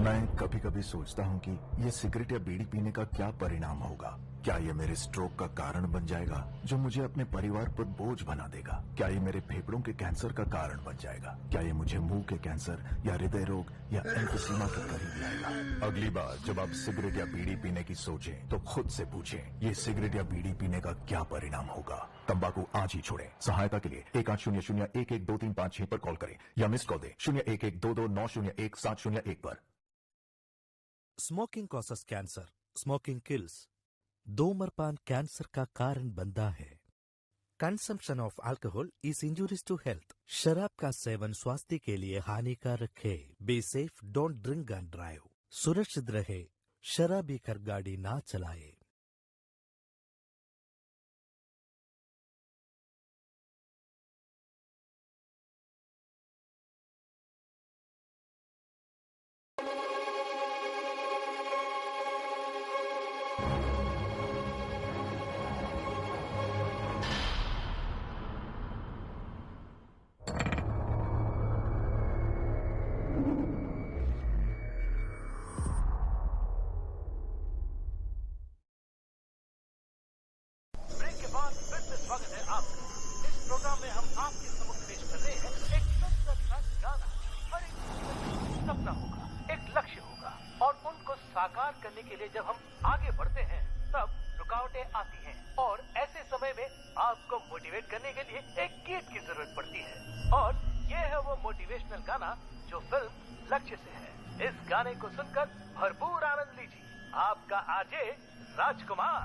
मैं कभी कभी सोचता हूँ कि ये सिगरेट या बीड़ी पीने का क्या परिणाम होगा। क्या ये मेरे स्ट्रोक का कारण बन जाएगा, जो मुझे अपने परिवार पर बोझ बना देगा? क्या ये मेरे फेफड़ों के कैंसर का कारण बन जाएगा? क्या ये मुझे मुंह के कैंसर या हृदय रोग या एम्फीसीमा के करीब लाएगा? अगली बार जब आप सिगरेट या बीड़ी पीने की सोचें तो खुद से पूछें, ये सिगरेट या बीड़ी पीने का क्या परिणाम होगा? तंबाकू आज ही छोड़ें। सहायता के लिए 1800-112356 पर कॉल करें या मिस कॉल दें 01122901-701 पर। Smoking causes cancer, smoking kills. धूम्रपान कैंसर का कारण बनता है। Consumption of alcohol is injurious to health. शराब का सेवन स्वास्थ्य के लिए हानिकारक है। Be safe, don't drink and drive. सुरक्षित रहे, शराब पीकर गाड़ी ना चलाए। स्वागत है आपका। इस प्रोग्राम में हम आपके समक्ष पेश कर रहे हैं एक सुंदर सा गाना। हर एक सपना होगा, एक लक्ष्य होगा, और उनको साकार करने के लिए जब हम आगे बढ़ते हैं तब रुकावटें आती हैं, और ऐसे समय में आपको मोटिवेट करने के लिए एक गीत की जरूरत पड़ती है। और ये है वो मोटिवेशनल गाना जो फिल्म लक्ष्य से है। इस गाने को सुनकर भरपूर आनंद लीजिए। आपका आरजे राजकुमार।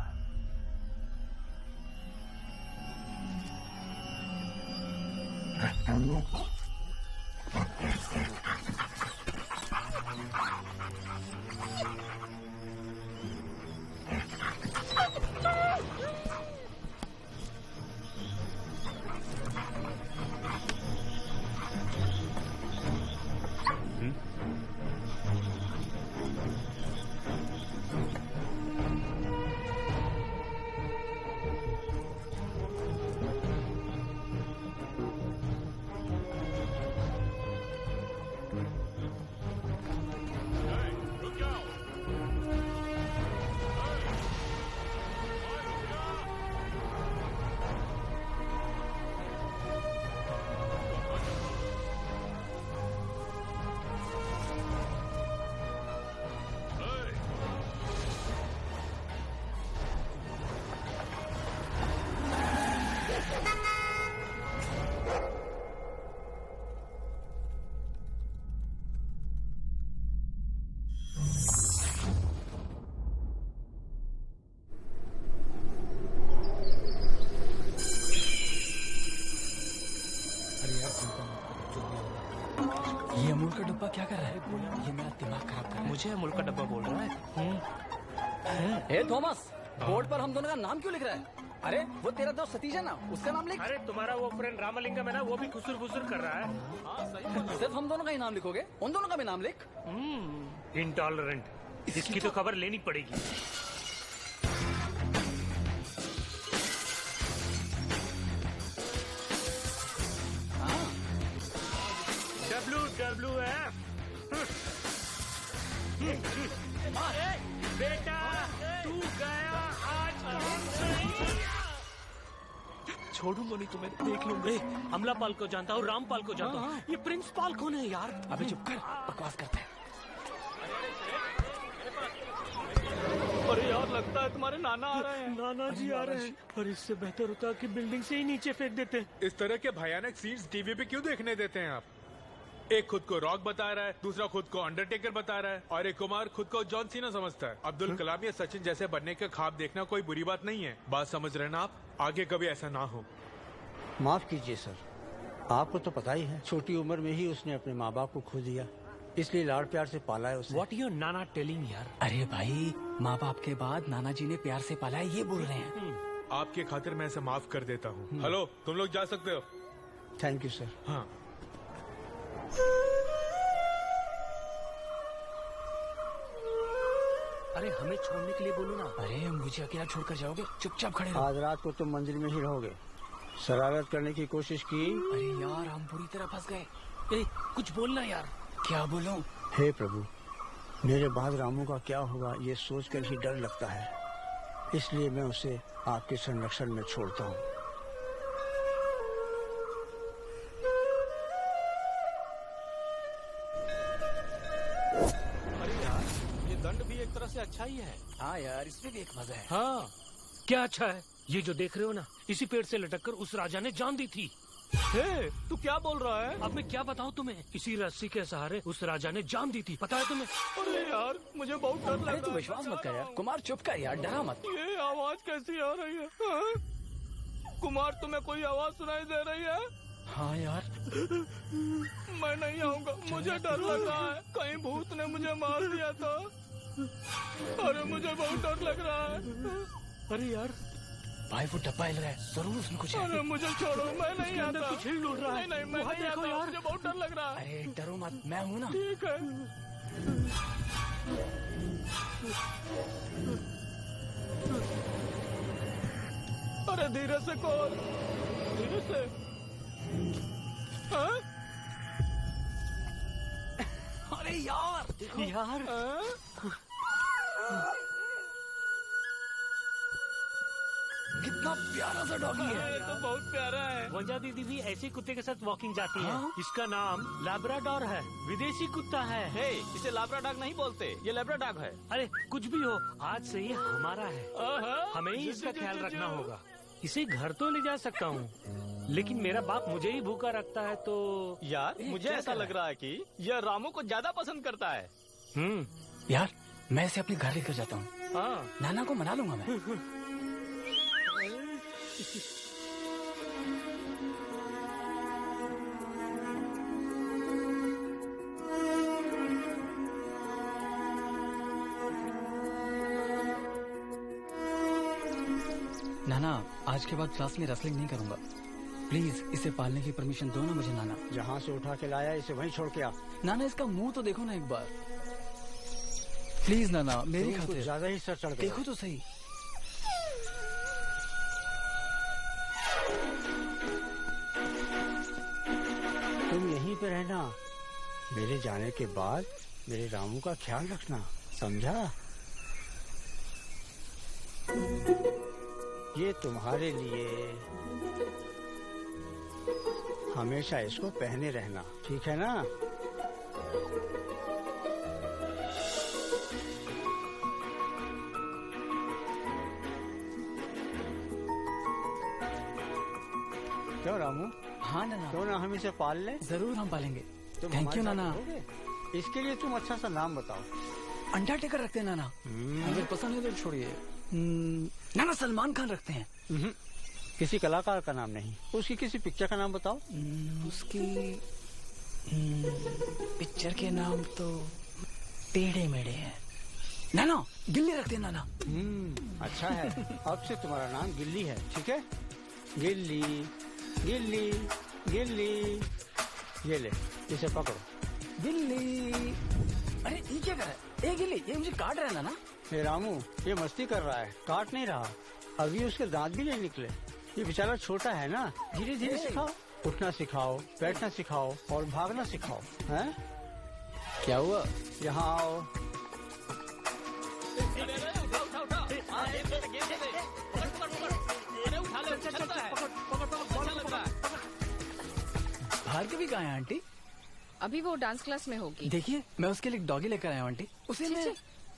ये अमूल का डब्बा क्या कर रहा है? ये मेरा दिमाग खराब कर रहा है। मुझे अमूल का डब्बा बोल रहा है। ए थॉमस, बोर्ड पर हम दोनों का नाम क्यों लिख रहा है? अरे वो तेरा दोस्त सतीश है ना, उसका नाम लिख। अरे तुम्हारा वो फ्रेंड रामलिंगम है ना, वो भी खुसुर फुसुर कर रहा है। सिर्फ हम दोनों का ही नाम लिखोगे? उन दोनों का भी नाम लिख। इंटॉलरेंट, इसकी तो खबर लेनी पड़ेगी। WWF बेटा तू गया आज छोड़ूंगा नहीं तुम्हें, देख लूंगा। अमलापाल को जानता हूँ, रामपाल को जानता हूँ, ये प्रिंस पाल कौन है यार? अबे चुप कर, बकवास करते हैं। अरे यार लगता है तुम्हारे नाना आ रहे हैं। नाना जी आ रहे हैं। और इससे बेहतर होता कि बिल्डिंग से ही नीचे फेंक देते। इस तरह के भयानक सीन्स टीवी पे क्यों देखने देते हैं आप? एक खुद को रॉक बता रहा है, दूसरा खुद को अंडरटेकर बता रहा है, और एक कुमार खुद को जॉन सीना समझता है। अब्दुल कलाम या सचिन जैसे बनने का ख्वाब देखना कोई बुरी बात नहीं है। बात समझ रहे ना आप? आगे कभी ऐसा ना हो। माफ कीजिए सर, आपको तो पता ही है, छोटी उम्र में ही उसने अपने माँ बाप को खो दिया, इसलिए लाड़ प्यार से पाला है उसे। What your नाना टेलिंग यार? अरे भाई, माँ बाप के बाद नाना जी ने प्यार से पाला है, ये बोल रहे हैं। आपके खातिर मैं इसे माफ कर देता हूँ। हेलो, तुम लोग जा सकते हो। Thank you sir. हाँ। अरे हमें छोड़ने के लिए बोलो ना। अरे मुझे अकेला छोड़कर जाओगे? चुपचाप खड़े रहो। आज रात को तुम मंदिर में ही रहोगे। शरारत करने की कोशिश की? अरे यार, हम बुरी तरह फंस गए। ए, कुछ बोलना यार। क्या बोलूं? हे प्रभु, मेरे बाद रामू का क्या होगा ये सोचकर ही डर लगता है, इसलिए मैं उसे आपके संरक्षण में छोड़ता हूँ। अरे यार, ये दंड भी एक तरह से अच्छा ही है। हाँ यार, इसमें भी एक मजा है। हाँ, क्या अच्छा है? ये जो देख रहे हो ना, इसी पेड़ से लटककर उस राजा ने जान दी थी। हे, तू क्या बोल रहा है? अब मैं क्या बताऊं तुम्हें? इसी रस्सी के सहारे उस राजा ने जान दी थी, पता है तुम्हें? अरे यार, मुझे बहुत डर लग रहा है। अरे तू विश्वास मत कर यार, कुमार चुप कर यार, डरा मत। ये आवाज कैसी आ रही है? हाँ? कुमार, तुम्हें कोई आवाज सुनाई दे रही है? हाँ यार, मैं नहीं आऊंगा, मुझे डर लग रहा है, कहीं भूत ने मुझे मार दिया तो। अरे मुझे बहुत डर लग रहा है। अरे यार भाई वो डब्बा हिल रहा है, जरूर उसमें कुछ है। अरे मुझे छोड़ो, मैं नहीं आता। कुछ हिल डुल रहा है। नहीं, मैं नहीं आता यार, मुझे बहुत डर लग रहा है। अरे डरो मत, मैं हूँ ना। ठीक है। अरे धीरे से खोल, धीरे से। हाँ? अरे यार देखो यार, कितना प्यारा सा डॉगी है। ये तो बहुत प्यारा है। वंजा दीदी भी ऐसे कुत्ते के साथ वॉकिंग जाती है। इसका नाम लैब्राडोर है, विदेशी कुत्ता है। हे, इसे लैब्राडॉग नहीं बोलते, ये लैब्राडॉग है। अरे कुछ भी हो, आज से ये हमारा है। हमें ही इसका ख्याल रखना होगा। इसे घर तो ले जा सकता हूँ, लेकिन मेरा बाप मुझे ही भूखा रखता है तो। यार मुझे ऐसा लग रहा है कि यह रामू को ज्यादा पसंद करता है। यार मैं इसे अपने घर लेकर जाता हूँ। हाँ, नाना को मना लूंगा मैं। नाना, आज के बाद क्लास में रेसलिंग नहीं करूंगा। प्लीज इसे पालने की परमिशन दो ना मुझे नाना। जहाँ से उठा के लाया इसे वहीं छोड़ के आ। नाना इसका मुंह तो देखो ना एक बार, प्लीज नाना मेरी कुछ खातिर। ज्यादा ही सर चढ़ गया। देखो तो सही। तुम यहीं पे रहना, मेरे जाने के बाद मेरे रामू का ख्याल रखना, समझा? ये तुम्हारे लिए, हमेशा इसको पहने रहना, ठीक है ना? क्यों रामू, हाँ नाना, क्यों ना हम इसे पाल लें? जरूर हम पालेंगे। तुम थैंक यू हमारे नाना। साथ रहोगे? इसके लिए तुम अच्छा सा नाम बताओ। अंडरटेकर रखते हैं नाना। अगर पसंद है तो छोड़िए। नाना सलमान खान रखते हैं। किसी कलाकार का नाम नहीं, उसकी किसी पिक्चर का नाम बताओ। उसकी पिक्चर के नाम तो टेढ़े मेढ़े हैं। नाना गिल्ली रखते हैं नाना। अच्छा है, अब से तुम्हारा नाम गिल्ली है, ठीक है? गिल्ली गिल्ली गिल्ली, ये ले, इसे पकड़ो। गिल्ली। अरे ये क्या कर रहा है? ए गिल्ली, ये मुझे काट रहा है नाना। ये रामू, ये मस्ती कर रहा है, काट नहीं रहा। अभी उसके दांत भी नहीं निकले। ये बेचारा छोटा है ना, धीरे धीरे सिखाओ। उठना सिखाओ, बैठना सिखाओ और भागना सिखाओ। हैं? क्या हुआ? यहाँ आओ। भार्गवी कहाँ है आंटी? अभी वो डांस क्लास में होगी। देखिए मैं उसके लिए डॉगी लेकर आया हूँ आंटी। उसे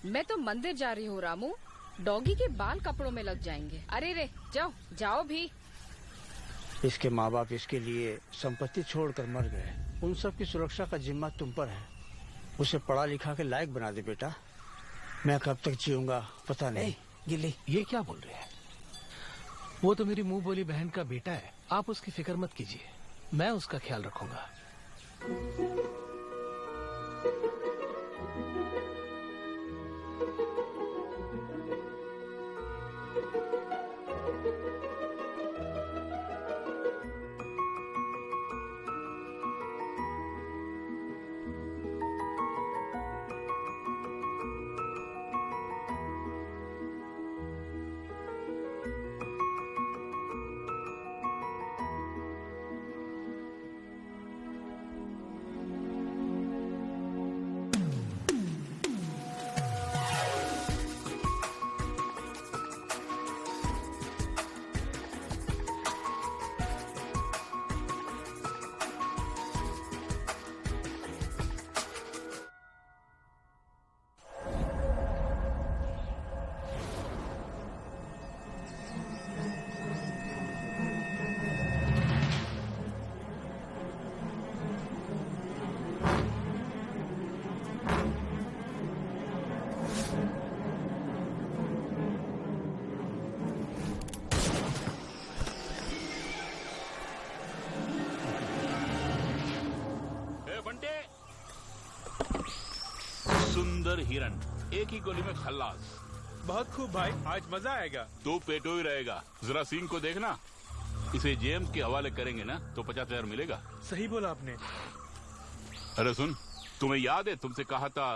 मैं तो मंदिर जा रही हूँ रामू, डॉगी के बाल कपड़ों में लग जाएंगे। अरे रे, जाओ जाओ भी। इसके माँ बाप इसके लिए संपत्ति छोड़कर मर गए। उन सब की सुरक्षा का जिम्मा तुम पर है। उसे पढ़ा लिखा के लायक बना दे बेटा। मैं कब तक जीऊंगा पता नहीं। गिल्ली, ये क्या बोल रहे हैं? वो तो मेरी मुंह बोली बहन का बेटा है, आप उसकी फिक्र मत कीजिए, मैं उसका ख्याल रखूंगा। हिरन, एक ही गोली में खल्लास। बहुत खूब भाई, आज मजा आएगा। तू पेटो ही रहेगा। जरा सीन को देखना। इसे जेम्स के हवाले करेंगे ना तो 50,000 मिलेगा। सही बोला आपने। अरे सुन, तुम्हें याद है तुमसे कहा था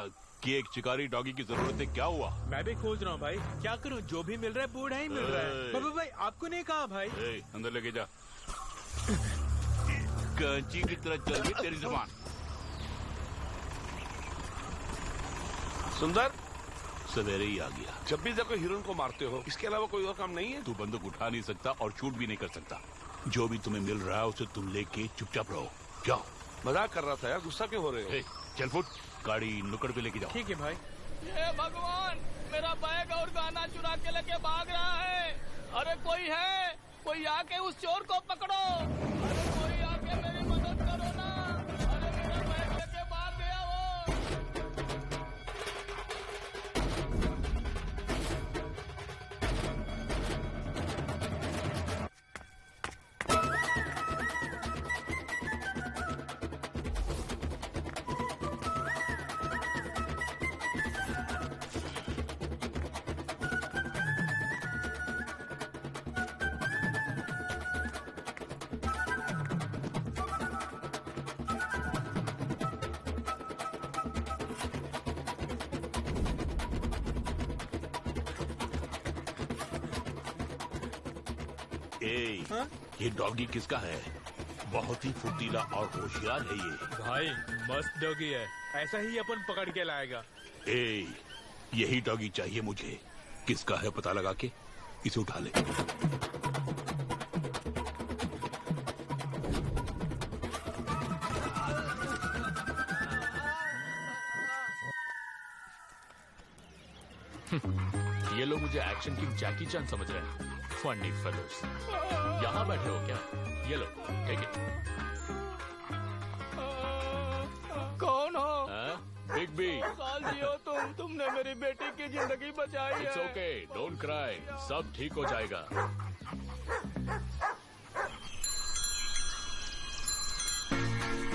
कि एक शिकारी डॉगी की जरूरत है, क्या हुआ? मैं भी खोज रहा हूँ भाई, क्या करूँ, जो भी मिल रहा है बूढ़ा ही मिल रहा है। बाबा भाई आपको नहीं कहा भाई। अंदर लेके जा। कैंची की तरह चल गई तेरी जुबान। सुंदर, सवेरे ही आ गया। जब भी देखो हिरन को मारते हो, इसके अलावा कोई और काम नहीं है? तू बंदूक उठा नहीं सकता और शूट भी नहीं कर सकता। जो भी तुम्हें मिल रहा है उसे तुम लेके चुपचाप रहो। जाओ। मजाक कर रहा था यार, गुस्सा क्यों हो रहे हो? चल फुट, गाड़ी नुक्कड़ पे लेके जाओ। ठीक है भाई। ये भगवान, मेरा बैग और गाना चुरा के लेके भाग रहा है। अरे कोई है, कोई आके उस चोर को पकड़ो। अरे कोई आके मेरी मदद करो ना। अरे मेरा बैग लेके भाग गया वो। ये डॉगी किसका है? बहुत ही फुर्तीला और होशियार है ये। भाई मस्त डॉगी है, ऐसा ही अपन पकड़ के लाएगा। यही डॉगी चाहिए मुझे। किसका है पता लगा के इसे उठा ले। ये लोग मुझे एक्शन किंग जैकी चैन समझ रहे हैं। Funny fellows. यहाँ बैठे हो क्या? ये लो, ठीक है। कौन हो? Big B. साल जियो तुमने मेरी बेटी की जिंदगी बचाई है। इट्स ओके, डोंट क्राई, सब ठीक हो जाएगा।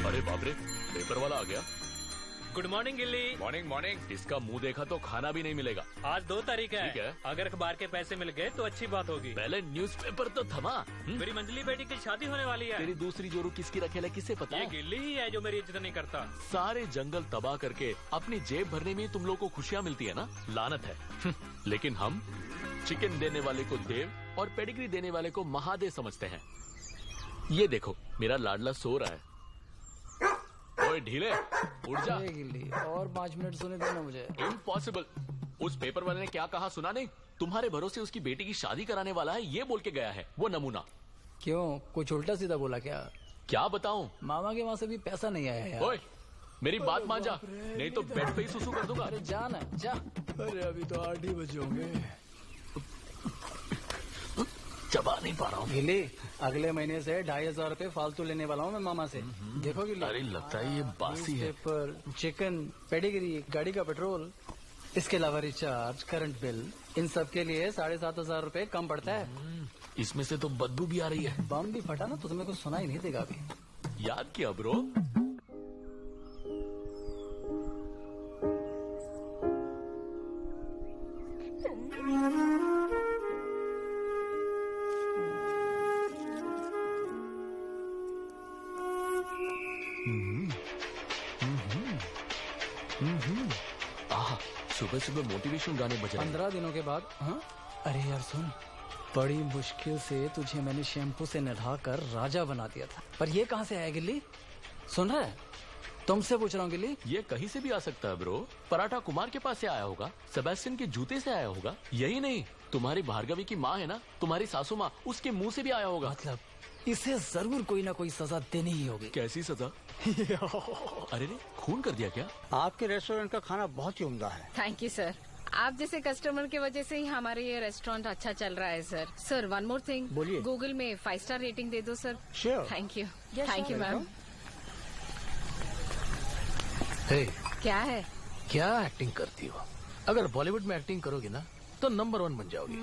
अरे बाप रे, पेपर वाला आ गया। गुड मॉर्निंग गिल्ली। Morning morning. इसका मुंह देखा तो खाना भी नहीं मिलेगा। आज 2 तारीख है। ठीक है। अगर अखबार के पैसे मिल गए तो अच्छी बात होगी। पहले न्यूज़पेपर तो थमा। मेरी मंजली बेटी की शादी होने वाली है। तेरी दूसरी जोरू किसकी रखेला किसे पता? ये गिल्ली ही है जो मेरी इज्जत नहीं करता। सारे जंगल तबाह करके अपनी जेब भरने में तुम लोग को खुशियाँ मिलती है ना? लानत है। लेकिन हम चिकन देने वाले को देव और पेडिग्री देने वाले को महादेव समझते हैं। ये देखो, मेरा लाडला सो रहा है। ओए ढीले, उठ जा। गिल्ली, और 5 मिनट सोने देना मुझे। इम्पॉसिबल। उस पेपर वाले ने क्या कहा सुना नहीं? तुम्हारे भरोसे उसकी बेटी की शादी कराने वाला है, ये बोल के गया है। वो नमूना। क्यों, कुछ उल्टा सीधा बोला क्या? क्या बताऊं? मामा के वहाँ से भी पैसा नहीं आया यार। ओए, मेरी बात मान जा, नहीं तो बेड पे ही सुसु कर दूंगा। अरे जा ना, जा। अरे अभी तो 8 ही बजे होंगे। चबा नहीं पा रहा हूँ। गिल्ली, अगले महीने से 2,500 रुपए फालतू लेने वाला हूँ मैं मामा से। देखो गिल्ली। अरे लगता है ये बासी है। पेपर, चिकन, पेडिग्री, गाड़ी का पेट्रोल, इसके अलावा रिचार्ज, करंट बिल, इन सब के लिए 7,500 रुपए कम पड़ता है। इसमें से तो बदबू भी आ रही है। बम भी फटा ना तो तुम्हें कुछ सुनाई नहीं देगा अभी। याद किया ब्रो? सुबह सुबह मोटिवेशनल गाने बज रहे हैं। 15 दिनों के बाद। हाँ? अरे यार सुन, बड़ी मुश्किल से तुझे मैंने शैम्पू से नहलाकर राजा बना दिया था, पर ये कहाँ से आया गिल्ली? सुन रहा है? तुमसे पूछ रहा हूँ गिल्ली। ये कहीं से भी आ सकता है ब्रो। पराठा कुमार के पास से आया होगा, सेबेस्टियन के जूते से आया होगा। यही नहीं, तुम्हारी भार्गवी की माँ है ना, तुम्हारी सासू माँ, उसके मुंह से भी आया होगा। मतलब इसे जरूर कोई ना कोई सजा देनी ही होगी। कैसी सजा? अरे रे, खून कर दिया क्या? आपके रेस्टोरेंट का खाना बहुत ही उम्दा है। Thank you sir. आप जैसे कस्टमर की वजह से ही हमारे ये रेस्टोरेंट अच्छा चल रहा है sir. Sir one more thing, बोलिए। गूगल में 5 स्टार रेटिंग दे दो sir. Sure. Thank you. Thank you ma'am. क्या है? क्या एक्टिंग करती हो? अगर बॉलीवुड में एक्टिंग करोगी ना तो नंबर 1 बन जाओगी।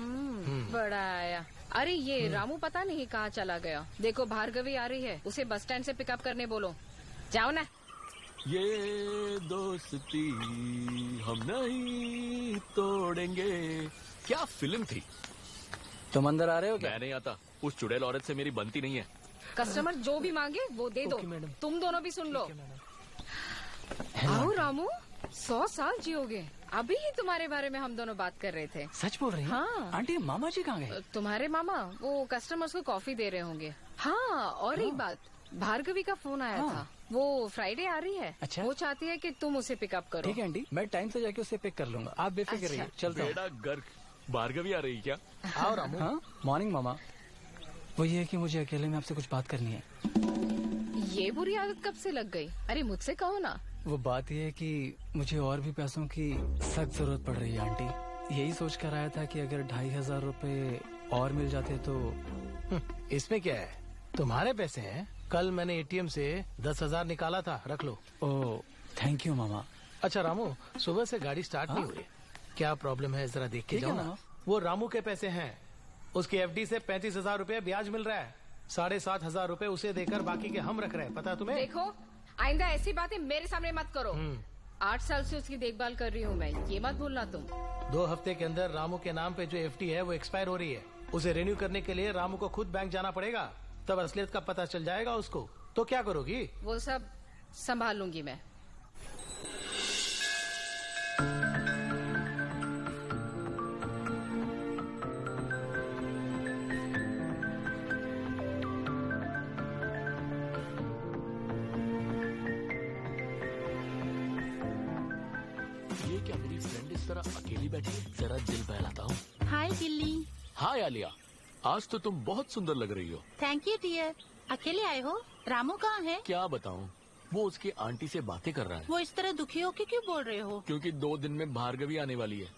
बड़ा आया। अरे ये रामू पता नहीं कहाँ चला गया। देखो भार्गवी आ रही है, उसे बस स्टैंड से पिकअप करने बोलो। जाओ ना। ये दोस्ती हम नहीं तोड़ेंगे। क्या फिल्म थी। तुम अंदर आ रहे हो क्या? मैं नहीं आता, उस चुड़ैल औरत से मेरी बनती नहीं है। कस्टमर जो भी मांगे वो दे दो। तुम दोनों भी सुन लो। आओ रामू, 100 साल जियोगे। अभी ही तुम्हारे बारे में हम दोनों बात कर रहे थे। सच बोल रही हैं? हाँ। आंटी मामा जी कहाँ गए? तुम्हारे मामा वो कस्टमर्स को कॉफी दे रहे होंगे। हाँ, और एक बात, भार्गवी का फोन आया था। वो फ्राइडे आ रही है। अच्छा। वो चाहती है कि तुम उसे पिकअप करो। ठीक है आंटी, मैं टाइम से जाके उसे पिक कर लूंगा, आप बेफिक्र रहिए। चलता हूँ। बेड़ा गर्क, भार्गवी आ रही क्या? आओ रामू। हाँ, मॉर्निंग मामा। वो ये है कि मुझे अकेले में आपसे कुछ बात करनी है। ये बुरी आदत कब से लग गई? अरे मुझसे कहो ना। वो बात ये है कि मुझे और भी पैसों की सख्त जरूरत पड़ रही है आंटी। यही सोच कर आया था कि अगर 2500 रुपए और मिल जाते तो। इसमें क्या है, तुम्हारे पैसे हैं। कल मैंने एटीएम से 10,000 निकाला था, रख लो। ओह, थैंक यू मामा। अच्छा रामू, सुबह से गाड़ी स्टार्ट नहीं हुई, क्या प्रॉब्लम है जरा देख के ठीक है जाओ ना। मामा। वो रामू के पैसे हैं, उसकी एफडी से 35,000 रुपए ब्याज मिल रहा है। 7,500 रुपए उसे देकर बाकी के हम रख रहे हैं, पता तुम्हें? देखो, आइंदा ऐसी बातें मेरे सामने मत करो। 8 साल से उसकी देखभाल कर रही हूँ मैं, ये मत भूलना तुम। 2 हफ्ते के अंदर रामू के नाम पे जो एफडी है वो एक्सपायर हो रही है। उसे रिन्यू करने के लिए रामू को खुद बैंक जाना पड़ेगा, तब असलियत का पता चल जाएगा उसको। तो क्या करोगी? वो सब संभाल लूंगी मैं। ये क्या मेरी फ्रेंड इस तरह अकेली बैठी है? जरा दिल बहलाता हूँ। हाय गिल्ली। हाय आलिया, आज तो तुम बहुत सुंदर लग रही हो। Thank you dear. अकेले आए हो? रामू कहाँ है? क्या बताऊँ, वो उसकी आंटी से बातें कर रहा है। वो इस तरह दुखी होके क्यों बोल रहे हो? क्योंकि 2 दिन में भार्गवी आने वाली है।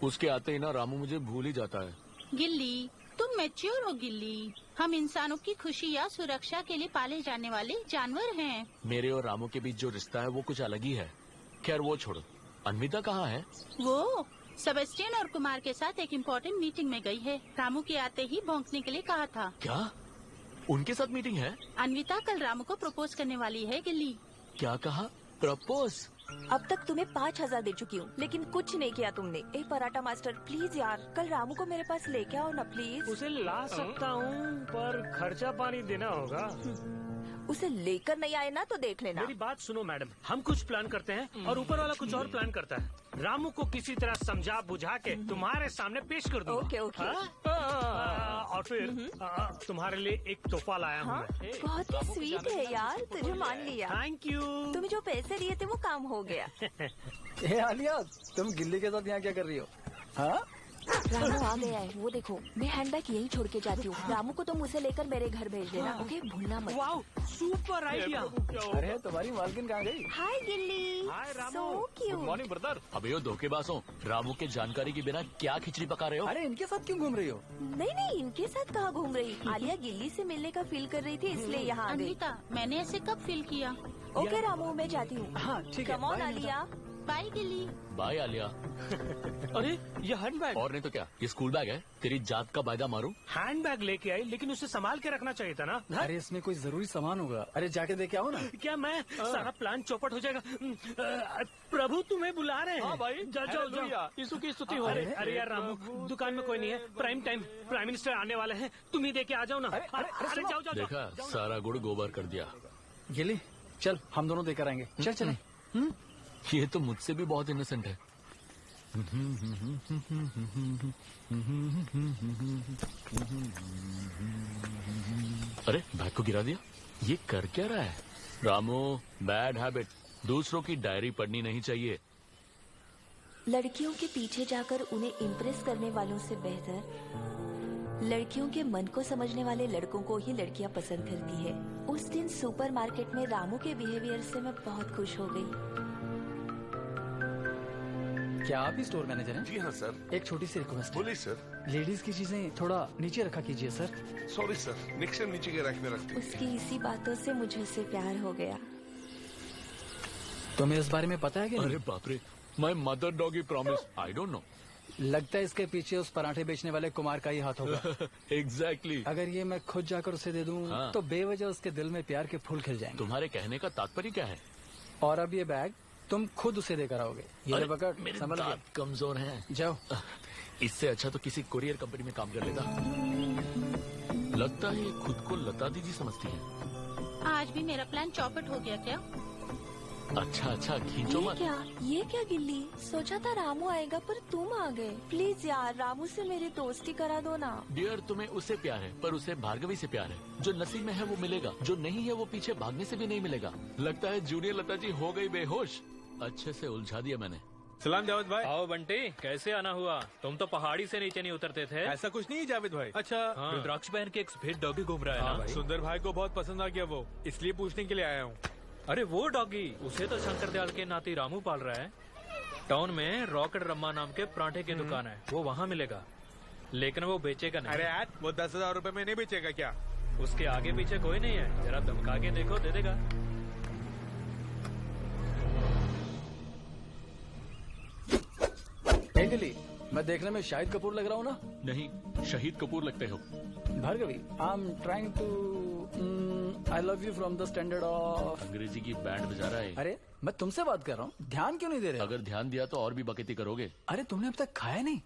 उसके आते ही ना रामू मुझे भूल ही जाता है। गिल्ली, तुम मैच्योर हो गिल्ली। हम इंसानों की खुशी या सुरक्षा के लिए पाले जाने वाले जानवर हैं। मेरे और रामू के बीच जो रिश्ता है वो कुछ अलग ही है। खैर वो छोड़ो, अन्विता कहाँ है? वो सेबेस्टियन और कुमार के साथ एक इम्पोर्टेंट मीटिंग में गई है। रामू के आते ही भौंकने के लिए कहा था। क्या उनके साथ मीटिंग है? अन्विता कल रामू को प्रपोज करने वाली है गिल्ली। क्या कहा? प्रपोज? अब तक तुम्हें 5,000 दे चुकी हूँ, लेकिन कुछ नहीं किया तुमने। ए पराठा मास्टर, प्लीज यार, कल रामू को मेरे पास लेके आओ ना प्लीज। उसे ला सकता हूँ, पर खर्चा पानी देना होगा। उसे लेकर नहीं आए ना तो देख लेना। मेरी बात सुनो मैडम, हम कुछ प्लान करते हैं और ऊपर वाला कुछ और प्लान करता है। रामू को किसी तरह समझा बुझा के तुम्हारे सामने पेश कर दूंगा। Okay okay. और फिर तुम्हारे लिए एक तोहफा लाया हूँ मैं। बहुत ही स्वीट है यार, तुझे मान लिया। Thank you. तुम्हें जो पैसे दिए थे वो काम हो गया। ए आलिया, तुम गिल्ली के साथ यहाँ क्या कर रही हो? हाँ, रामू आ गया है, वो देखो। मैं हैंडबैग यहीं छोड़ के जाती हूँ। रामू को तुम उसे लेकर मेरे घर भेज देना, ओके? भूलना मत। Wow, super idea. अरे तुम्हारी मालकिन कहाँ गई? Hi Gilli. Hi Ramu. So cute. Good morning brother. अबे वो धोखेबाजों, रामू के जानकारी के बिना क्या खिचड़ी पका रहे हो? अरे इनके साथ क्यों घूम रही हो? नहीं, इनके साथ कहाँ घूम रही? आलिया गिल्ली से मिलने का फील कर रही थी, इसलिए यहाँ आ गई। अन्विता, मैंने ऐसे कब फील किया? ओके रामू, मैं जाती हूँ। हाँ ठीक है। Come on Alia. बाय गिल्ली। बाय आलिया। अरे ये हैंडबैग। और नहीं तो क्या, ये स्कूल बैग है। तेरी जात का वायदा मारूं? हैंडबैग लेके आई, लेकिन उसे संभाल के रखना चाहिए था ना। अरे इसमें कोई जरूरी सामान होगा। अरे जाके देखे आओ ना। क्या मैं सारा प्लान चौपट हो जाएगा। प्रभु तुम्हें बुला रहे हैं। हाँ भाई, जाओ। यीशु की स्तुति हो। अरे यार रामू, दुकान में कोई नहीं है। प्राइम टाइम प्राइम मिनिस्टर आने वाले हैं, तुम ही दे के आ जाओ ना। अरे जाओ। देखा, सारा गुड़ गोबर कर दिया। गिल्ली चल, हम दोनों देकर आएंगे। चल चले। ये तो मुझसे भी बहुत इनोसेंट है। अरे बैग को गिरा दिया। ये कर क्या रहा है? Ramu, bad habit. दूसरों की डायरी पढ़नी नहीं चाहिए। लड़कियों के पीछे जाकर उन्हें इम्प्रेस करने वालों से बेहतर लड़कियों के मन को समझने वाले लड़कों को ही लड़कियां पसंद करती है। उस दिन सुपरमार्केट में रामू के बिहेवियर से मैं बहुत खुश हो गई। क्या आप ही स्टोर मैनेजर हैं? जी हाँ सर। एक छोटी सी रिक्वेस्ट। बोलिए सर। लेडीज की चीजें थोड़ा नीचे रखा कीजिए sir. Sorry sir, next time नीचे के रैक में रखते। उसकी इसी बातों से मुझे उससे प्यार हो गया। तुम्हें इस बारे में पता है कि नहीं? अरे बाप रे, my mother doggy promise, I don't know. लगता है इसके पीछे उस पराठे बेचने वाले कुमार का ही हाथ होगा। एग्जैक्टली। अगर ये मैं खुद जाकर उसे दे दूं, हाँ। तो बेवजह उसके दिल में प्यार के फूल खिल जाएंगे। तुम्हारे कहने का तात्पर्य क्या है? और अब ये बैग तुम खुद उसे देकर आओगे। ये ले पकड़, मेरे संभल के। दांत कमजोर हैं। जाओ। इससे अच्छा तो किसी कुरियर कंपनी में काम कर लेता। लगता है ये खुद को लता दीदी समझती है। आज भी मेरा प्लान चौपट हो गया क्या? अच्छा खींचो मत। ये क्या गिल्ली, सोचा था रामू आएगा पर तुम आ गए। प्लीज यार रामू से मेरी दोस्ती करा दो ना। डियर, तुम्हें उससे प्यार है पर उसे भार्गवी से प्यार है। जो नसीब में है वो मिलेगा, जो नहीं है वो पीछे भागने से भी नहीं मिलेगा। लगता है जूनियर लता जी हो गई बेहोश। अच्छे से उलझा दिया मैंने। सलाम जावेद भाई। आओ बंटी, कैसे आना हुआ? तुम तो पहाड़ी से नीचे नहीं उतरते थे। ऐसा कुछ नहीं है जावेद भाई। अच्छा, रुद्राक्ष पहन के एक सफेद डॉगी घूम रहा है ना? सुंदर भाई को बहुत पसंद आ गया वो, इसलिए पूछने के लिए आया हूँ। अरे वो डॉगी, उसे तो शंकर दयाल के नाती रामू पाल रहा है। टाउन में रॉकेट रम्मा नाम के पराठे की दुकान है, वो वहाँ मिलेगा, लेकिन वो बेचेगा नहीं। अरे यार, वो 10,000 रूपए में नहीं बेचेगा क्या? उसके आगे पीछे कोई नहीं है, जरा धमका के देखो, दे देगा। गिल्ली, मैं देखने में शाहिद कपूर लग रहा हूँ ना? नहीं, शहीद कपूर लगते हो। Bhargavi, I am trying to I love you from the standard of. अंग्रेजी की बैंड बजा रहा है। अरे मैं तुमसे बात कर रहा हूँ, ध्यान क्यों नहीं दे रहे? अगर ध्यान दिया तो और भी बकैती करोगे। अरे तुमने अब तक खाया नहीं?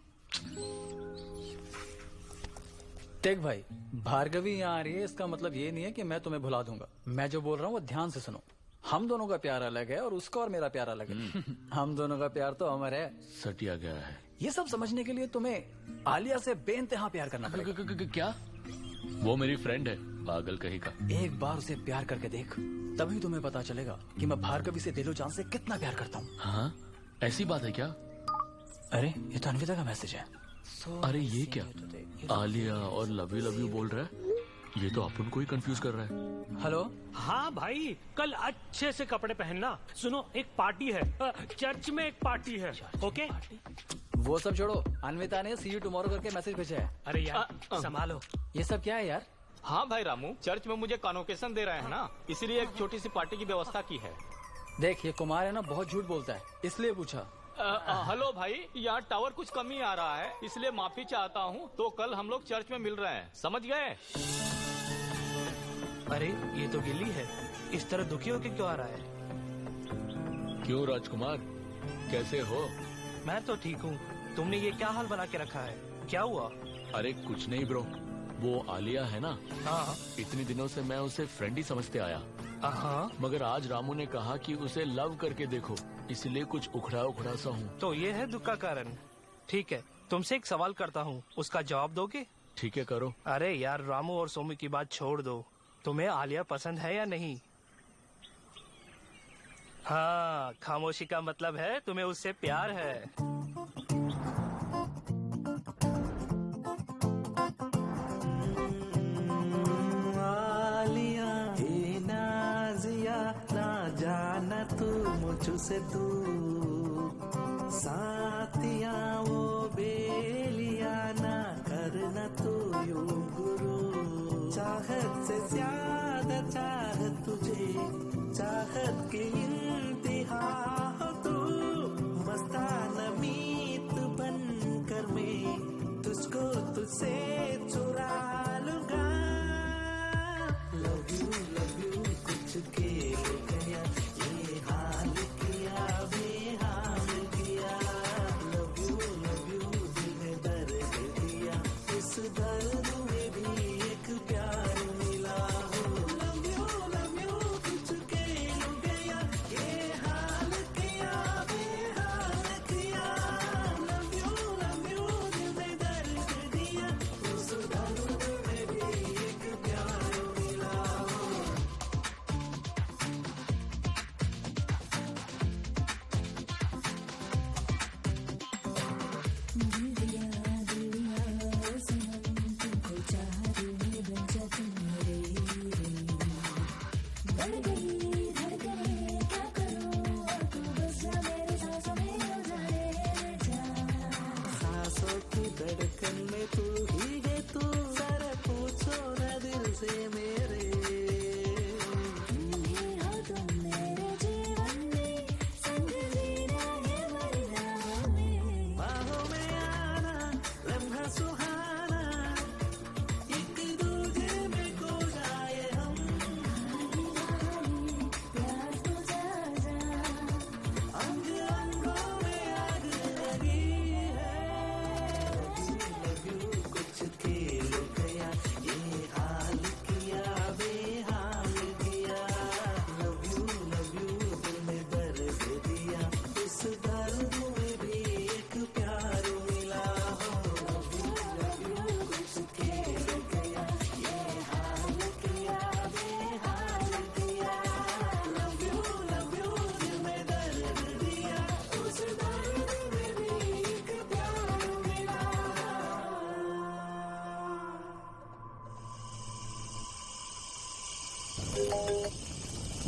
देख भाई, भार्गवी यहाँ आ रही है, इसका मतलब ये नहीं है कि मैं तुम्हें भुला दूंगा। मैं जो बोल रहा हूँ वो ध्यान से सुनो। हम दोनों का प्यार अलग है और उसका और मेरा प्यार अलग है। हम दोनों का प्यार तो अमर है। सटिया गया है। ये सब समझने के लिए तुम्हें आलिया से बेइंतहा प्यार करना पड़ेगा। क्या? वो मेरी फ्रेंड है, पागल कहीं का। एक बार उसे प्यार करके देख, तभी तुम्हें पता चलेगा कि मैं भार्गवी से दिलो जान से कितना प्यार करता हूँ। हाँ, ऐसी बात है क्या? अरे ये तो अन्विता का मैसेज है। अरे ये क्या? आलिया और लव यू बोल रहा है। ये तो अपन को ही कंफ्यूज कर रहा है। हेलो। हाँ भाई, कल अच्छे से कपड़े पहनना। सुनो, एक पार्टी है, चर्च में एक पार्टी है। ओके? वो सब छोड़ो, अन्विता ने सी यू टुमारो करके मैसेज भेजा है। अरे यार संभालो। ये सब क्या है यार? हाँ भाई रामू, चर्च में मुझे कॉन्वोकेशन दे रहे हैं ना, इसीलिए एक छोटी सी पार्टी की व्यवस्था की है। देख, ये कुमार है ना, बहुत झूठ बोलता है, इसलिए पूछा। हेलो भाई, यहाँ टावर कुछ कमी आ रहा है, इसलिए माफी चाहता हूँ। तो कल हम लोग चर्च में मिल रहे हैं, समझ गए? अरे ये तो गिल्ली है, इस तरह दुखी होके क्यों आ रहा है? क्यों राजकुमार, कैसे हो? मैं तो ठीक हूँ, तुमने ये क्या हाल बना के रखा है? क्या हुआ? अरे कुछ नहीं ब्रो, वो आलिया है ना। हाँ। इतने दिनों से मैं उसे फ्रेंड ही समझते आया। हाँ। मगर आज रामू ने कहा कि उसे लव करके देखो, इसलिए कुछ उखड़ा सा हूँ। तो ये है दुख का कारण। ठीक है, तुमसे एक सवाल करता हूँ, उसका जवाब दोगे? ठीक है, करो। अरे यार, रामू और सोमी की बात छोड़ दो, तुम्हें आलिया पसंद है या नहीं? हाँ, खामोशी का मतलब है तुम्हें उससे प्यार है। आलिया हे नाजिया, ना जाना तू मुझसे दूर, साथिया वो बेलिया, ना करना तू यूं गुरु। चाहत से ज्यादा चाहत तुझे, चाहत की इंतहा हो तू, मस्ताना मीत बनकर मैं तुझको तुझसे चुरा लूंगा। लव यू कुछ के गया, ये हाल किया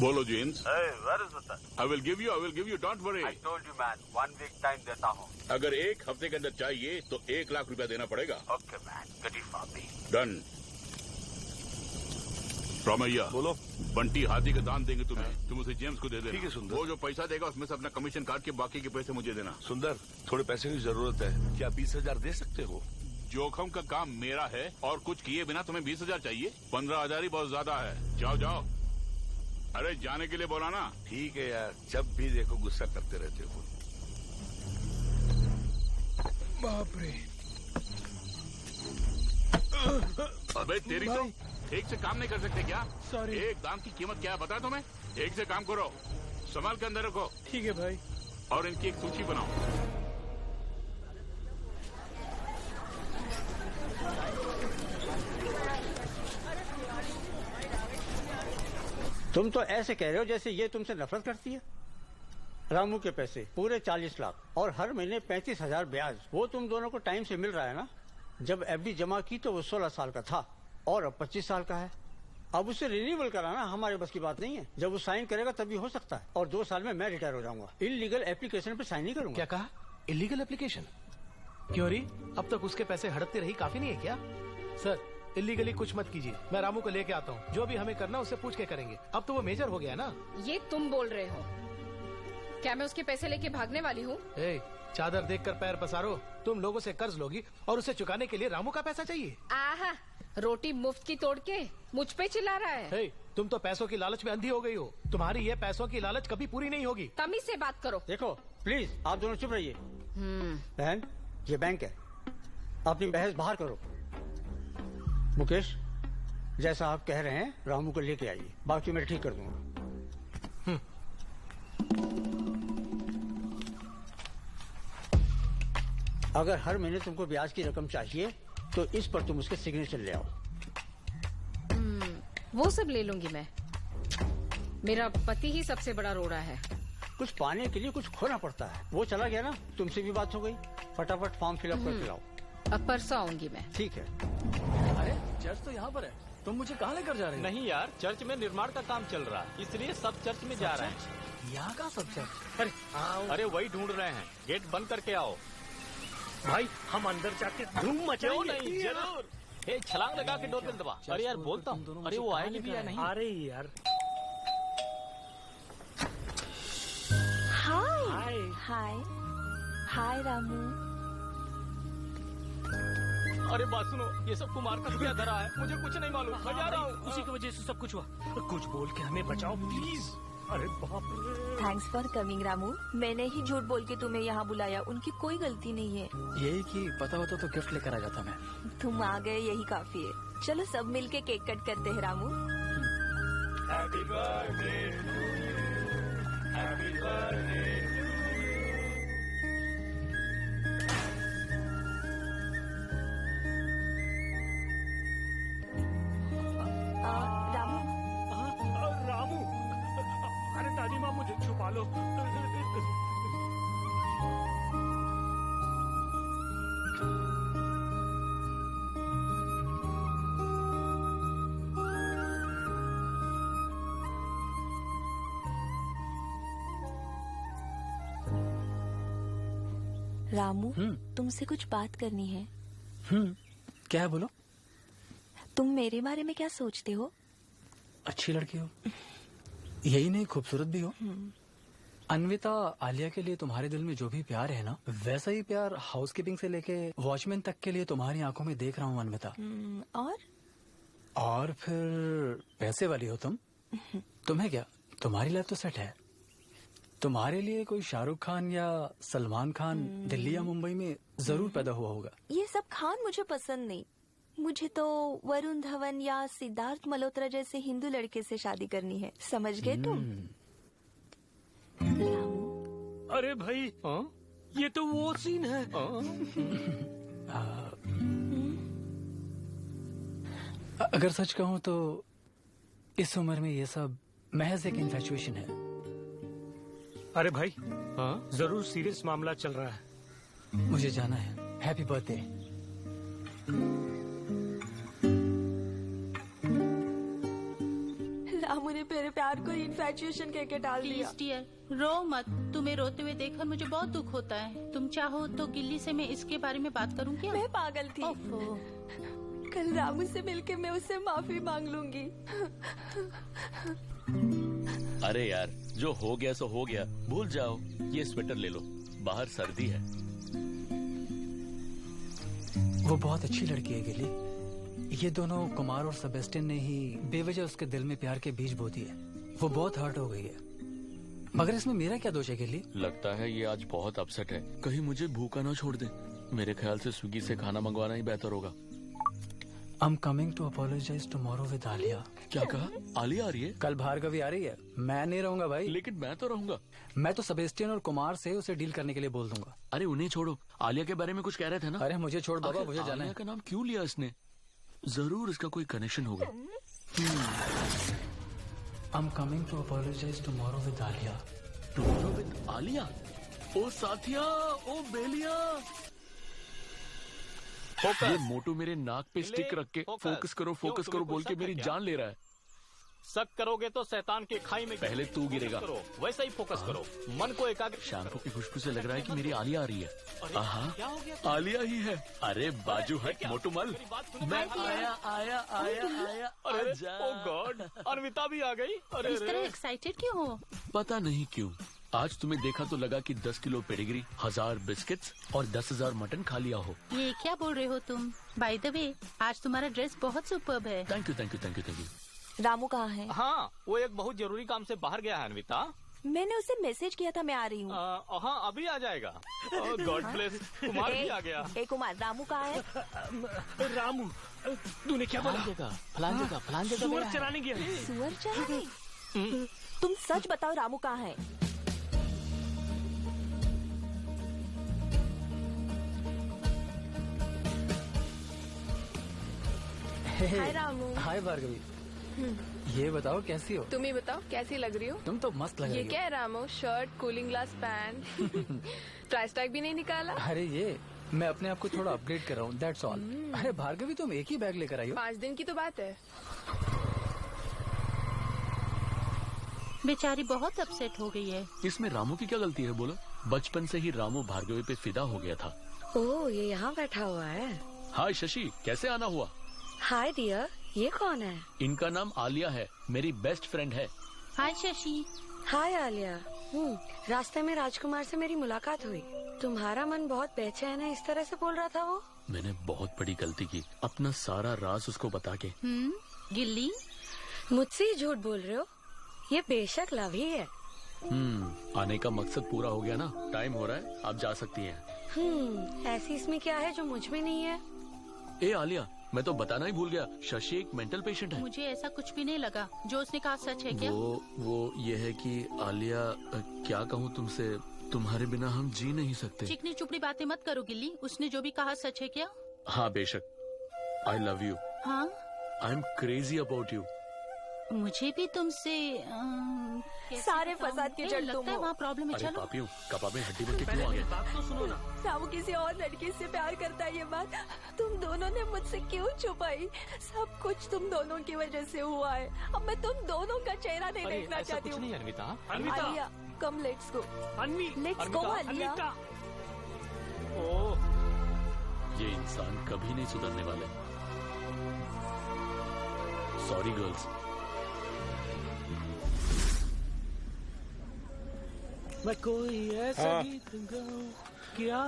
बोलो James. Where is it? I will give you, don't worry. I told you man, 1 week time देता हूँ। अगर 1 हफ्ते के अंदर चाहिए तो 1 लाख रुपया देना पड़ेगा। Okay man, get it for me। Done. Ramaiya बोलो। बंटी हाथी का दान देंगे तुम्हें, तुम उसे जेम्स को दे देना। ठीक है सुंदर। वो जो पैसा देगा उसमें से अपना कमीशन काट के बाकी के पैसे मुझे देना। सुंदर, थोड़े पैसे की जरूरत है, क्या 20,000 दे सकते हो? जोखम का काम मेरा है और कुछ किए बिना तुम्हें 20,000 चाहिए? 15,000 ही बहुत ज्यादा है। जाओ जाओ। अरे जाने के लिए बोला ना। ठीक है यार, जब भी देखो गुस्सा करते रहते हो। बाप रे। अबे तेरी तो ठीक से काम नहीं कर सकते क्या? सॉरी। एक दाम की कीमत क्या है पता है तुम्हें? एक से काम करो, संभाल के अंदर रखो। ठीक है भाई। और इनकी एक सूची बनाओ। तुम तो ऐसे कह रहे हो जैसे ये तुमसे नफरत करती है। रामू के पैसे पूरे 40 लाख और हर महीने 35,000 ब्याज, वो तुम दोनों को टाइम से मिल रहा है ना? जब एफडी जमा की तो वो 16 साल का था और अब 25 साल का है। अब उसे रिन्यूअल कराना हमारे बस की बात नहीं है। जब वो साइन करेगा तभी हो सकता है, और 2 साल में मैं रिटायर हो जाऊंगा। इलीगल एप्लीकेशन पे साइन नहीं करूंगा। क्या कहा? Illegal application? क्यों री? अब तक उसके पैसे हड़पते रही काफी नहीं है क्या? सर, इलीगली कुछ मत कीजिए, मैं रामू को लेके आता हूँ। जो भी हमें करना उससे पूछ के करेंगे। अब तो वो मेजर हो गया ना। ये तुम बोल रहे हो? क्या मैं उसके पैसे लेके भागने वाली हूँ? चादर देखकर पैर पसारो। तुम लोगों से कर्ज लोगी और उसे चुकाने के लिए रामू का पैसा चाहिए। आहा, रोटी मुफ्त की तोड़ के मुझ पे चिल्ला रहा है। तुम तो पैसों की लालच में अंधी हो गई हो। तुम्हारी ये पैसों की लालच कभी पूरी नहीं होगी। तमीज से बात करो। देखो प्लीज, आप दोनों चुप रहिए। बहन, ये बैंक है, अपनी बहस बाहर करो। मुकेश, जैसा आप कह रहे हैं रामू को लेके आइए, बाकी मैं ठीक कर दूंगा। अगर हर महीने तुमको ब्याज की रकम चाहिए तो इस पर तुम उसके सिग्नेचर ले आओ। वो सब ले लूंगी मैं। मेरा पति ही सबसे बड़ा रोड़ा है। कुछ पाने के लिए कुछ खोना पड़ता है। वो चला गया ना, तुमसे भी बात हो गई। फटाफट फॉर्म फिलअप करके लाओ। अब परसों आऊंगी मैं। ठीक है। अरे चर्च तो यहाँ पर है, तुम मुझे कहाँ लेकर जा रहे हो? नहीं यार, चर्च में निर्माण का काम चल रहा है, इसलिए सब चर्च में जा रहे हैं। यहाँ का सब चर्च? अरे वही ढूंढ रहे हैं, गेट बंद करके आओ। भाई हम अंदर जाके धूम मचाएंगे। नहीं, जरूर। छलांग लगा के डोरबेल दबा। अरे यार बोलता हूँ, अरे वो आएगी भी या नहीं? अरे यार। हाय हाय हाय रामू। अरे बात सुनो, ये सब कुमार का क्या धरा है? मुझे कुछ नहीं मालूम, मैं जा रहा हूँ। उसी की वजह से सब कुछ हुआ। कुछ बोल के हमें बचाओ प्लीज। अरे बाप रे। Thanks for coming Ramu. मैंने ही झूठ बोल के तुम्हें यहाँ बुलाया, उनकी कोई गलती नहीं है। यही कि पता होता तो गिफ्ट लेकर आ जाता मैं। तुम आ गए, यही काफी है। चलो सब मिलके केक कट करते हैं Ramu. Happy birthday to you, happy birthday. Ramu, अरे दादी माँ मुझे छुपा लो। रामू, तुमसे कुछ बात करनी है। क्या है बोलो। तुम मेरे बारे में क्या सोचते हो? अच्छी लड़की हो, यही नहीं खूबसूरत भी हो। अन्विता, आलिया के लिए तुम्हारे दिल में जो भी प्यार है ना, वैसा ही प्यार हाउसकीपिंग से लेके वॉचमैन तक के लिए तुम्हारी आंखों में देख रहा हूँ अन्विता। और फिर पैसे वाली हो तुम। तुम्हें क्या, तुम्हारी लाइफ तो सेट है। तुम्हारे लिए कोई शाहरुख खान या सलमान खान दिल्ली या मुंबई में जरूर पैदा हुआ होगा। ये सब खान मुझे पसंद नहीं। मुझे तो वरुण धवन या सिद्धार्थ मल्होत्रा जैसे हिंदू लड़के से शादी करनी है। समझ गए तुम? अरे भाई, ये तो वो सीन है। अगर सच कहूँ तो इस उम्र में ये सब महज एक इन्फैचुएशन है। अरे भाई, जरूर सीरियस मामला चल रहा है। मुझे जाना है। Happy birthday. रामू ने मेरे प्यार को इन्फैचुएशन कह के डाल दिया। प्लीज डियर, रो मत। तुम्हें रोते हुए देखकर मुझे बहुत दुख होता है। तुम चाहो तो गिल्ली से मैं इसके बारे में बात करूं क्या? मैं पागल थी। कल रामू से मिलके मैं उससे माफी मांग लूंगी। अरे यार, जो हो गया सो हो गया, भूल जाओ। ये स्वेटर ले लो, बाहर सर्दी है। वो बहुत अच्छी लड़की है गिली। ये दोनों कुमार और सेबेस्टियन ने ही बेवजह उसके दिल में प्यार के बीज बो दिए। वो बहुत हर्ट हो गई है, मगर इसमें मेरा क्या दोष है गिली? लगता है ये आज बहुत अपसेट है। कहीं मुझे भूखा ना छोड़ दे। मेरे ख्याल से स्विगी से खाना मंगवाना ही बेहतर होगा। I'm coming to apologize tomorrow with Alia. क्या कहा? आलिया आ रही है? कल भार्गवी आ रही है। मैं नहीं रहूंगा भाई। लेकिन मैं तो रहूंगा। मैं तो सेबेस्टियन और कुमार से उसे डील करने के लिए बोल दूंगा। अरे उन्हें छोड़ो, आलिया के बारे में कुछ कह रहे थे ना? अरे मुझे छोड़ बाबा, मुझे जाना है। आलिया का नाम क्यों लिया इसने? जरूर इसका कोई कनेक्शन होगा। I'm coming to apologize tomorrow with Alia. Tomorrow with Alia? ओ साथिया, ओ बेलिया। ये मोटू मेरे नाक पे स्टिक रख के फोकस करो बोल के मेरी जान ले रहा है। शक करोगे तो शैतान के खाई में पहले तू गिरेगा। करो, वैसा ही फोकस करो, मन को एकाग्र। शैम्पू की खुशबू से लग रहा है कि मेरी आलिया आ रही है। आहा, आलिया ही है। अरे बाजू हट मोटू मल। मैं आया। अरे ओ गॉड, अन्विता भी आ गई। अरे इस तरह एक्साइटेड क्यों हो? पता नहीं क्यों। आज तुम्हें देखा तो लगा कि 10 किलो पेडिग्री, 1000 बिस्किट्स और 10,000 मटन खा लिया हो। ये क्या बोल रहे हो तुम? बाय द वे, आज तुम्हारा ड्रेस बहुत सुपर्ब है। Thank you. रामू कहाँ है? हाँ, वो एक बहुत जरूरी काम से बाहर गया है अन्विता। मैंने उसे मैसेज किया था, मैं आ रही हूँ। हाँ, अभी आ जाएगा। गॉड ब्लेस, कुमार भी आ गया। कुमार, रामू कहाँ है? रामू, तूने क्या बोला? फलान जगह सुअर चराने गया। सुअर चराने? तुम सच बताओ, रामू कहाँ है? हाय रामू। हाय भार्गवी। ये बताओ कैसी हो? तुम ही बताओ कैसी लग रही हो? तुम तो मस्त लग रही हो। ये क्या है Ramu? Shirt, cooling glass, pant, price tag भी नहीं निकाला? अरे ये मैं अपने आप को थोड़ा अपग्रेड कर रहा हूँ, दैट्स ऑल। अरे भार्गवी, तुम एक ही बैग लेकर आई हो? 5 दिन की तो बात है। बेचारी बहुत अपसेट हो गई है। इसमें रामू की क्या गलती है बोलो? बचपन से ही रामू भार्गवी पे फिदा हो गया था। ओह, ये यहाँ बैठा हुआ है। हाय शशि, कैसे आना हुआ? हाय डियर, ये कौन है? इनका नाम आलिया है, मेरी बेस्ट फ्रेंड है। हाय शशि। हाय आलिया। रास्ते में राजकुमार से मेरी मुलाकात हुई। तुम्हारा मन बहुत बेचैन है, इस तरह से बोल रहा था वो। मैंने बहुत बड़ी गलती की, अपना सारा राज उसको बता के। गिल्ली, मुझसे ही झूठ बोल रहे हो? ये बेशक लव ही है। आने का मकसद पूरा हो गया ना, टाइम हो रहा है, आप जा सकती हैं। ऐसी इसमें क्या है जो मुझ में नहीं है? ए आलिया, मैं तो बताना ही भूल गया, शशि एक मेंटल पेशेंट है। मुझे ऐसा कुछ भी नहीं लगा। जो उसने कहा सच है क्या? वो ये है कि आलिया, क्या कहूँ तुमसे, तुम्हारे बिना हम जी नहीं सकते। चिकनी चुपड़ी बातें मत करो गिल्ली। उसने जो भी कहा सच है क्या? हाँ बेशक। I love you. हाँ, I am crazy about you. मुझे भी तुमसे सारे फसाद की जड़ तुम हो। वहाँ प्रॉब्लम है। अरे चलो पापियों, कबाब में हड्डी बन के क्यों आ गए? बात तो सुनो ना। रामू किसी और लड़की से प्यार करता है, ये बात तुम दोनों ने मुझसे क्यों छुपाई? सब कुछ तुम दोनों की वजह से हुआ है। अब मैं तुम दोनों का चेहरा नहीं देखना चाहती हूँ। Anvita, Alia, come let's go. Let's go Alia. ये इंसान कभी नहीं सुधरने वाले। Sorry girls. मैं कोई ऐसा गीत गाऊं क्या?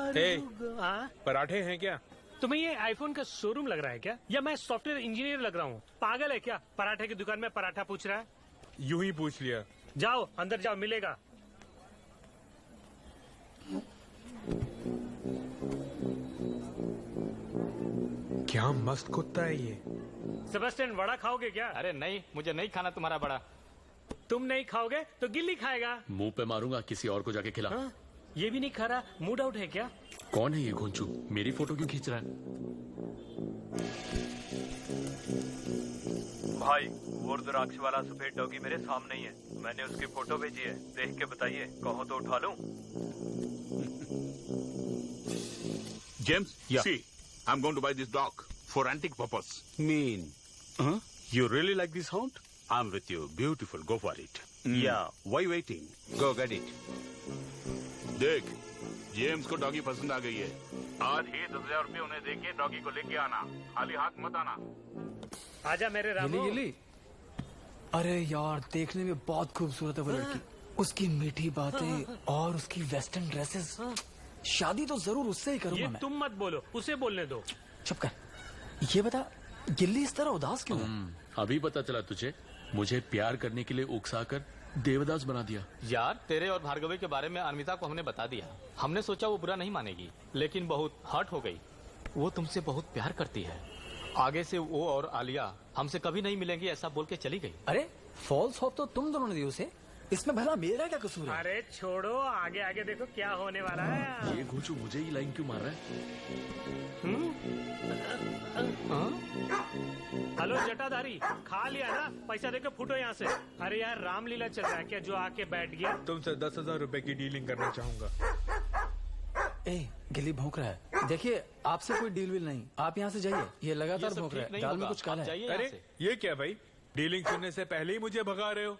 पराठे हैं क्या? तुम्हें ये आईफोन का शोरूम लग रहा है क्या, या मैं सॉफ्टवेयर इंजीनियर लग रहा हूँ? पागल है क्या? पराठे की दुकान में पराठा पूछ रहा है? यूं ही पूछ लिया। जाओ अंदर जाओ, मिलेगा। क्या मस्त कुत्ता है ये। सेबेस्टियन, वड़ा खाओगे क्या? अरे नहीं, मुझे नहीं खाना तुम्हारा बड़ा। तुम नहीं खाओगे तो गिल्ली खाएगा। मुंह पे मारूंगा, किसी और को जाके खिला। ये भी नहीं खा रहा, मूड आउट है क्या? कौन है ये घोंचू? मेरी फोटो क्यों खींच रहा है? भाई, वो रुद्राक्ष वाला सफेद डॉगी मेरे सामने ही है। मैंने उसकी फोटो भेजी है, देख के बताइए, कहो तो उठा लूं। James, see, I'm going to buy this dog for antique purpose. You really like this hound? I'm with you. Beautiful. Go for it. Yeah. Why waiting? Go get it. देख, जेम्स को डॉगी पसंद आ गई है। आज ही 10,000 रुपये उन्हें देके doggy को लेके आना। खाली हाथ मत आना। आजा मेरे रामू। गिली। अरे यार, देखने में बहुत खूबसूरत है वो लड़की। उसकी मीठी बातें और उसकी वेस्टर्न ड्रेसेस। शादी तो जरूर उससे ही करूंगा मैं। तुम मत बोलो, उसे बोलने दो। चुप कर। ये बता, गिल्ली इस तरह उदास क्यों है? अभी पता चला तुझे। मुझे प्यार करने के लिए उकसाकर देवदास बना दिया। यार, तेरे और भार्गवी के बारे में अनमिता को हमने बता दिया। हमने सोचा वो बुरा नहीं मानेगी, लेकिन बहुत हर्ट हो गई। वो तुमसे बहुत प्यार करती है। आगे से वो और आलिया हमसे कभी नहीं मिलेंगी ऐसा बोल के चली गई। अरे फॉल्स होप तो तुम दोनों ने दी उसे। इसमें भला मेरा क्या कसूर है? अरे छोड़ो, आगे आगे देखो क्या होने वाला है। ये घूचू मुझे ही लाइन क्यों मार रहा है? हेलो जटाधारी, खा लिया ना? पैसा देकर फूटो यहाँ से। अरे यार, रामलीला चल रहा है क्या जो आके बैठ गया? तुमसे 10,000 रुपए की डीलिंग करना चाहूंगा। ए, गिली भौंक रहा है। देखिए, आपसे कोई डील विल नहीं। आप यहाँ से जाइए। ये लगातार भौंक रहा है। दाल में कुछ काला है। अरे ये क्या भाई, डीलिंग सुनने से पहले ही मुझे भगा रहे हो?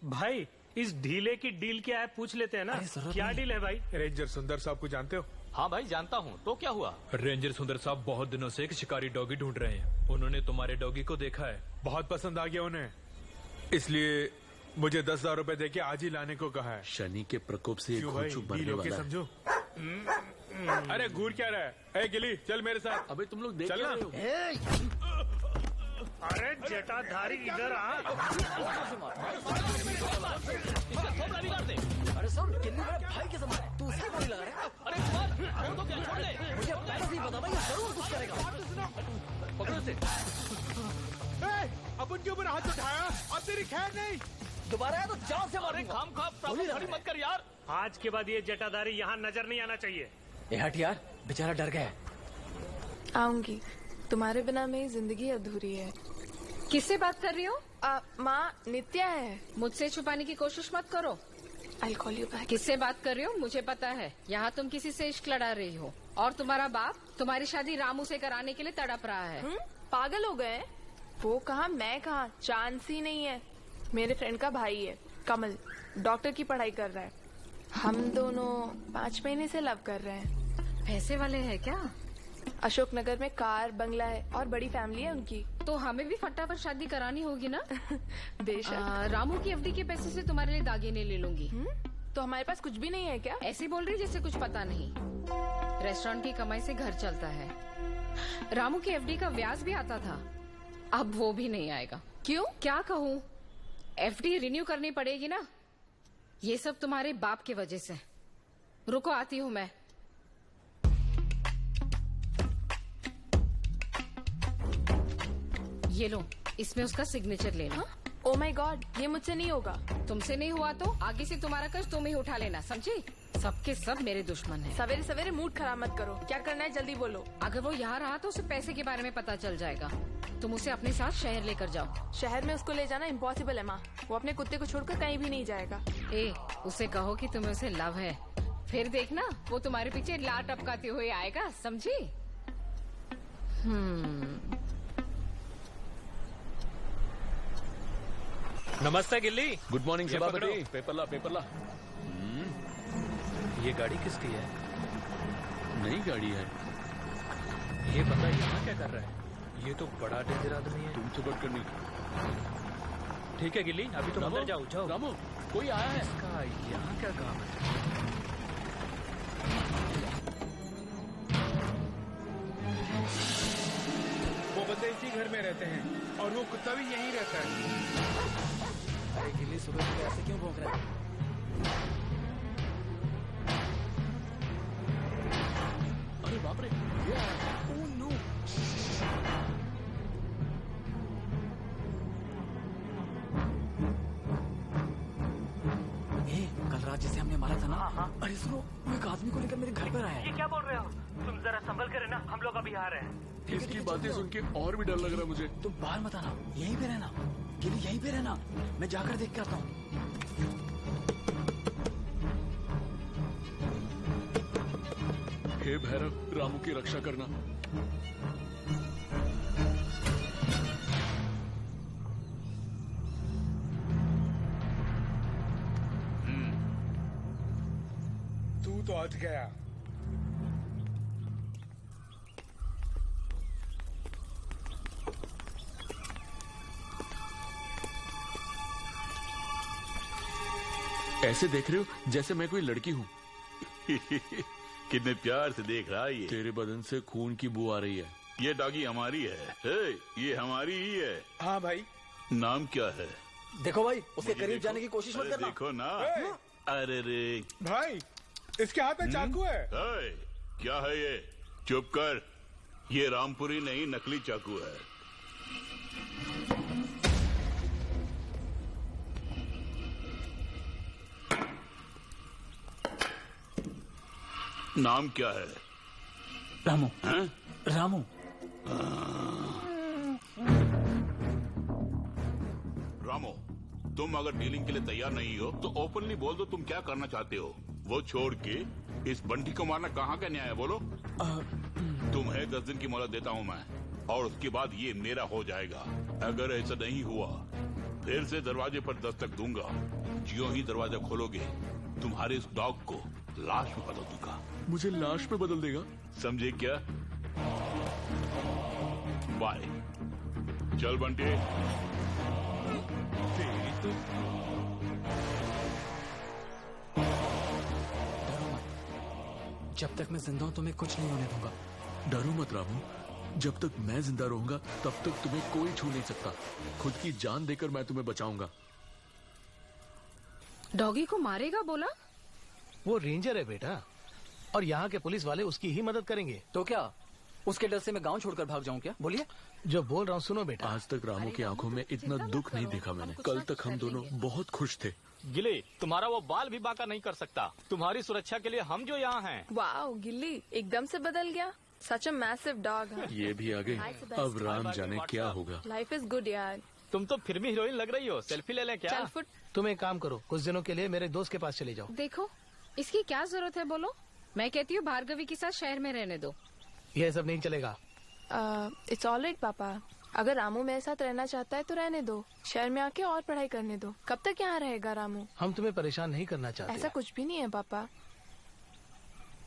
भाई, इस ढीले की डील क्या है पूछ लेते हैं ना। क्या डील है भाई? रेंजर सुंदर साहब को जानते हो? हाँ भाई, जानता हूँ। तो क्या हुआ? रेंजर सुंदर साहब बहुत दिनों से एक शिकारी डॉगी ढूंढ रहे हैं। उन्होंने तुम्हारे डॉगी को देखा है, बहुत पसंद आ गया उन्हें, इसलिए मुझे 10,000 रुपए देके आज ही लाने को कहा है। शनि के प्रकोप से घूचू बढ़ने वाला है। समझो। अरे घूर क्या रहा है? ए गिली, चल मेरे साथ। अबे तुम लोग देख चल ना। अरे जटाधारी इधर आ। अरे सर, गिल्ली मेरे भाई के समान है। तू उसकी गोली लगा रहा है? अरे तो क्या, छोड़ दे। मुझे पहले से ही पता था ये जरूर कुछ करेगा। पकड़ो से। अब उनके ऊपर हाथ उठाया, अब तेरी खैर नहीं। दोबारा है तो जान से मारूंगा। खाम खड़ी मत कर यार। आज के बाद ये जटाधारी यहाँ नजर नहीं आना चाहिए। ए हट यार, बेचारा डर गया है। आऊंगी, तुम्हारे बिना मेरी जिंदगी अधूरी है। किससे बात कर रही हो? माँ, नित्या है। मुझसे छुपाने की कोशिश मत करो। I'll call you back. किससे बात कर रही हो मुझे पता है। यहाँ तुम किसी से इश्क लड़ा रही हो और तुम्हारा बाप तुम्हारी शादी रामू से कराने के लिए तड़प रहा है। पागल हो गए? वो कहाँ, मैं कहाँ, चांस ही नहीं है। मेरे फ्रेंड का भाई है कमल, डॉक्टर की पढ़ाई कर रहा है। हम दोनों 5 महीने से लव कर रहे हैं। पैसे वाले हैं क्या? अशोकनगर में कार बंगला है और बड़ी फैमिली है उनकी। तो हमें भी फटाफट शादी करानी होगी ना? बेशक। रामू की एफडी के पैसे से तुम्हारे लिए दागिने ले लूंगी। तो हमारे पास कुछ भी नहीं है क्या? ऐसी बोल रही जैसे कुछ पता नहीं। रेस्टोरेंट की कमाई से घर चलता है। रामू की एफडी का ब्याज भी आता था, अब वो भी नहीं आएगा। क्यों? क्या कहूँ, एफडी रिन्यू करनी पड़ेगी ना। ये सब तुम्हारे बाप की वजह से। रुको, आती हूँ मैं। ये लो, इसमें उसका सिग्नेचर लेना। ओ माय गॉड, ये मुझसे नहीं होगा। तुमसे नहीं हुआ तो आगे से तुम्हारा कर्ज तुम ही उठा लेना, समझी? सबके सब मेरे दुश्मन हैं। सवेरे सवेरे मूड खराब मत करो। क्या करना है जल्दी बोलो। अगर वो यहाँ रहा तो उसे पैसे के बारे में पता चल जाएगा। तुम उसे अपने साथ शहर लेकर जाओ। शहर में उसको ले जाना इम्पॉसिबल है माँ। वो अपने कुत्ते को छोड़कर कहीं भी नहीं जाएगा। उसे कहो कि तुम्हें उसे लव है, फिर देखना वो तुम्हारे पीछे लात टपकाते हुए आएगा, समझी? नमस्ते गिल्ली। गुड मॉर्निंग सभापति। पेपर ला। ये गाड़ी किसकी है? नई गाड़ी है। ये बंदा यहाँ क्या कर रहा है? ये तो बड़ा डेंजर आदमी है। तुमसे बात करनी। ठीक है गिल्ली, अभी तुम अंदर जाओ। रामू, कोई आया है? इसका यहाँ क्या काम है? वो बंदे इसी घर में रहते हैं और वो कुत्ता भी यहीं रहता है। अरे गिल्ली, सुबह सुबह ऐसे क्यों भौंक रहा है? अरे बाप रे, ओह नो। कल रात जिसे हमने मारा था ना, अरे सुनो, वो एक आदमी को लेकर मेरे घर पर आया है। ये क्या बोल रहे हो? तुम जरा संभल कर रहना, हम लोग अभी आ रहे हैं। इसकी बातें सुन के और भी डर लग रहा है मुझे। तुम बाहर मत आना, यहीं पे रहना। गिली, यहीं पे रहना, मैं जाकर देख के आता हूँ। हे भैरव, रामू की रक्षा करना। पहुंच गया। ऐसे देख रहे हो जैसे मैं कोई लड़की हूँ। कितने प्यार से देख रहा है ये। तेरे बदन से खून की बू आ रही है। ये डॉगी हमारी है। ये हमारी ही है। हाँ भाई। नाम क्या है? देखो भाई, उसके करीब जाने की कोशिश मत करना। देखो ना। अरे रे भाई, इसके हाथ में चाकू है। क्या है ये? चुप कर। ये रामपुरी नहीं, नकली चाकू है। नाम क्या है? रामू। रामू। रामो, तुम अगर डीलिंग के लिए तैयार नहीं हो तो ओपनली बोल दो तुम क्या करना चाहते हो। वो छोड़ के इस बंटी को मारना कहाँ का न्याय है, बोलो। तुम्हें 10 दिन की मोहलत देता हूँ मैं, और उसके बाद ये मेरा हो जाएगा। अगर ऐसा नहीं हुआ फिर से दरवाजे पर दस्तक दूंगा। ज्यों ही दरवाजा खोलोगे तुम्हारे इस डॉग को लाश में बदल दूंगा। मुझे लाश में बदल देगा? समझे क्या? बाय। चल बंटी। जब तक मैं जिंदा हूं तुम्हें कुछ नहीं होने दूंगा। डरो मत रामू, जब तक मैं जिंदा रहूंगा तब तक तुम्हें कोई छू नहीं सकता। खुद की जान देकर मैं तुम्हें बचाऊंगा। डॉगी को मारेगा बोला? वो रेंजर है बेटा, और यहाँ के पुलिस वाले उसकी ही मदद करेंगे। तो क्या उसके डर से मैं गांव छोड़कर भाग जाऊं क्या? बोलिए। जो बोल रहा हूँ सुनो बेटा। आज तक रामू की आंखों में इतना दुख नहीं देखा मैंने। कल तक हम दोनों बहुत खुश थे। गिली, तुम्हारा वो बाल भी बांका नहीं कर सकता। तुम्हारी सुरक्षा के लिए हम जो यहाँ हैं। वाओ, गिल्ली एकदम से बदल गया। सच अ मैसिव डॉग। ये भी आ गई। अब राम जाने क्या होगा। लाइफ इज गुड यार। तुम तो फिर भी हीरोइन लग रही हो। सेल्फी ले लें क्या? चल फुट। तुम एक काम करो, कुछ दिनों के लिए मेरे दोस्त के पास चले जाओ। देखो, इसकी क्या जरूरत है बोलो? मैं कहती हूँ भार्गवी के साथ शहर में रहने दो। ये सब नहीं चलेगा। इट्स ऑलराइट पापा। अगर रामू मेरे साथ रहना चाहता है तो रहने दो। शहर में आके और पढ़ाई करने दो। कब तक यहाँ रहेगा रामू? हम तुम्हें परेशान नहीं करना चाहते। ऐसा कुछ भी नहीं है पापा।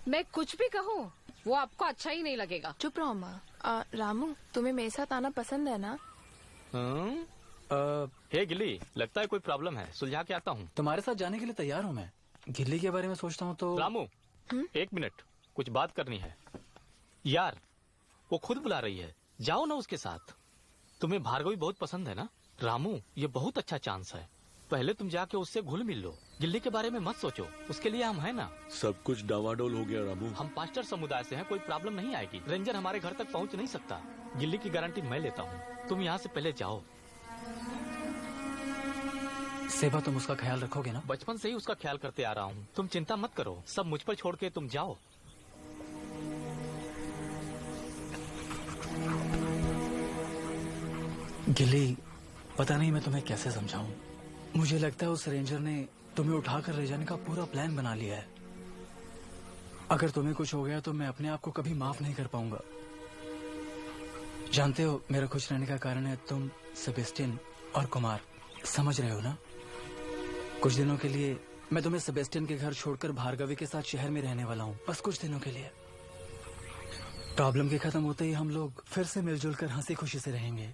मैं कुछ भी कहूँ वो आपको अच्छा ही नहीं लगेगा। चुप रहो माँ। रामू, तुम्हें मेरे साथ आना पसंद है ना? हे गिल्ली, लगता है कोई प्रॉब्लम है। सुलझा के आता हूँ। तुम्हारे साथ जाने के लिए तैयार हूँ मैं। गिल्ली के बारे में सोचता हूँ तो। रामू, एक मिनट, कुछ बात करनी है। यार, वो खुद बुला रही है, जाओ ना उसके साथ। तुम्हें भार्गवी बहुत पसंद है ना? रामू, ये बहुत अच्छा चांस है। पहले तुम जाके उससे घुल मिल लो। गिल्ली के बारे में मत सोचो, उसके लिए हम है ना। सब कुछ डावाडोल हो गया रामू। हम पास्टर समुदाय से हैं, कोई प्रॉब्लम नहीं आएगी। रेंजर हमारे घर तक पहुंच नहीं सकता। गिल्ली की गारंटी मैं लेता हूँ। तुम यहाँ से पहले जाओ। सेवा, तुम उसका ख्याल रखोगे ना? बचपन से ही उसका ख्याल करते आ रहा हूँ। तुम चिंता मत करो, सब मुझ पर छोड़ के तुम जाओ। गिल्ली, पता नहीं मैं तुम्हें कैसे समझाऊं। मुझे लगता है उस रेंजर ने तुम्हें उठाकर ले जाने का पूरा प्लान बना लिया है। अगर तुम्हें कुछ हो गया तो मैं अपने आप को कभी माफ नहीं कर पाऊंगा। जानते हो, मेरा खुश रहने का कारण है तुम, सेबेस्टियन और कुमार। समझ रहे हो ना? कुछ दिनों के लिए मैं तुम्हें सेबेस्टियन के घर छोड़कर भार्गवी के साथ शहर में रहने वाला हूँ, बस कुछ दिनों के लिए। प्रॉब्लम के खत्म होते ही हम लोग फिर से मिलजुल कर हंसी खुशी से रहेंगे।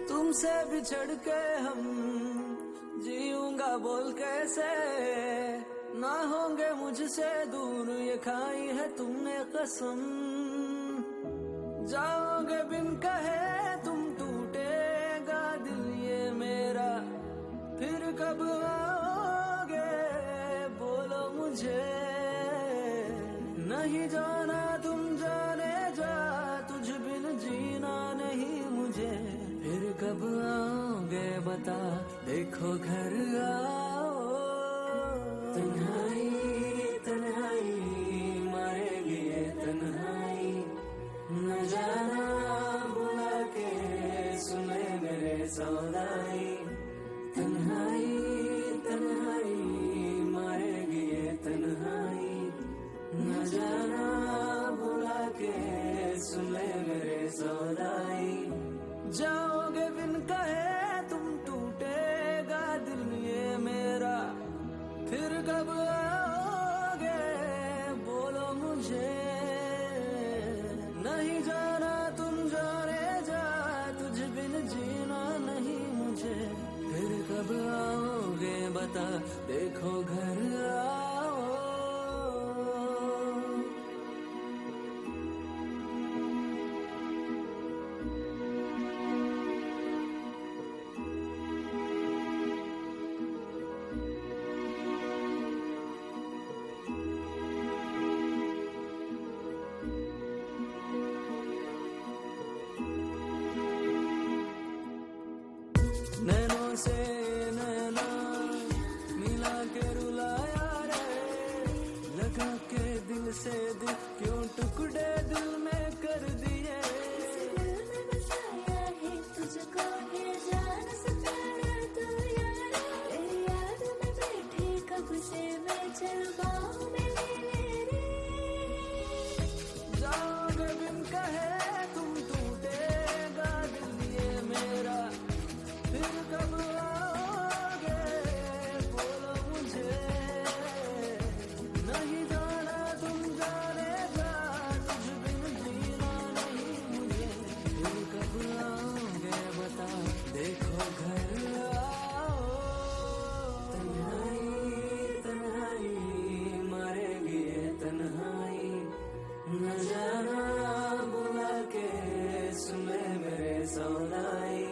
तुमसे बिछड़ के हम जीऊंगा बोल कैसे, ना होंगे मुझसे दूर ये खाई है तुमने कसम। जाओगे बिन कहे तुम, टूटेगा दिल ये मेरा, फिर कब आओगे बोलो मुझे। नहीं जाना तुम जाने जा, तुझ बिन जीना नहीं मुझे। फिर कब आओगे बता, देखो घर आओ। तन्हाई तन्हाई मारेगी ये तन्हाई, न जाना बुला के सुने मेरे सौदाई। तन्हाई तन्हाई मारेगी ये तन्हाई, न जाना बुला के जाओगे बिन कहे तुम, टूटेगा दिल ये मेरा, फिर कब आओगे बोलो मुझे, नहीं जाना तुम जाने जा, तुझ बिन जीना नहीं मुझे, फिर कब आओगे बता, देखो घर आओ। नैनों से नैना मिला के रुलाया रे, लगा के दिल से दिल, क्यों टुकड़े दिल में कर दिए। तुझको है जान से प्यारा तू यार, तेरी याद में बैठी कब से मैं चल बाहों में मेरी, जाओगे बिन कहे तुम, टूटेगा दिल ये मेरा, फिर कब आओगे बोलो मुझे, नहीं जाना तुम जाने जा, तुझ बिन जीना नहीं मुझे, फिर कब आओगे बता, देखो घर आओ। तन्हाई तन्हाई मरेगी ये तन्हाई, न जाना बुला के सुने मेरे सौनाई,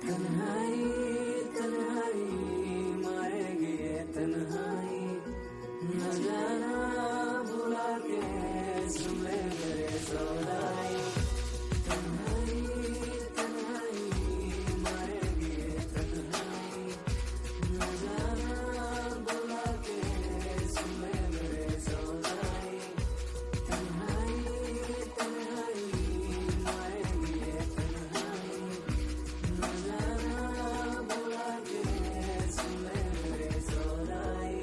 तन्हाई तन्हाई मारेगी ये तन्हाई, न जाना बुला के सुने मेरे सौनाई, तन्हाई तन्हाई मारेगी ये तन्हाई, न जाना बुला के सुने मेरे सौनाई, तन्हाई तन्हाई मारेगी ये तन्हाई, न जाना बुला के सुने मेरे सौनाई।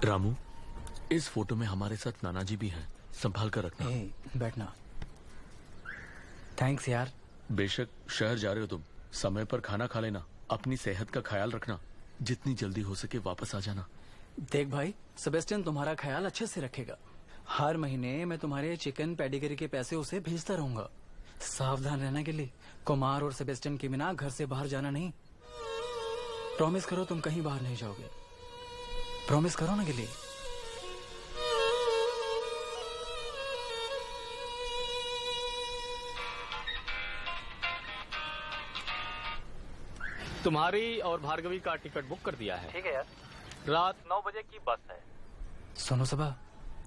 रामू, इस फोटो में हमारे साथ नाना जी भी हैं, संभाल कर रखना। बैठना। थैंक्स यार। बेशक शहर जा रहे हो तुम, समय पर खाना खा लेना, अपनी सेहत का ख्याल रखना, जितनी जल्दी हो सके वापस आ जाना। देख भाई, सेबेस्टियन तुम्हारा ख्याल अच्छे से रखेगा। हर महीने मैं तुम्हारे चिकन पेडिग्री के पैसे उसे भेजता रहूंगा। सावधान रहना के लिए, कुमार और सेबेस्टियन के बिना घर से बाहर जाना नहीं। प्रॉमिस करो तुम कहीं बाहर नहीं जाओगे। प्रॉमिस करो ना गिली। तुम्हारी और भार्गवी का टिकट बुक कर दिया है। ठीक है यार, रात 9 बजे की बस है। सुनो सबा,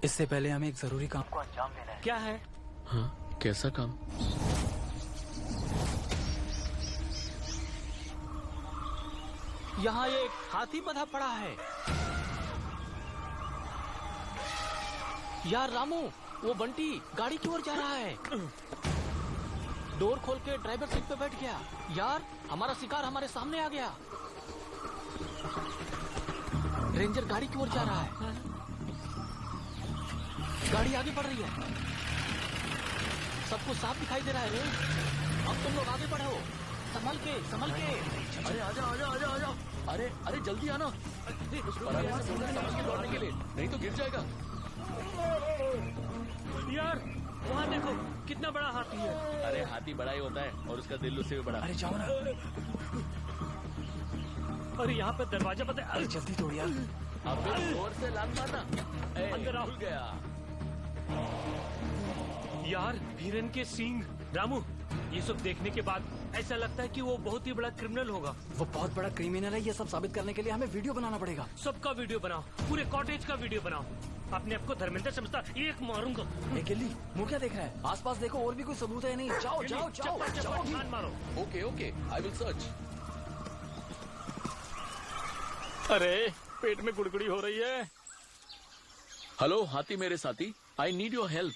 इससे पहले हमें एक जरूरी काम को अंजाम देना है। क्या है? हाँ, कैसा काम? यहाँ एक हाथी बंधा पड़ा है। यार रामू, वो बंटी गाड़ी की ओर जा रहा है। डोर खोल के ड्राइवर सीट पे बैठ गया। यार, हमारा शिकार हमारे सामने आ गया। रेंजर गाड़ी की ओर जा रहा है। गाड़ी आगे बढ़ रही है। सबको साफ दिखाई दे रहा है रे। अब तुम लोग आगे बढ़ो। संभल के, संभल के। अरे आजा आजा आजा आजा। अरे अरे जल्दी आना। उस पराग से बोलना समझ के लौटने के लिए, नहीं तो गिर जाएगा। यार वहाँ देखो, कितना बड़ा हाथी है। अरे हाथी बड़ा ही होता है और उसका दिल उससे भी बड़ा। अरे जाओ ना। अरे यहाँ पे दरवाजा पता है। अरे जल्दी तोड़ यार। अबे जोर से लात मारना। अंदर आ। भूल गया। यार हिरन के सींग। रामू, ये सब देखने के बाद ऐसा लगता है कि वो बहुत ही बड़ा क्रिमिनल होगा। वो बहुत बड़ा क्रिमिनल है। ये सब साबित करने के लिए हमें वीडियो बनाना पड़ेगा। सबका वीडियो बनाओ, पूरे कॉटेज का वीडियो बनाओ। अपने आपको धर्मेंद्र समझता, एक मारूंगा। गिल्ली, मुंह क्या देख रहा है? आसपास देखो, और भी कोई सबूत है नहीं। जाओ जाओ जाओ जाओ। ध्यान मारो। Okay okay, I will search. अरे पेट में गुड़गुड़ी हो रही है। हेलो हाथी मेरे साथी, आई नीड योर हेल्प।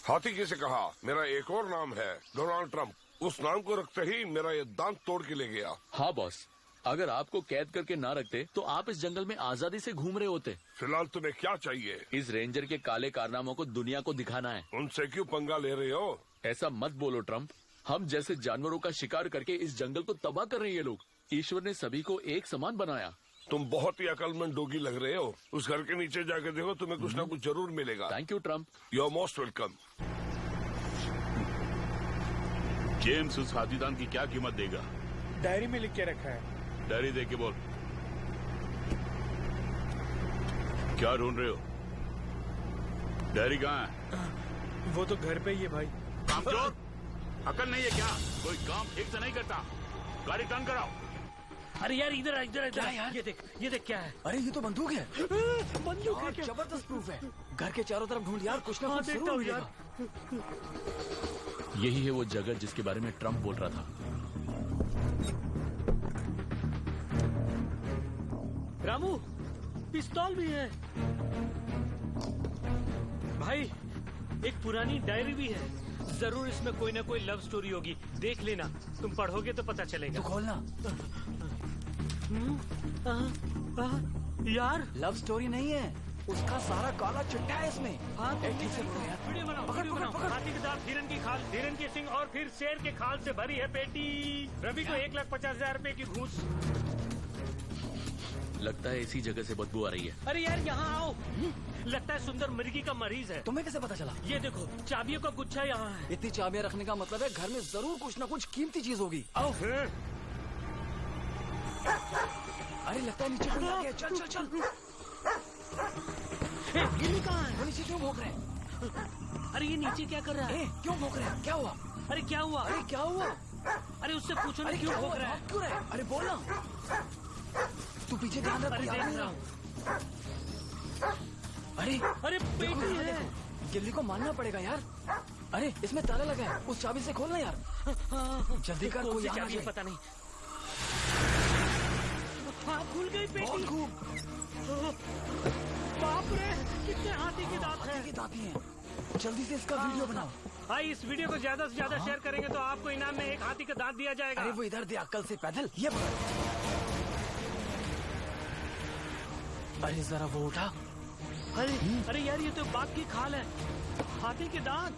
हाथी किसे कहा? मेरा एक और नाम है, डोनाल्ड ट्रंप। उस नाम को रखते ही मेरा ये दांत तोड़ के ले गया। हाँ बॉस, अगर आपको कैद करके ना रखते तो आप इस जंगल में आजादी से घूम रहे होते। फिलहाल तुम्हें क्या चाहिए? इस रेंजर के काले कारनामों को दुनिया को दिखाना है। उनसे क्यों पंगा ले रहे हो? ऐसा मत बोलो ट्रम्प। हम जैसे जानवरों का शिकार करके इस जंगल को तबाह कर रहे हैं ये लोग। ईश्वर ने सभी को एक समान बनाया। तुम बहुत ही अकलमंद डोगी लग रहे हो। उस घर के नीचे जाकर देखो, तुम्हें कुछ ना कुछ जरूर मिलेगा। Thank you Trump. You are most welcome. James उस हाथीदान की क्या कीमत देगा? डायरी में लिख के रखा है। डायरी दे के बोल। क्या ढूंढ रहे हो? डायरी कहाँ है? वो तो घर पे ही है भाई। कामचोर, अकल नहीं है क्या? कोई काम ठीक से नहीं करता। गाड़ी टर्न कराओ। अरे यार इधर यार, ये देख क्या है? अरे ये तो बंदूक है। बंदूक है क्या? जबरदस्त प्रूफ है। घर के चारों तरफ ढूंढ यार, कुछ ना कुछ देखता जरूर हूँ मिलेगा। यार। यही है वो जगह जिसके बारे में ट्रम्प बोल रहा था। रामू, पिस्तौल भी है। भाई, एक पुरानी डायरी भी है। जरूर इसमें कोई ना कोई लव स्टोरी होगी। देख लेना, तुम पढ़ोगे तो पता चलेगा। तो खोलना। यार लव स्टोरी नहीं है, उसका सारा काला चिट्ठा है इसमें। हाँ, ठीक से पकड़ो यार। वीडियो बनाओ। हाथी के दांत, हिरन की खाल, हिरन के सिंग और फिर शेर के खाल से भरी है पेटी। रवि को 1,50,000 रुपए की घूस। लगता है इसी जगह से बदबू आ रही है। अरे यार यहाँ आओ। लगता है सुंदर मिर्गी का मरीज है। तुम्हें कैसे पता चला? ये देखो, चाबियों का गुच्छा यहाँ है। इतनी चाबियां रखने का मतलब है घर में जरूर कुछ ना कुछ कीमती चीज होगी। आओ। अरे लगता है नीचे कोई आ गया। चल चल चल। गिल्ली कहाँ है? वो नीचे क्यों भौंक रहे हैं? अरे ये नीचे क्या कर रहा है? क्यों भौंक रहे हैं? क्या हुआ? अरे क्या हुआ? अरे क्या हुआ? अरे उससे पूछो ना, अरे क्यों क्या भौंक हुआ? रहा है? भाग क्यों रहा है? अरे बोलना। तू पीछे ध्यान रख। अरे देख रहा हूँ। अरे अरे पेटी है। गिल्ली को मानना पड़ेगा यार। अरे इसमें ताला लगा है, उस चाबी से खोलना यार। जल्दी कर, कोई आ चाबी पता नहीं। हाँ, खुल गई पेटी। बाप रे, कितने हाथी के दांत हैं। हाथी के दांत हैं। जल्दी से इसका वीडियो बनाओ। हाँ, इस वीडियो को ज्यादा से ज्यादा शेयर करेंगे तो आपको इनाम में एक हाथी का दांत दिया जाएगा। अरे वो इधर दे, अक्कल से पैदल। ये पकड़। अरे जरा वो उठा। अरे यार ये तो बाघ की खाल है। हाथी के दांत।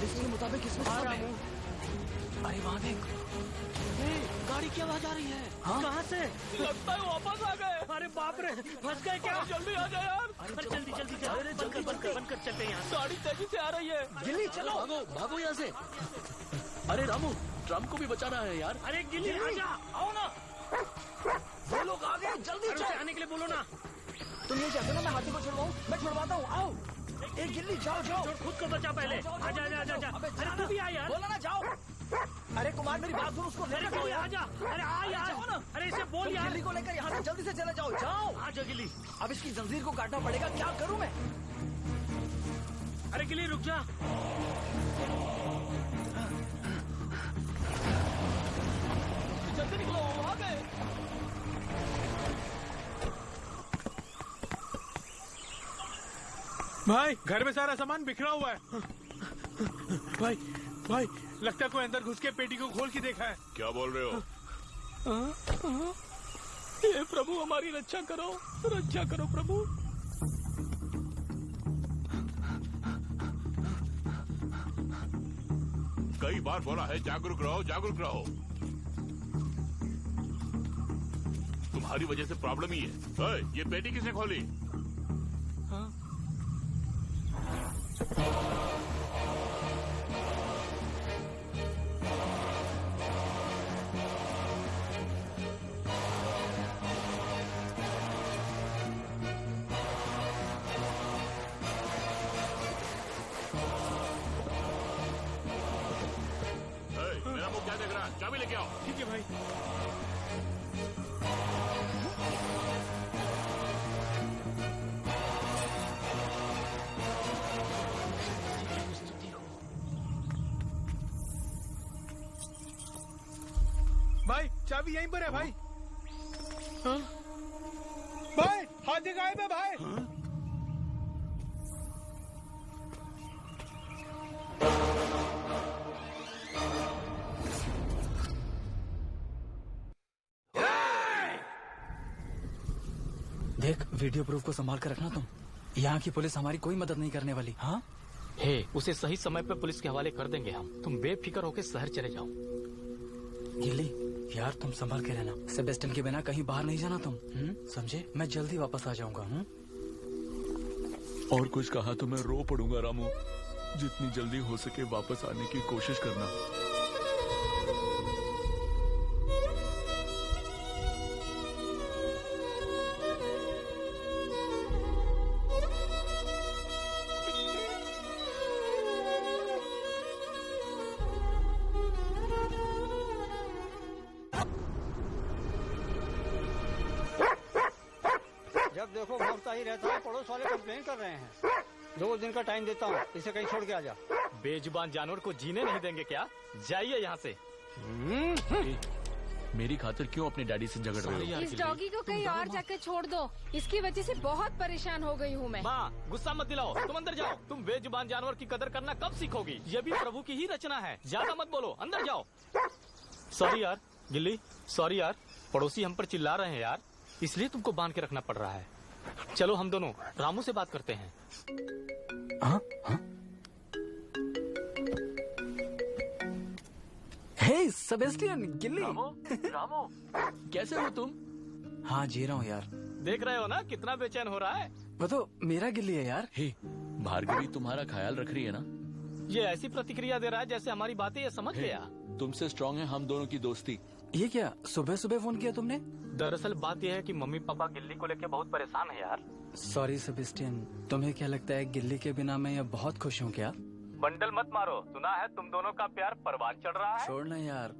इसके मुताबिक इसमें सब है। अरे वहाँ देख, गाड़ी की आवाज आ रही है। हाँ? कहाँ से? लगता है वापस आ गए। अरे बाप रे, फंस गए क्या? जल्दी आ जाए यार। अरे जल्दी बंद कर चलते हैं यहाँ। गाड़ी तेजी से आ रही है। गिल्ली चलो, भागो यहाँ से। अरे रामू, ट्रम्प को भी बचाना है यार। अरे गिल्ली आजा, आओ ना। वो लोग आ गए, जल्दी चल। आने के लिए बोलो ना। तुम ये चाहते हो मैं हाथी को छुड़वाऊं? मैं छुड़वाता हूँ। आओ। एक गिल्ली, जाओ जाओ। खुद को बचा पहले। आजा। अरे तू भी आ यार। बोला ना जाओ। अरे कुमार मेरी बात सुन, उसको अरे कोई आजा। अरे आ यार। अरे इसे बोल यार। गिल्ली को लेकर यहाँ से जल्दी से चले जाओ। जाओ। आजा गिल्ली। अब इसकी जंजीर को काटना पड़ेगा। क्या करूँ मैं? अरे गिल्ली रुक जा। जल्दी निकलो, आ गए। भाई घर में सारा सामान बिखरा हुआ है। भाई लगता है कोई अंदर घुस के पेटी को खोल के देखा है। क्या बोल रहे हो? हे प्रभु, हमारी रक्षा करो प्रभु। कई बार बोला है जागरूक रहो। तुम्हारी वजह से प्रॉब्लम ही है। ये पेटी किसने खोली? मेरा मुंह क्या देख रहा है? चाबी लेके आओ। ठीक है भाई। भाई चाबी यहीं पर है भाई। भाई हाथी गायब है भाई। देख, वीडियो प्रूफ को संभाल कर रखना तुम। यहाँ की पुलिस हमारी कोई मदद नहीं करने वाली। हाँ, हे, उसे सही समय पे पुलिस के हवाले कर देंगे हम। तुम बेफिक्र होकर शहर चले जाओ। गिल्ली यार, तुम संभाल के रहना। सेबेस्टियन के बिना कहीं बाहर नहीं जाना तुम, समझे? मैं जल्दी वापस आ जाऊंगा। और कुछ कहा तो मैं रो पड़ूंगा रामू। जितनी जल्दी हो सके वापस आने की कोशिश करना। जब देखो भौंकता ही रहता है। पड़ोस वाले कंप्लेन कर रहे हैं। 2 दिन का टाइम देता हूँ, इसे कहीं छोड़ के आ जा। बेजुबान जानवर को जीने नहीं देंगे क्या? जाइए यहाँ से। मेरी खातिर क्यों अपने डैडी से झगड़ रहे हो? इस डॉगी को कहीं और जाकर छोड़ दो। इसकी वजह से बहुत परेशान हो गई हूँ मैं। माँ, गुस्सा मत दिलाओ। तुम अंदर जाओ। तुम बेजुबान जानवर की कदर करना कब सीखोगी? ये भी प्रभु की ही रचना है। ज्यादा मत बोलो, अंदर जाओ। सॉरी यार गिल्ली, सॉरी यार। पड़ोसी हम पर चिल्ला रहे हैं यार, इसलिए तुमको बांध के रखना पड़ रहा है। चलो हम दोनों रामू से बात करते हैं। हे सेबेस्टियन, गिल्ली। रामू कैसे हो तुम? हाँ, जी रहा हूँ यार। देख रहे हो ना कितना बेचैन हो रहा है। वो तो मेरा गिल्ली है यार। हे, भार्गवी तुम्हारा ख्याल रख रही है ना? ये ऐसी प्रतिक्रिया दे रहा है जैसे हमारी बातें ये समझ गया। तुमसे स्ट्रांग है हम दोनों की दोस्ती। ये क्या सुबह सुबह फोन किया तुमने? दरअसल बात यह है कि मम्मी पापा गिल्ली को लेकर बहुत परेशान है यार। सॉरी सेबेस्टियन, तुम्हें क्या लगता है गिल्ली के बिना मैं ये बहुत खुश हूँ क्या? बंडल मत मारो। सुना है तुम दोनों का प्यार परवान चढ़ रहा है। छोड़ना यार,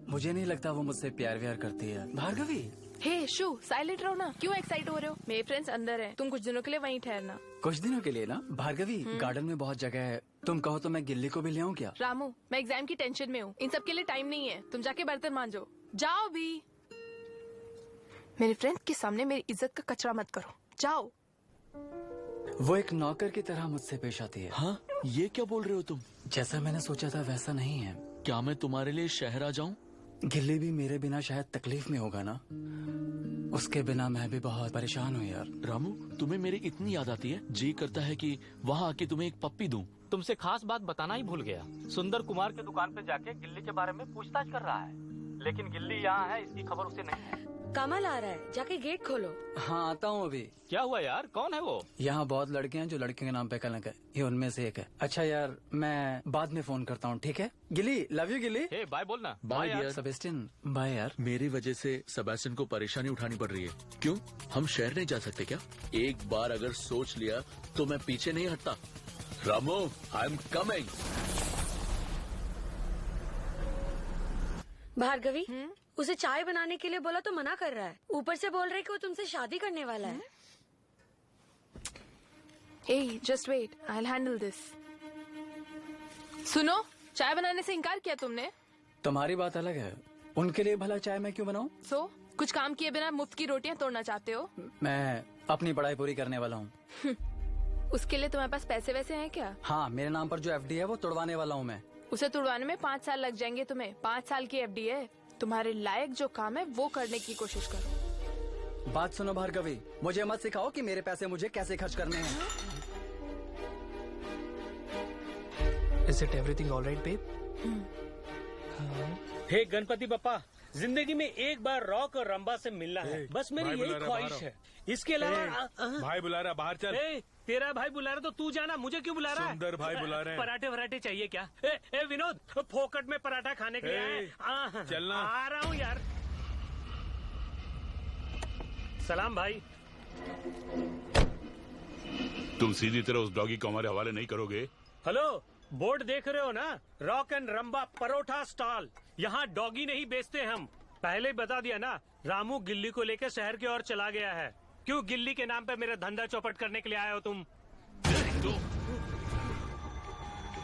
मुझे नहीं लगता वो मुझसे प्यार व्यार करती है। भार्गवी, हे शू, साइलेंट रहो ना। क्यों एक्साइट हो रहे हो? मेरे फ्रेंड्स अंदर हैं। तुम कुछ दिनों के लिए वहीं ठहरना। कुछ दिनों के लिए ना? भार्गवी, गार्डन में बहुत जगह है। तुम कहो तो मैं गिल्ली को भी ले आऊँ क्या? रामू, मैं एग्जाम की टेंशन में हूँ। इन सब के लिए टाइम नहीं है। तुम जाके बर्तन मांजो। जाओ भी। मेरे फ्रेंड के सामने मेरी इज्जत का कचरा मत करो। जाओ। वो एक नौकर की तरह मुझसे पेश आती है। हाँ, ये क्या बोल रहे हो तुम? जैसा मैंने सोचा था वैसा नहीं है। क्या मैं तुम्हारे लिए शहर आ जाऊं? गिल्ली भी मेरे बिना शायद तकलीफ में होगा ना। उसके बिना मैं भी बहुत परेशान हूँ यार। रामू, तुम्हें मेरी इतनी याद आती है, जी करता है कि वहाँ आके तुम्हें एक पप्पी दूं। तुमसे खास बात बताना ही भूल गया। सुंदर कुमार की दुकान पे जाके गिल्ली के बारे में पूछताछ कर रहा है, लेकिन गिल्ली यहाँ है इसकी खबर उसे नहीं है। कमल आ रहा है, जाके गेट खोलो। हाँ, आता हूँ अभी। क्या हुआ यार, कौन है वो? यहाँ बहुत लड़के हैं जो लड़के के नाम पे कलंक है। ये उनमें से एक है। अच्छा यार, मैं बाद में फोन करता हूँ, ठीक है? गिल्ली, लव यू गिल्ली। हे बाय बोलना। बाय यार सेबेस्टियन, बाय यार। मेरी वजह से सेबेस्टियन को परेशानी उठानी पड़ रही है। क्यों, हम शहर नहीं जा सकते क्या? एक बार अगर सोच लिया तो मैं पीछे नहीं हटता। Ramu, I am coming. Bhargavi, उसे चाय बनाने के लिए बोला तो मना कर रहा है। ऊपर से बोल रहे हैं कि वो तुमसे शादी करने वाला है। Hey, just wait. I'll handle this. सुनो, चाय बनाने से इनकार किया तुमने? तुम्हारी बात अलग है। उनके लिए भला चाय मैं क्यों बनाऊं? कुछ काम किए बिना मुफ्त की रोटियां तोड़ना चाहते हो? मैं अपनी पढ़ाई पूरी करने वाला हूँ। उसके लिए तुम्हारे पास पैसे वैसे हैं क्या? हाँ, मेरे नाम पर जो FD है वो तोड़वाने वाला हूँ मैं। उसे तोड़वाने में 5 साल लग जाएंगे तुम्हें। 5 साल की FD है। तुम्हारे लायक जो काम है वो करने की कोशिश करो। बात सुनो भार्गवी, मुझे मत सिखाओ कि मेरे पैसे मुझे कैसे खर्च करने हैं। Is it everything all right, babe? हे गणपति बप्पा, जिंदगी में एक बार रॉक और रंबा से मिलना है। बस मेरी यही ख्वाहिश है। इसके अलावा भाई बुला रहा, बाहर चल। तेरा भाई बुला रहा तो तू जाना, मुझे क्यों बुला रहा है? सुंदर भाई बुला रहे हैं। पराठे वराठे चाहिए क्या? ए विनोद, फोकट में पराठा खाने के लिए आए। चलना। आ रहा हूँ यार। सलाम भाई। तुम सीधी तरह उस डॉगी को हमारे हवाले नहीं करोगे? हेलो, बोर्ड देख रहे हो ना? Rock and rumba paratha stall. यहाँ डॉगी नहीं बेचते हम। पहले ही बता दिया ना, रामू गिल्ली को लेकर शहर की ओर चला गया है। क्यों गिल्ली के नाम पे मेरा धंधा चौपट करने के लिए आए हो तुम?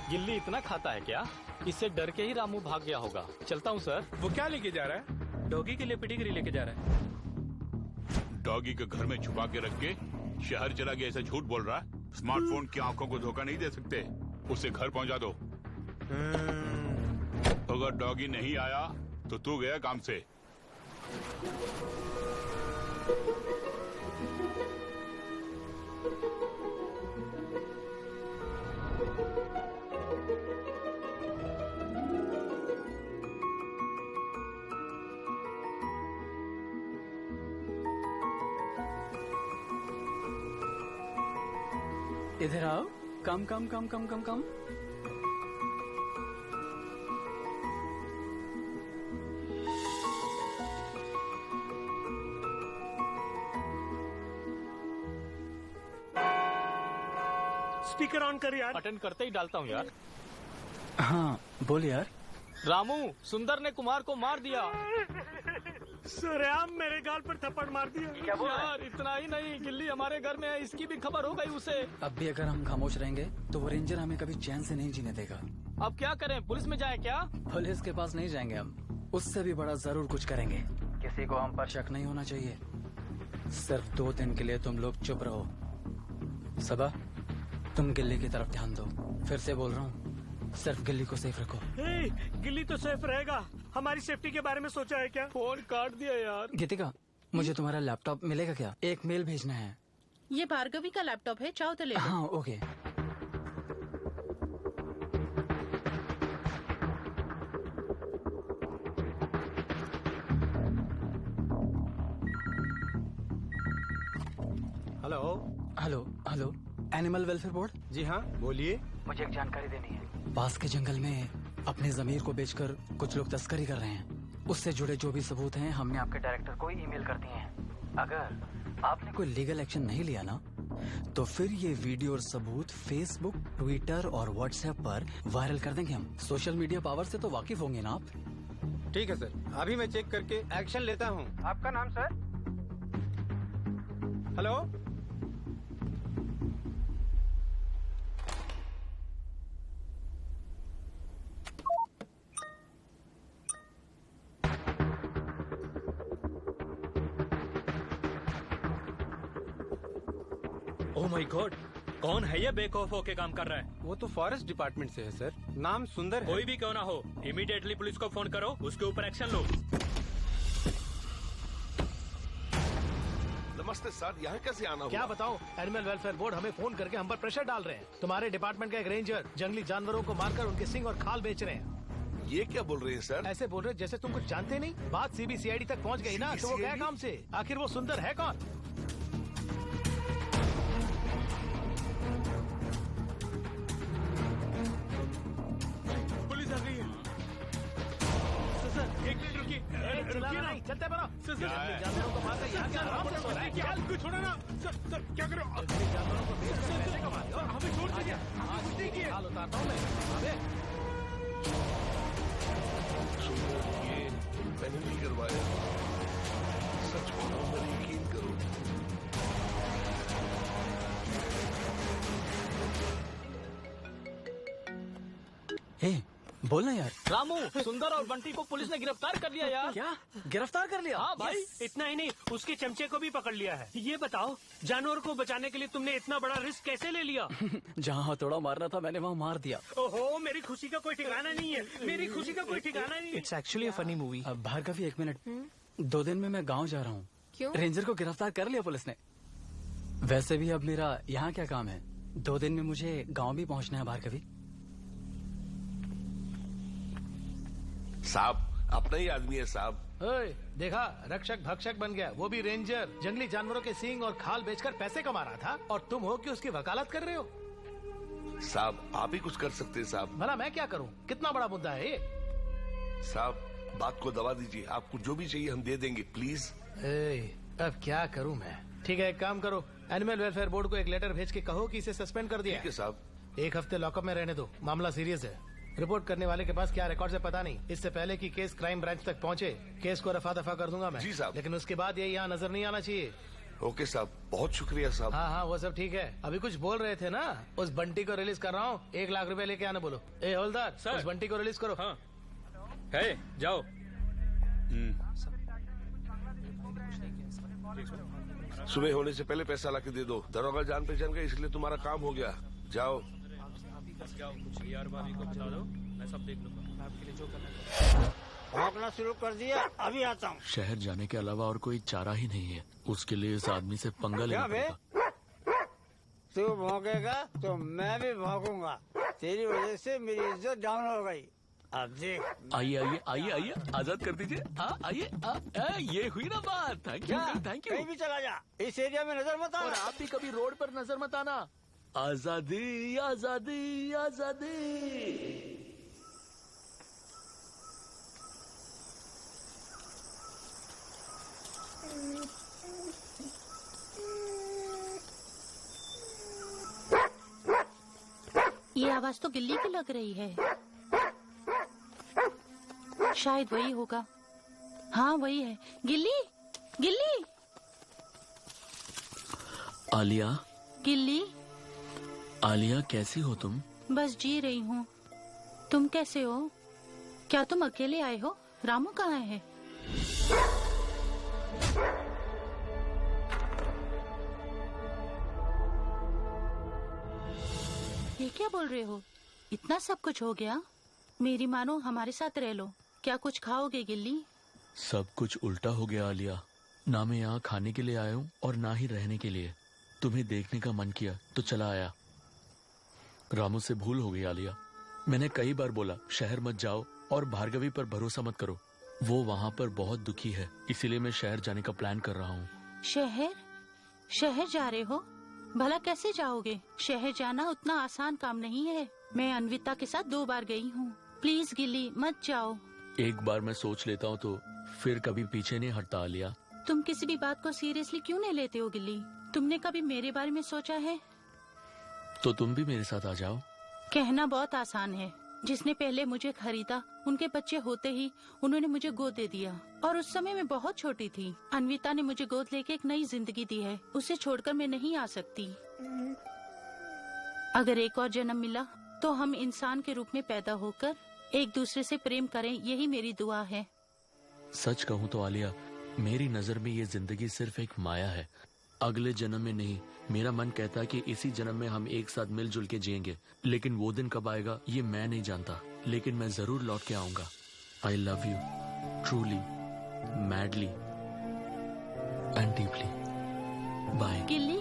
गिल्ली इतना खाता है क्या? इससे डर के ही रामू भाग गया होगा। चलता हूँ सर। वो क्या लेके जा रहा है? डॉगी के लिए पेडिग्री लेके जा रहा है। डॉगी को घर में छुपा के रख के शहर चला गया ऐसा झूठ बोल रहा है? स्मार्टफोन की आंखों को धोखा नहीं दे सकते। उसे घर पहुंचा दो। अगर डॉगी नहीं आया तो तू गया काम से। इधर आओ। कम कम कम कम कम कम। स्पीकर ऑन कर यार। अटेंड करते ही डालता हूँ यार। हाँ बोल यार। रामू, सुंदर ने कुमार को मार दिया। सरेआम मेरे गाल पर थप्पड़ मार दिया। क्या यार, इतना ही नहीं, गिल्ली हमारे घर में है, इसकी भी खबर हो गई उसे। अब भी अगर हम खामोश रहेंगे तो वो रेंजर हमें कभी चैन से नहीं जीने देगा। अब क्या करें, पुलिस में जाएं क्या? पुलिस के पास नहीं जाएंगे हम, उससे भी बड़ा जरूर कुछ करेंगे। किसी को हम पर शक नहीं होना चाहिए। सिर्फ 2 दिन के लिए तुम लोग चुप रहो। सबा, तुम गिल्ली की तरफ ध्यान दो। फिर से बोल रहा हूँ, सिर्फ गिल्ली को सेफ रखो। गिल्ली तो सेफ रहेगा, हमारी सेफ्टी के बारे में सोचा है क्या? फोन काट दिया यार। गीतिका, मुझे तुम्हारा लैपटॉप मिलेगा क्या? एक मेल भेजना है। ये भार्गवी का लैपटॉप है, चाहो तो ले लो। हाँ okay. Hello hello hello, animal welfare board? जी हाँ, बोलिए। मुझे एक जानकारी देनी है। पास के जंगल में अपने जमीर को बेचकर कुछ लोग तस्करी कर रहे हैं। उससे जुड़े जो भी सबूत हैं हमने आपके डायरेक्टर को ईमेल कर दिए हैं। अगर आपने कोई लीगल एक्शन नहीं लिया ना, तो फिर ये वीडियो और सबूत फेसबुक, ट्विटर और व्हाट्सएप पर वायरल कर देंगे हम। सोशल मीडिया पावर से तो वाकिफ होंगे ना आप? ठीक है सर, अभी मैं चेक करके एक्शन लेता हूँ। आपका नाम sir? Hello, oh my God, कौन है ये बेखौफ होके काम कर रहा है? वो तो फॉरेस्ट डिपार्टमेंट से है सर, नाम सुंदर है। कोई भी क्यों ना हो, इमीडिएटली पुलिस को फोन करो, उसके ऊपर एक्शन लो। नमस्ते सर, यहाँ कैसे आना हुआ? क्या बताऊं, एनिमल वेलफेयर बोर्ड हमें फोन करके हम पर प्रेशर डाल रहे हैं। तुम्हारे डिपार्टमेंट का एक रेंजर जंगली जानवरों को मारकर उनके सिंग और खाल बेच रहे हैं। ये क्या बोल रहे हैं सर? ऐसे बोल रहे जैसे तुम कुछ जानते नहीं। बात सीबीसीआईडी तक पहुंच गई ना, तो वो गया काम से। आखिर वो सुंदर है कौन? पुलिस आ गई है। सर एक मिनट रुकिए। रुकिए ना, चलते बनो। सर जानवरों को मारकर यहाँ क्या आराम से सो रहा है क्या? कुछ छोड़ो ना सर, क्या करो? जानवरों को बेचकर पैसे कमा रहे हो। हमें छोड़ दीजिए, हमने कुछ नहीं किया। हाल उतारता हूँ मैं। अबे ये मैंने नहीं करवाया। सच बोलो, मेरी यकीन करो। हे, बोलना यार। रामू, सुंदर और बंटी को पुलिस ने गिरफ्तार कर लिया यार। क्या गिरफ्तार कर लिया? हाँ भाई। इतना ही नहीं, उसके चमचे को भी पकड़ लिया है। ये बताओ, जानवर को बचाने के लिए तुमने इतना बड़ा रिस्क कैसे ले लिया? जहाँ हथौड़ा मारना था मैंने वहाँ मार दिया। ओहो, मेरी खुशी का कोई ठिकाना नहीं है। मेरी खुशी का कोई ठिकाना नहीं है। It's actually a funny movie. Bhargavi, 1 minute. 2 दिन में मैं गाँव जा रहा हूँ। क्यों? रेंजर को गिरफ्तार कर लिया पुलिस ने। वैसे भी अब मेरा यहाँ क्या काम है? 2 दिन में मुझे गाँव भी पहुँचना है भार्गवी। साहब, अपना ही आदमी है साहब। ओए, देखा, रक्षक भक्षक बन गया, वो भी रेंजर। जंगली जानवरों के सींग और खाल बेचकर पैसे कमा रहा था, और तुम हो कि उसकी वकालत कर रहे हो। साहब, आप ही कुछ कर सकते हैं साहब। भला मैं क्या करूं? कितना बड़ा मुद्दा है ये? साहब, बात को दबा दीजिए। आपको जो भी चाहिए हम दे देंगे, प्लीज। अब क्या करूं मैं? ठीक है, एक काम करो, एनिमल वेलफेयर बोर्ड को एक लेटर भेज के कहो कि इसे सस्पेंड कर दिया। ठीक है साहब। 1 हफ्ते लॉकअप में रहने दो, मामला सीरियस है। रिपोर्ट करने वाले के पास क्या रिकॉर्ड है पता नहीं। इससे पहले कि केस क्राइम ब्रांच तक पहुंचे, केस को रफा दफा कर दूंगा मैं। जी साहब। लेकिन उसके बाद ये यहाँ नजर नहीं आना चाहिए। ओके साहब, बहुत शुक्रिया साहब। हाँ हाँ, वो सब ठीक है। अभी कुछ बोल रहे थे ना, उस बंटी को रिलीज कर रहा हूँ, 1 लाख रुपए लेके आने बोलो। ए हवलदार, उस बंटी को रिलीज करो। हाँ। है, जाओ। सुबह होने से पहले पैसा लाके दे दो। दरोगा जान पहचान का, इसलिए तुम्हारा काम हो गया। जाओ। कुछ यार भाभी को बता दो, मैं सब देख लूंगा। आपके लिए जो करना भौंकना शुरू कर दिया, अभी आता हूँ। शहर जाने के अलावा और कोई चारा ही नहीं है। उसके लिए इस आदमी से पंगा लेना पड़ेगा। तू भौंकेगा तो मैं भी भौंकूंगा। तेरी वजह से मेरी इज्जत डाउन हो गई। अब देख। आइए आइए आइए आइए, आजाद कर दीजिए। आइए, ये हुई ना बात। Thank you, thank you. कहीं भी चला जा, इस एरिया में नजर मत आना। और आप भी कभी रोड पर नजर मत आना। आजादी आजादी आजादी। ये आवाज तो गिल्ली की लग रही है। शायद वही होगा। हाँ वही है। गिल्ली, गिल्ली, आलिया। गिल्ली। आलिया कैसी हो तुम? बस जी रही हूँ। तुम कैसे हो? क्या तुम अकेले आए हो? रामू कहाँ है? ये क्या बोल रहे हो? इतना सब कुछ हो गया? मेरी मानो हमारे साथ रह लो। क्या कुछ खाओगे गिल्ली? सब कुछ उल्टा हो गया आलिया। ना मैं यहाँ खाने के लिए आया हूँ और ना ही रहने के लिए। तुम्हें देखने का मन किया तो चला आया। रामू से भूल हो गई आलिया। मैंने कई बार बोला शहर मत जाओ और भार्गवी पर भरोसा मत करो। वो वहाँ पर बहुत दुखी है, इसीलिए मैं शहर जाने का प्लान कर रहा हूँ। शहर? शहर जा रहे हो? भला कैसे जाओगे? शहर जाना उतना आसान काम नहीं है। मैं अन्विता के साथ 2 बार गई हूँ। प्लीज गिल्ली मत जाओ। एक बार मैं सोच लेता हूँ तो फिर कभी पीछे नहीं हटता आलिया। तुम किसी भी बात को सीरियसली क्यों नहीं लेते हो गिल्ली? तुमने कभी मेरे बारे में सोचा है? तो तुम भी मेरे साथ आ जाओ। कहना बहुत आसान है। जिसने पहले मुझे खरीदा, उनके बच्चे होते ही उन्होंने मुझे गोद दे दिया और उस समय मैं बहुत छोटी थी। अन्विता ने मुझे गोद लेके एक नई जिंदगी दी है। उसे छोड़कर मैं नहीं आ सकती। अगर एक और जन्म मिला तो हम इंसान के रूप में पैदा होकर एक दूसरे से प्रेम करें, यही मेरी दुआ है। सच कहूँ तो आलिया, मेरी नजर में ये जिंदगी सिर्फ एक माया है। अगले जन्म में नहीं। मेरा मन कहता है कि इसी जन्म में हम एक साथ मिलजुल के जिएंगे, लेकिन वो दिन कब आएगा ये मैं नहीं जानता। लेकिन मैं जरूर लौट के आऊंगा। I love you truly, madly and deeply. Bye. Gilli,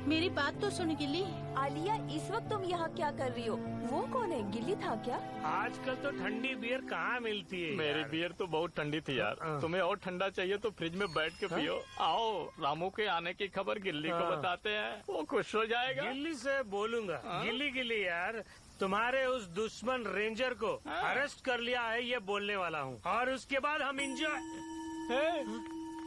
मेरी बात तो सुन गिल्ली। आलिया, इस वक्त तुम यहाँ क्या कर रही हो? वो कौन है? गिल्ली था क्या? आजकल तो ठंडी बियर कहाँ मिलती है? मेरी बियर तो बहुत ठंडी थी यार। तुम्हें और ठंडा चाहिए तो फ्रिज में बैठ के पियो। आओ, रामू के आने की खबर गिल्ली को बताते हैं, वो खुश हो जाएगा। गिल्ली से बोलूंगा। गिल्ली गिल्ली यार, तुम्हारे उस दुश्मन रेंजर को अरेस्ट कर लिया है ये बोलने वाला हूँ, और उसके बाद हम इंजॉय।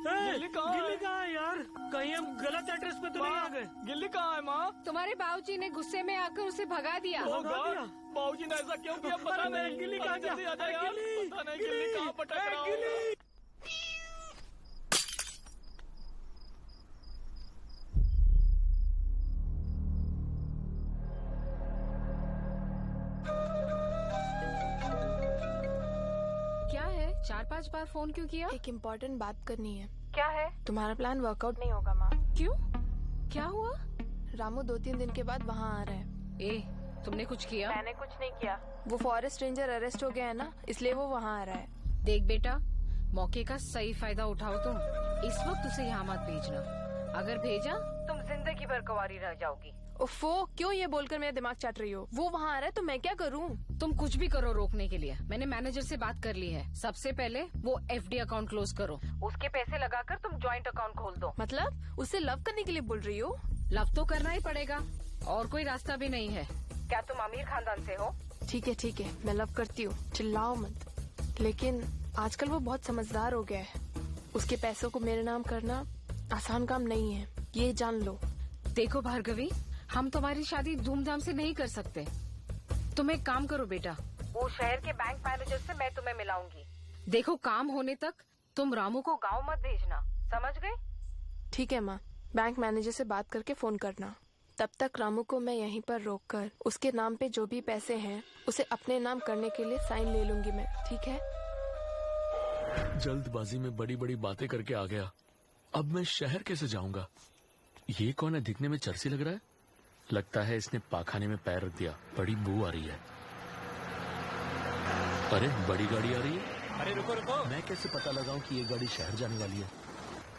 गिल्ली कहाँ है यार? कहीं हम गलत एड्रेस पे तो नहीं आ गए? गिल्ली कहाँ है माँ? तुम्हारे बाबूजी ने गुस्से में आकर उसे भगा दिया। बाबूजी ने ऐसा क्यों किया पता नहीं। गिल्ली कहाँ जा रही है? पता नहीं गिल्ली कहाँ भटक रहा है। क्या है? 4-5 बार फोन क्यों किया? एक इम्पोर्टेंट बात करनी है। क्या है? तुम्हारा प्लान वर्कआउट नहीं होगा माँ। क्यों? क्या हुआ? रामू 2-3 दिन के बाद वहाँ आ रहा है। तुमने कुछ किया? मैंने कुछ नहीं किया। वो फॉरेस्ट रेंजर अरेस्ट हो गया है ना, इसलिए वो वहाँ आ रहा है। देख बेटा, मौके का सही फायदा उठाओ तुम। इस वक्त उसे यहाँ मत भेजना। अगर भेजा तुम जिंदगी भर कुंवारी रह जाओगी। उफ़ो, क्यों ये बोलकर मेरा दिमाग चाट रही हो? वो वहाँ आ रहा है तो मैं क्या करूँ? तुम कुछ भी करो रोकने के लिए। मैंने मैनेजर से बात कर ली है। सबसे पहले वो एफडी अकाउंट क्लोज करो। उसके पैसे लगाकर तुम जॉइंट अकाउंट खोल दो। मतलब उससे लव करने के लिए बोल रही हो? लव तो करना ही पड़ेगा, और कोई रास्ता भी नहीं है। क्या तुम अमीर खानदान से हो? ठीक है, मैं लव करती हूँ, चिल्लाओ मत। लेकिन आजकल वो बहुत समझदार हो गया है। उसके पैसों को मेरे नाम करना आसान काम नहीं है, ये जान लो। देखो भार्गवी, हम तुम्हारी शादी धूमधाम से नहीं कर सकते। तुम एक काम करो बेटा, वो शहर के बैंक मैनेजर से मैं तुम्हें मिलाऊंगी। देखो, काम होने तक तुम रामू को गांव मत भेजना, समझ गए? ठीक है माँ, बैंक मैनेजर से बात करके फोन करना। तब तक रामू को मैं यहीं पर रोककर उसके नाम पे जो भी पैसे हैं उसे अपने नाम करने के लिए साइन ले लूंगी मैं, ठीक है? जल्दबाजी में बड़ी बड़ी बातें करके आ गया। अब मैं शहर कैसे जाऊंगा? ये कौन है? दिखने में चर्सी लग रहा है। लगता है इसने पाखाने में पैर रख दिया। बड़ी बू आ रही है। अरे बड़ी गाड़ी आ रही है। अरे रुको रुको, मैं कैसे पता लगाऊं कि ये गाड़ी शहर जाने वाली है?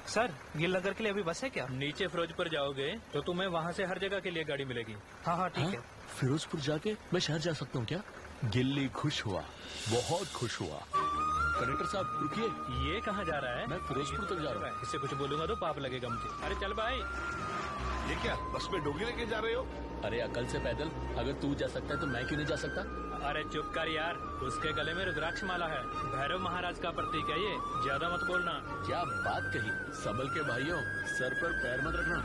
सर, गिल नगर के लिए अभी बस है क्या? नीचे फिरोजपुर जाओगे तो तुम्हें वहाँ से हर जगह के लिए गाड़ी मिलेगी। हाँ ठीक है। फिरोजपुर जाके मैं शहर जा सकता हूँ क्या? गिल्ली खुश हुआ, बहुत खुश हुआ। कंडक्टर साहब रुकिए। ये कहाँ जा रहा है? मैं फिरोजपुर तक जा रहा हूँ। इससे कुछ बोलूंगा तो पाप लगेगा मुझे। अरे चल भाई। ये क्या बस में डोगी लेके जा रहे हो? अरे अकल से पैदल, अगर तू जा सकता है तो मैं क्यों नहीं जा सकता? अरे चुप कर यार, उसके गले में रुद्राक्ष माला है, भैरव महाराज का प्रतीक है ये, ज्यादा मत बोलना। क्या बात कही, सबल के भाइयों, सर पर पैर मत रखना।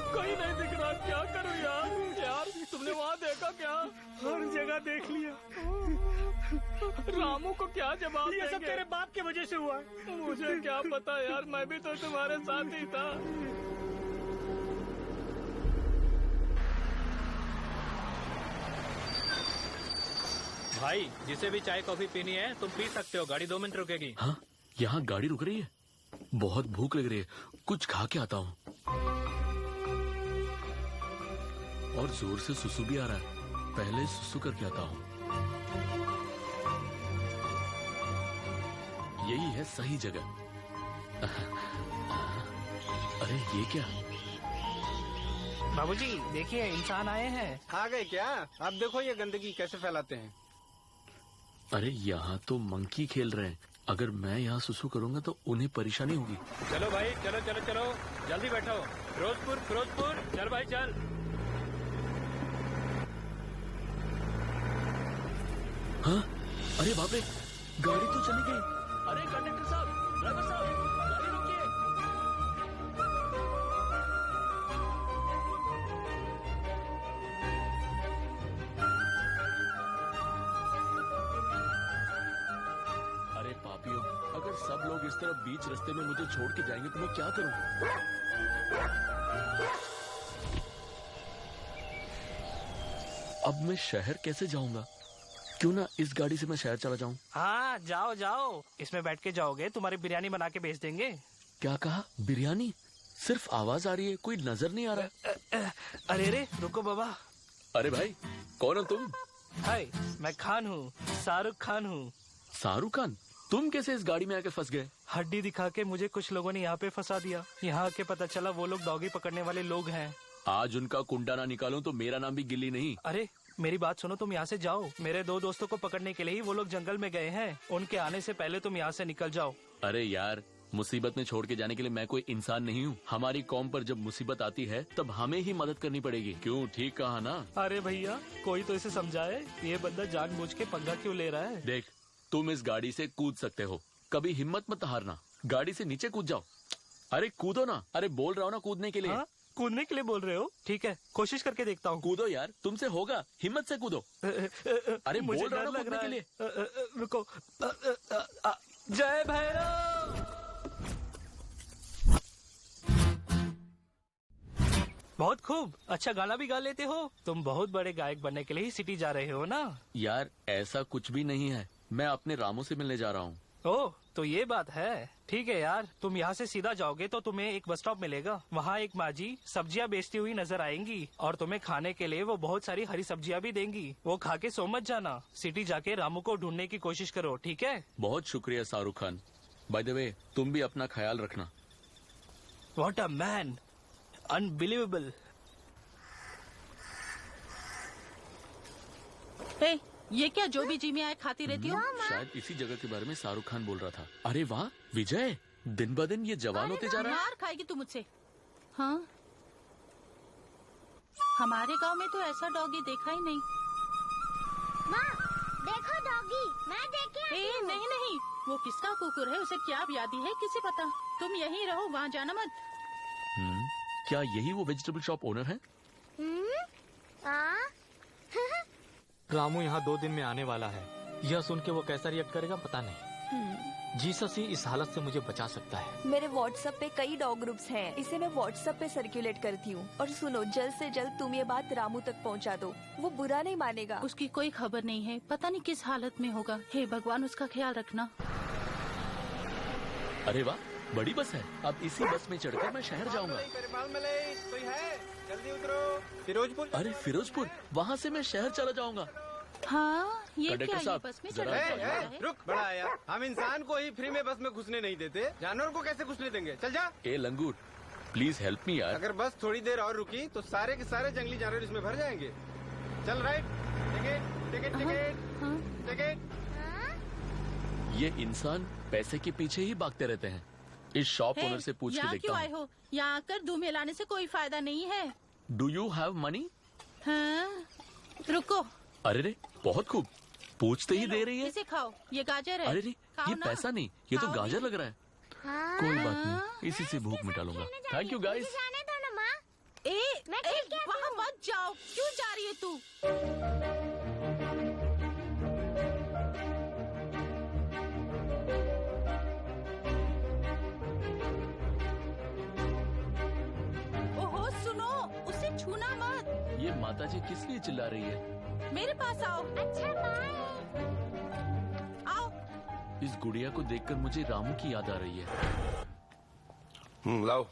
कोई नहीं दिख रहा, क्या करूं यार? यार तुमने वहाँ देखा क्या? हर जगह देख लिया। रामू को क्या जवाब ये सब देंगे? तेरे बाप की वजह से हुआ है। मुझे क्या पता यार, मैं भी तो तुम्हारे साथ ही था। भाई जिसे भी चाय कॉफी पीनी है तुम पी सकते हो, गाड़ी 2 मिनट रुकेगी। हाँ, यहाँ गाड़ी रुक रही है। बहुत भूख लग रही है, कुछ खा के आता हूँ। और जोर से सुसु भी आ रहा है, पहले सुसु करके आता हूँ। यही है सही जगह। अरे ये क्या? बाबूजी देखिए, इंसान आए हैं। आ गए क्या? अब देखो ये गंदगी कैसे फैलाते हैं। अरे यहाँ तो मंकी खेल रहे हैं, अगर मैं यहाँ सुसु करूंगा तो उन्हें परेशानी होगी। चलो भाई, चलो चलो चलो, जल्दी बैठो। फिरोजपुर फिरोजपुर, चल भाई चल। हाँ? अरे बाप रे, गाड़ी तो चली गई। अरे कंडक्टर साहब, ड्राइवर साहब, गाड़ी रोकिए। अरे पापियों, अगर सब लोग इस तरह बीच रास्ते में मुझे छोड़ के जाएंगे तो मैं क्या करूं? अब मैं शहर कैसे जाऊंगा? क्यों ना इस गाड़ी से मैं शहर चला जाऊं? हाँ जाओ जाओ, इसमें बैठ के जाओगे, तुम्हारी बिरयानी बना के भेज देंगे। क्या कहा? बिरयानी? सिर्फ आवाज आ रही है, कोई नजर नहीं आ रहा। अरे रे रुको बाबा। अरे भाई, कौन हो तुम? हाय, मैं खान हूँ, शाहरुख खान हूँ। शाहरुख खान? तुम कैसे इस गाड़ी में आके फंस गए? हड्डी दिखा के मुझे कुछ लोगों ने यहाँ पे फंसा दिया। यहाँ आके पता चला वो लोग डॉगी पकड़ने वाले लोग हैं। आज उनका कुंडा ना निकालूं तो मेरा नाम भी गिल्ली नहीं। अरे मेरी बात सुनो, तुम यहाँ से जाओ। मेरे 2 दोस्तों को पकड़ने के लिए ही वो लोग जंगल में गए हैं। उनके आने से पहले तुम यहाँ से निकल जाओ। अरे यार, मुसीबत में छोड़ के जाने के लिए मैं कोई इंसान नहीं हूँ। हमारी कौम पर जब मुसीबत आती है तब हमें ही मदद करनी पड़ेगी। क्यों, ठीक कहा ना? अरे भैया, कोई तो इसे समझाए, ये बंदा जानबूझ के पंगा क्यों ले रहा है। देख, तुम इस गाड़ी से कूद सकते हो, कभी हिम्मत मत हारना। गाड़ी से नीचे कूद जाओ। अरे कूदो ना। अरे बोल रहा हूँ ना कूदने के लिए। हाँ? कूदने के लिए बोल रहे हो? ठीक है, कोशिश करके देखता हूँ। कूदो यार, तुमसे होगा, हिम्मत से कूदो। अरे मुझे बोल रहा डर हूँ ना लग कूदने रहा के है। लिए। रुको। जय भैरव। बहुत खूब, अच्छा गाना भी गा लेते हो। तुम बहुत बड़े गायक बनने के लिए ही सिटी जा रहे हो ना? यार ऐसा कुछ भी नहीं है, मैं अपने रामू से मिलने जा रहा हूँ। ओह, तो ये बात है। ठीक है यार, तुम यहाँ से सीधा जाओगे तो तुम्हें एक बस स्टॉप मिलेगा। वहाँ एक माँ जी सब्जियाँ बेचती हुई नजर आएंगी और तुम्हें खाने के लिए वो बहुत सारी हरी सब्जियाँ भी देंगी। वो खा के सो मत जाना। सिटी जाके रामू को ढूंढने की कोशिश करो, ठीक है? बहुत शुक्रिया Shahrukh Khan. By the way, तुम भी अपना ख्याल रखना। What a man, unbelievable. ए, ये क्या जो भी जी में आए खाती रहती हो? शायद इसी जगह के बारे में शाहरुख खान बोल रहा था। अरे वाह विजय, दिन ब दिन ये जवान होते जा रहा है। मार खाएगी तू मुझसे। हाँ, हमारे गांव में तो ऐसा डॉगी देखा ही नहीं। माँ, देखो डॉगी, मैं देखे आई हूँ। नहीं नहीं, वो किसका कुकुर है, उसे क्या व्याधि है किसे पता। तुम यहीं रहो, वहाँ जाना मत। क्या यही वो वेजिटेबल शॉप ओनर है? रामू यहाँ 2 दिन में आने वाला है। यह सुन के वो कैसा रिएक्ट करेगा पता नहीं। जीसस ही इस हालत से मुझे बचा सकता है। मेरे व्हाट्सएप पे कई डॉग ग्रुप्स हैं, इसे मैं व्हाट्सएप पे सर्कुलेट करती हूँ। और सुनो, जल्द से जल्द तुम ये बात रामू तक पहुँचा दो, वो बुरा नहीं मानेगा। उसकी कोई खबर नहीं है, पता नहीं किस हालत में होगा। हे भगवान, उसका ख्याल रखना। अरे वाह, बड़ी बस है। अब इसी बस में चढ़कर मैं शहर जाऊंगा। कोई है? जल्दी उतरो। फिरोजपुर। अरे फिरोजपुर, वहाँ से मैं शहर चला जाऊंगा। हाँ ये कंडक्टर क्या, ये साहब, बस में जरा- चढ़ रहा है? रुक, बड़ा आया। हम इंसान को ही फ्री में बस में घुसने नहीं देते, जानवर को कैसे घुसने देंगे? चल जा। ए लंगूर, प्लीज हेल्प मी यार। अगर बस थोड़ी देर और रुकी तो सारे के सारे जंगली जानवर इसमें भर जाएंगे। चल right, ticket ticket ticket ticket. ये इंसान पैसे के पीछे ही भागते रहते हैं। इस शॉप ओनर से पूछ के यहाँ देखता क्यों आए हूँ। हो? यहाँ आकर दूध मिलाने से कोई फायदा नहीं है। Do you have money? हाँ रुको, अरे रे, बहुत खूब, पूछते ही दे रही है। इसे खाओ, ये गाजर है। अरे रे, खाओ ये ना। पैसा नहीं, ये तो खाओ गाजर नहीं। लग रहा है। कोई बात नहीं, इसी से भूख मिटा लूंगा। Thank you guys. जाने दो ना माँ। ए, वहाँ मत जाओ। क्यों जा रही है तू? ओहो सुनो, उसे छूना मत। ये माताजी किस लिए चिल्ला रही है? मेरे पास आओ। अच्छा आओ। इस गुड़िया को देखकर मुझे रामू की याद आ रही है। लाओ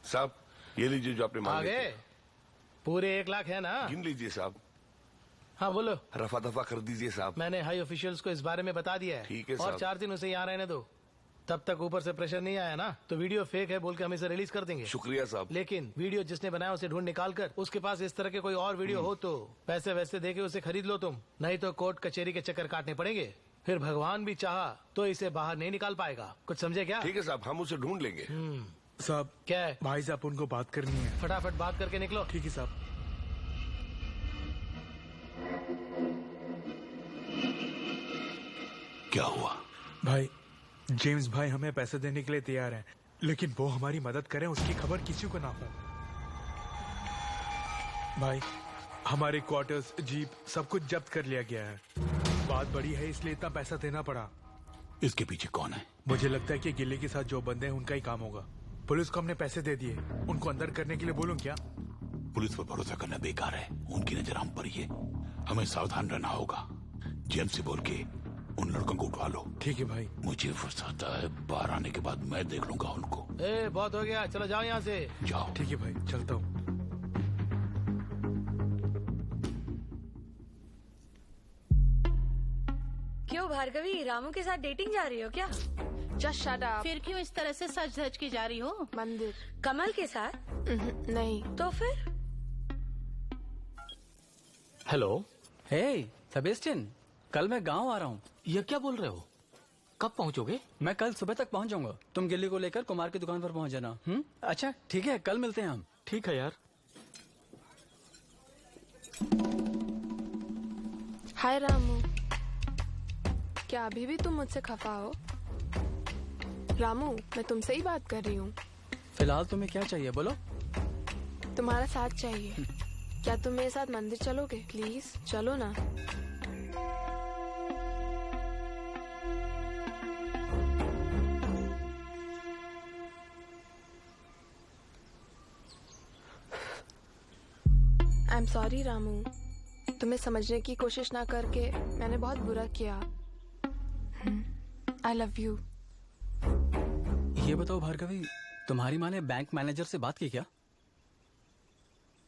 साहब, ये लीजिए जो आपने मांगे आगे थे। पूरे 1 लाख है ना? गिन लीजिए साहब। हाँ बोलो। रफा दफा कर दीजिए साहब। मैंने हाई ऑफिशियल्स को इस बारे में बता दिया है। ठीक है और साहब। 4 दिन उसे यहाँ रहने दो। तब तक ऊपर से प्रेशर नहीं आया ना तो वीडियो फेक है बोल के हम इसे रिलीज कर देंगे। शुक्रिया साहब। लेकिन वीडियो जिसने बनाया उसे ढूंढ निकाल कर उसके पास इस तरह के कोई और वीडियो हो तो पैसे वैसे देके उसे खरीद लो तुम, नहीं तो कोर्ट कचहरी के चक्कर काटने पड़ेंगे। फिर भगवान भी चाहा तो इसे बाहर नहीं निकाल पाएगा। कुछ समझे क्या? ठीक है साहब, हम उसे ढूंढ लेंगे। साहब क्या है? भाई साहब उनको बात करनी है। फटाफट बात करके निकलो। ठीक है साहब। क्या हुआ? भाई जेम्स भाई हमें पैसे देने के लिए तैयार हैं, लेकिन वो हमारी मदद करें उसकी खबर किसी को ना हो। भाई हमारे क्वार्टर्स, जीप सब कुछ जब्त कर लिया गया है। बात बड़ी है इसलिए इतना पैसा देना पड़ा। इसके पीछे कौन है? मुझे लगता है कि गिल्ली के साथ जो बंदे हैं उनका ही काम होगा। पुलिस को हमने पैसे दे दिए, उनको अंदर करने के लिए बोलूं क्या? पुलिस पर भरोसा करना बेकार है, उनकी नजर हम पर ही है। हमें सावधान रहना होगा। जेम्स से बोल के उन लड़कों को उठवा लो। ठीक है भाई। मुझे फंसाता है, बाहर आने के बाद मैं देख लूंगा उनको। बहुत हो गया, चलो जाओ यहाँ से। जाओ। ठीक है भाई, चलता हूँ। क्यों भार्गवी, रामू के साथ डेटिंग जा रही हो क्या? Just shut up. फिर क्यों इस तरह से सज धज के जा रही हो? मंदिर। कमल के साथ? नहीं। तो फिर? हेलो। हे सेबेस्टियन, कल मैं गांव आ रहा हूँ। ये क्या बोल रहे हो? कब पहुँचोगे? मैं कल सुबह तक पहुँच जाऊंगा। तुम गिल्ली को लेकर कुमार की दुकान पर पहुँच जाना। अच्छा ठीक है, कल मिलते हैं हम। ठीक है यार। हाय रामू, क्या अभी भी तुम मुझसे खफा हो? रामू, मैं तुमसे ही बात कर रही हूँ। फिलहाल तुम्हें क्या चाहिए बोलो? तुम्हारा साथ चाहिए। क्या तुम मेरे साथ मंदिर चलोगे? प्लीज चलो ना। आई एम सॉरी रामू, तुम्हें समझने की कोशिश ना करके मैंने बहुत बुरा किया। आई लव यू। ये बताओ भार्गवी, तुम्हारी माँ ने बैंक मैनेजर से बात की क्या?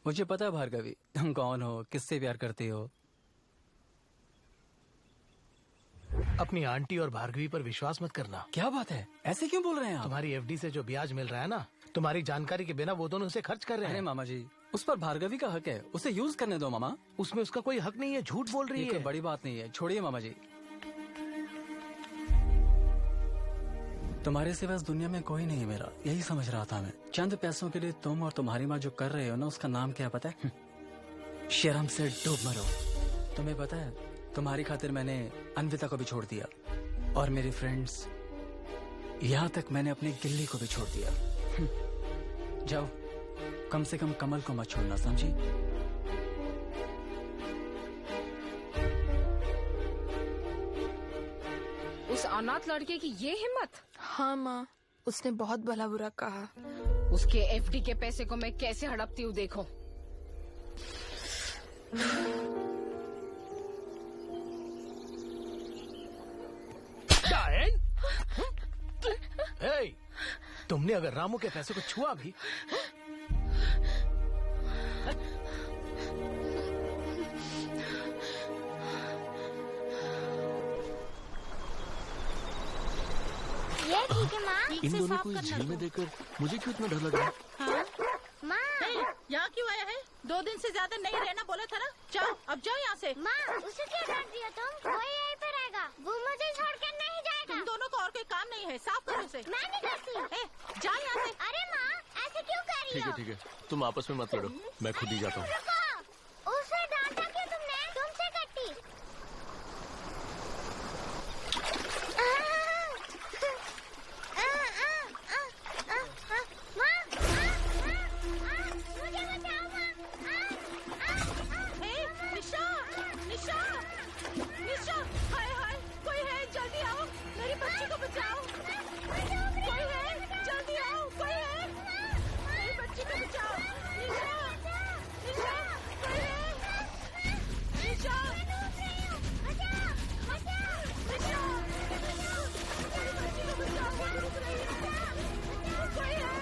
मुझे पता है भार्गवी, तुम कौन हो, किससे प्यार करती हो। अपनी आंटी और भार्गवी पर विश्वास मत करना। क्या बात है, ऐसे क्यों बोल रहे हैं आप? तुम्हारी एफडी से जो ब्याज मिल रहा है ना, तुम्हारी जानकारी के बिना वो दोनों उसे खर्च कर रहे अरे हैं। मामा जी, उस पर भार्गवी का हक है, उसे यूज करने दो मामा। उसमें उसका कोई हक नहीं है, झूठ बोल रही ये कोई है। बड़ी बात नहीं है, छोड़िए मामा जी। तुम्हारे सिवा इस दुनिया में कोई नहीं है मेरा, यही समझ रहा था मैं। चंद पैसों के लिए तुम और तुम्हारी माँ जो कर रहे हो ना, उसका नाम क्या पता है? शर्म से डूब मरो। तुम्हें पता है, तुम्हारी खातिर मैंने अन्विता को भी छोड़ दिया, और मेरे फ्रेंड्स, यहाँ तक मैंने अपनी गिल्ली को भी छोड़ दिया। जाओ, कम से कम कमल को मत छोड़ना, समझी? उस अनाथ लड़के की ये हिम्मत? हाँ माँ, उसने बहुत भला बुरा कहा। उसके एफडी के पैसे को मैं कैसे हड़पती हूँ देखो। तुमने अगर रामू के पैसे को छुआ भी ठीक है माँ। इन दोनों को इस झील में देखकर मुझे क्यों इतना डर लग रहा है? माँ यहाँ क्यों आया है? 2 दिन से ज्यादा नहीं रहना बोला था ना। जाओ अब जाओ यहाँ से। माँ उसे क्या डांट दिया तुम? वो यहीं पे रहेगा, वो मुझे छोड़कर नहीं जाएगा। तुम दोनों को और कोई काम नहीं है, साफ करो उसे। मैं नहीं करती। जाओ यहाँ से। अरे माँ ऐसे क्यों कर रही हो? ठीक है तुम आपस में मत लड़ो, मैं खुद ही जाता हूँ। उसे डांटा क्यों तुमने? तुमसे कट्टी। निशा, हाय हाय, कोई है? जल्दी आओ, मेरी बच्ची को बचाओ। कोई है? जल्दी आओ, कोई है? मेरी बच्ची को बचाओ। निशा, निशा, कोई है? निशा, निशा, निशा, मेरी बच्ची को बचाओ, वो डूब रही है। कोई है?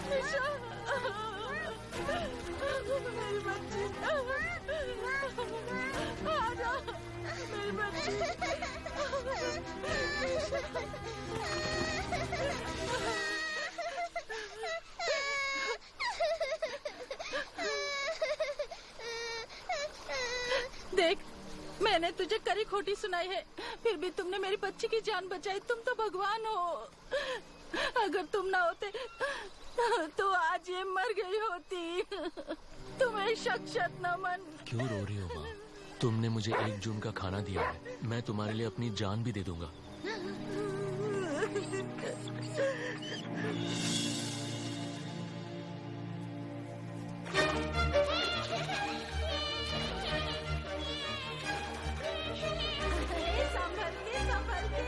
निशा, मेरी बच्ची, आ जाओ, मेरी बच्ची। देख, मैंने तुझे करी खोटी सुनाई है, फिर भी तुमने मेरी बच्ची की जान बचाई। तुम तो भगवान हो। अगर तुम ना होते तो आज ये मर गई होती। तुम्हें शख्सियत न मन। क्यों रो रही हो माँ? तुमने मुझे 1 जून का खाना दिया है, मैं तुम्हारे लिए अपनी जान भी दे दूंगा। संभल के, संभल के।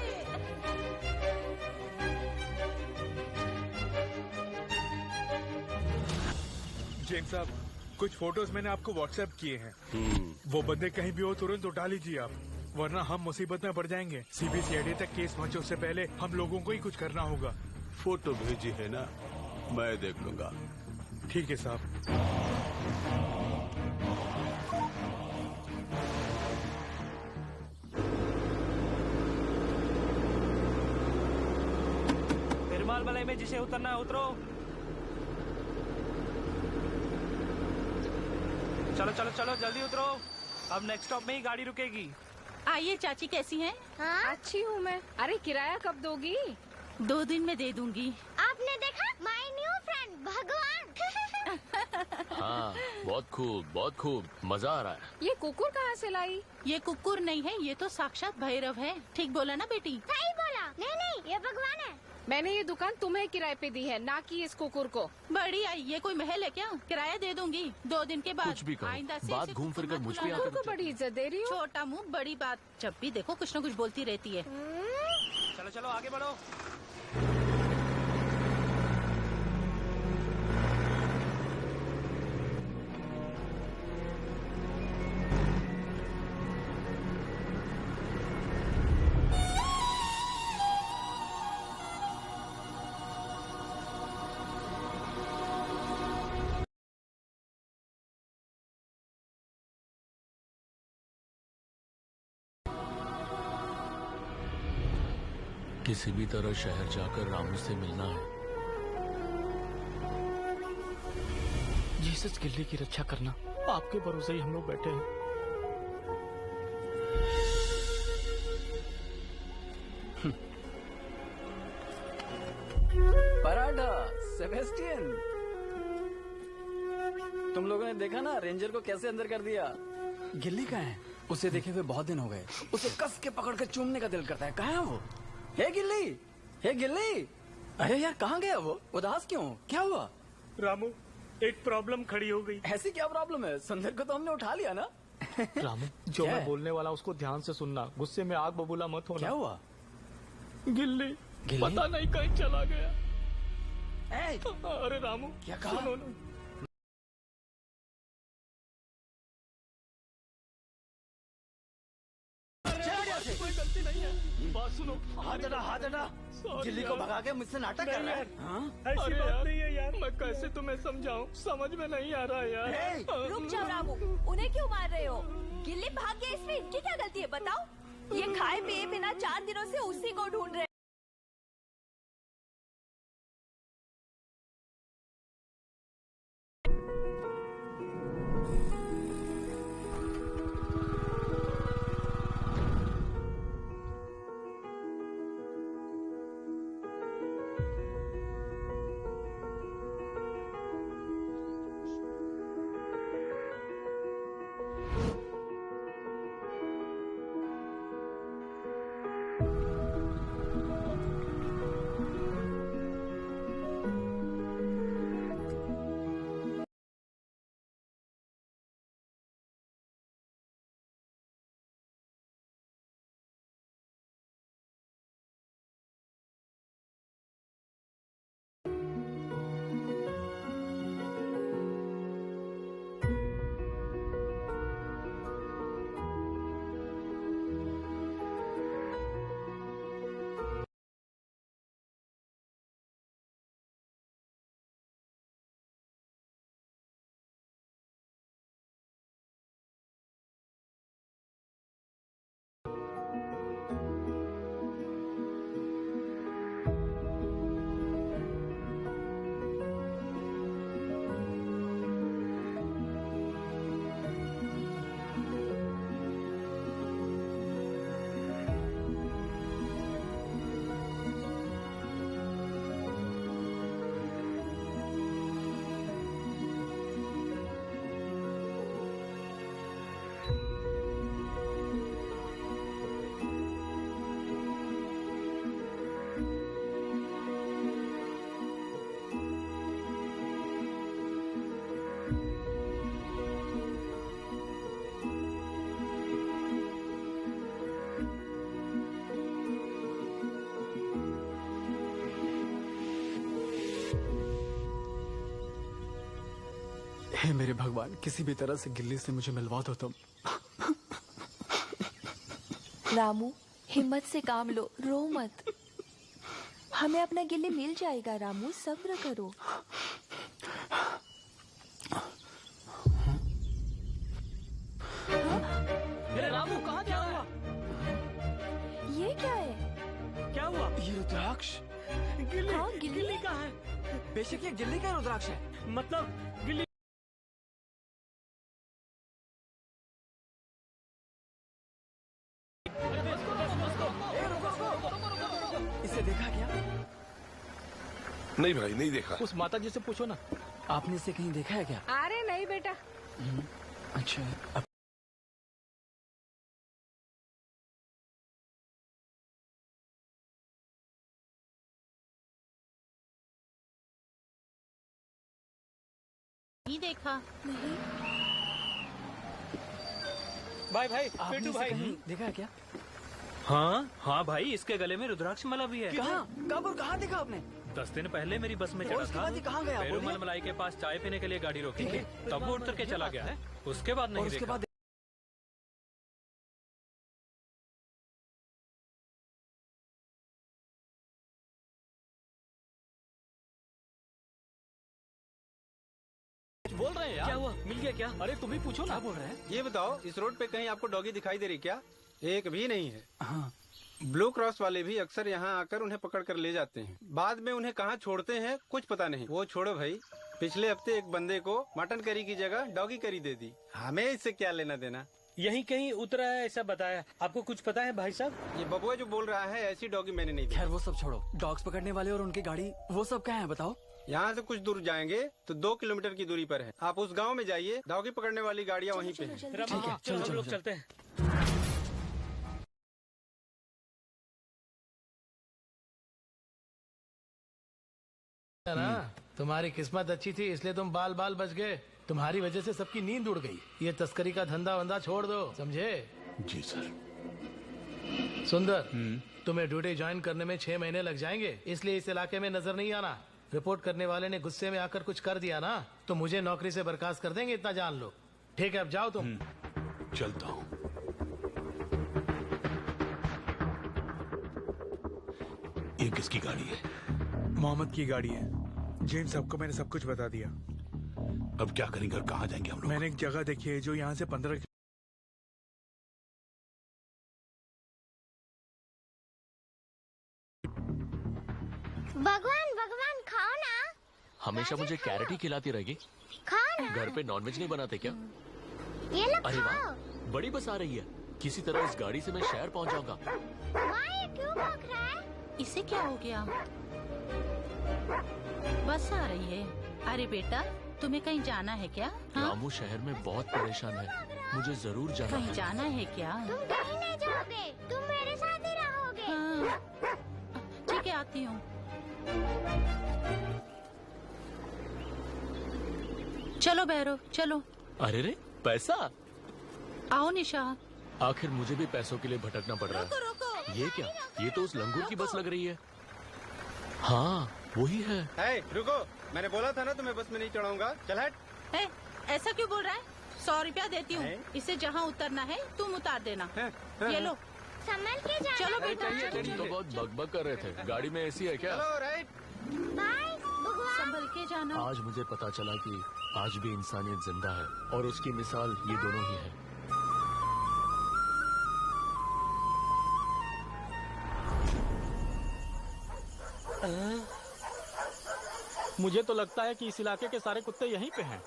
जेम्स साहब, कुछ फोटोज मैंने आपको व्हाट्सएप किए हैं। वो बंदे कहीं भी हो तुरंत उठा लीजिए आप, वरना हम मुसीबत में पड़ जाएंगे। सीबीसीआईडी तक केस पहुंचे उससे पहले हम लोगों को ही कुछ करना होगा। फोटो भेजी है ना, मैं देख लूंगा। ठीक है साहब। पेरुमाल मलई में जिसे उतरना है उतरो। चलो चलो चलो जल्दी उतरो, अब नेक्स्ट स्टॉप में ही गाड़ी रुकेगी। आइए चाची, कैसी हैं? हाँ? अच्छी हूँ मैं। अरे किराया कब दोगी? 2 दिन में दे दूंगी। आपने देखा माय न्यू फ्रेंड भगवान। हाँ बहुत खूब, मजा आ रहा है। ये कुकुर कहाँ से लाई? ये कुकुर नहीं है, ये तो साक्षात भैरव है। ठीक बोला ना बेटी? सही बोला। नहीं ये भगवान है। मैंने ये दुकान तुम्हें किराए पे दी है, ना कि इस कुकुर को। बड़ी आई, ये कोई महल है क्या? किराया दे दूंगी 2 दिन के बाद। कुछ भी कहो, आइंदा से बात इसे घूम फिर कर मत मुझ पे बुलाना। आकर को बड़ी इज्जत दे रही हूँ। छोटा मुंह बड़ी बात, जब भी देखो कुछ न कुछ बोलती रहती है। चलो चलो आगे बढ़ो। किसी भी तरह शहर जाकर रामू से मिलना है। जीसस गिल्ली की रक्षा करना, आपके भरोसे ही हम लोग बैठे हैं। पराठा सेबेस्टियन, तुम लोगों ने देखा ना रेंजर को कैसे अंदर कर दिया। गिल्ली कहाँ है? उसे देखे हुए बहुत दिन हो गए। उसे कस के पकड़ के चूमने का दिल करता है। कहाँ है वो? हे गिल्ली, हे गिल्ली, अरे यार कहाँ गया वो? उदास क्यों? क्या हुआ? रामू, एक प्रॉब्लम खड़ी हो गई। ऐसी क्या प्रॉब्लम है? सुंदर को तो हमने उठा लिया ना। रामू, जो मैं बोलने वाला उसको ध्यान से सुनना, गुस्से में आग बबूला मत होना। क्या हुआ? गिल्ली पता नहीं कहीं चला गया। अरे रामू, क्या कहा? सुनो ना। कोई गलती नहीं है। बात सुनो। हाथ हटा। गिल्ली को भगा के मुझसे नाटक कर रहा है। ऐसी बात नहीं है यार, मैं कैसे तुम्हें समझाऊं, समझ में नहीं आ रहा यार। रुक जाओ रामू, उन्हें क्यों मार रहे हो? गिल्ली भाग गया, इसमें इनकी क्या गलती है बताओ? ये खाए पिए बिना 4 दिनों से उसी को ढूंढ रहे। हे मेरे भगवान, किसी भी तरह से गिल्ली से मुझे मिलवा दो तुम। रामू, हिम्मत से काम लो, रो मत। हमें अपना गिल्ली मिल जाएगा रामू, सब्र करो। मेरे रामू कहाँ क्या हुआ? ये क्या है? क्या हुआ? ये रुद्राक्ष। गिल्ली, हाँ, गिल्ली कहाँ है? बेशक ये गिल्ली का रुद्राक्ष है। मतलब गिल्ली इसे देखा क्या? नहीं भाई, नहीं देखा। उस माता जी से पूछो ना। आपने इसे कहीं देखा है क्या? अरे नहीं बेटा। अच्छा, अब नहीं देखा। भाई भाई, आपने पेटू इसे भाई, कहीं देखा है क्या? हाँ भाई, इसके गले में रुद्राक्ष माला भी है। कहाँ? कब और कहाँ देखा आपने? 10 दिन पहले मेरी बस में और चढ़ा उसके था। बाद ये कहाँ गया? पेरूमल बोलिए। मलाई के पास चाय पीने के लिए गाड़ी रोकी थी, तब वो उतर के चला गया है। उसके बाद और नहीं उसके देखा। बाद बोल रहे हैं यार। क्या हुआ? मिल गया क्या? अरे तुम ही पूछो ना। क्या बोल रहे हैं? ये बताओ, इस रोड पे कहीं आपको डॉगी दिखाई दे रही क्या? एक भी नहीं है। हाँ। ब्लू क्रॉस वाले भी अक्सर यहाँ आकर उन्हें पकड़ कर ले जाते हैं। बाद में उन्हें कहाँ छोड़ते हैं कुछ पता नहीं। वो छोड़ो भाई, पिछले हफ्ते एक बंदे को मटन करी की जगह डॉगी करी दे दी। हमें इससे क्या लेना देना? यहीं कहीं उतरा है ऐसा बताया। आपको कुछ पता है भाई साहब? ये बबुआ जो बोल रहा है, ऐसी डॉगी मैंने नहीं दी। खैर वो सब छोड़ो, डॉग्स पकड़ने वाले और उनकी गाड़ी वो सब कहाँ है बताओ? यहाँ से कुछ दूर जाएंगे तो 2 किलोमीटर की दूरी पर है। आप उस गांव में जाइए, डॉगी पकड़ने वाली गाड़ियाँ वहीं पे हैं। ठीक है, चलो हम लोग चलते हैं। ना तुम्हारी किस्मत अच्छी थी, इसलिए तुम बाल बाल बच गए। तुम्हारी वजह से सबकी नींद उड़ गई। ये तस्करी का धंधा वंधा छोड़ दो, समझे? जी सर। सुंदर, तुम्हें ड्यूटी ज्वाइन करने में 6 महीने लग जाएंगे, इसलिए इस इलाके में नजर नहीं आना। रिपोर्ट करने वाले ने गुस्से में आकर कुछ कर दिया ना, तो मुझे नौकरी से बर्खास्त कर देंगे, इतना जान लो। ठीक है, अब जाओ तुम। चलता हूँ। ये किसकी गाड़ी है? मोहम्मद की गाड़ी है। जेम्स, सबको मैंने सब कुछ बता दिया। अब क्या करेंगे और कहाँ जाएंगे हम लोग? मैंने एक जगह देखी है जो यहाँ से 15 भगवान भगवान खाओ ना। हमेशा मुझे कैरेट ही खिलाती रहेगी? खाओ ना। घर पे नॉनवेज नहीं बनाते क्या? ये लो अरे खाओ। वाह, बड़ी बस आ रही है। किसी तरह इस गाड़ी से मैं शहर पहुंच जाऊंगा। माँ ये क्यों भौंक रहा है? इसे क्या हो गया? बस आ रही है। अरे बेटा, तुम्हें कहीं जाना है क्या? रामू शहर में बहुत परेशान है, मुझे जरूर जाना कहीं है। जाना है क्या? तुम कहीं नहीं जाओगे, तुम मेरे साथ ही रहोगे। ठीक है, आती हूँ। चलो भैरव, चलो। अरे रे, पैसा? आओ निशा। आखिर मुझे भी पैसों के लिए भटकना पड़ रहा है। ये क्या? ये तो उस लंगूर की बस लग रही है। हाँ, वही है। रुको, मैंने बोला था ना तुम्हें बस में नहीं चढ़ाऊंगा। चल हट। ऐसा क्यों बोल रहा है? 100 रुपया देती हूँ, इसे जहाँ उतरना है तुम उतार देना। ये लो। संभल के जाना। चलो बेटा। तुम तो बहुत बकबक कर रहे थे। गाड़ी में एसी है क्या? बाय भगवान। संभल के जाना। आज मुझे पता चला कि आज भी इंसानियत जिंदा है और उसकी मिसाल ये दोनों ही है। मुझे तो लगता है कि इस इलाके के सारे कुत्ते यहीं पे हैं।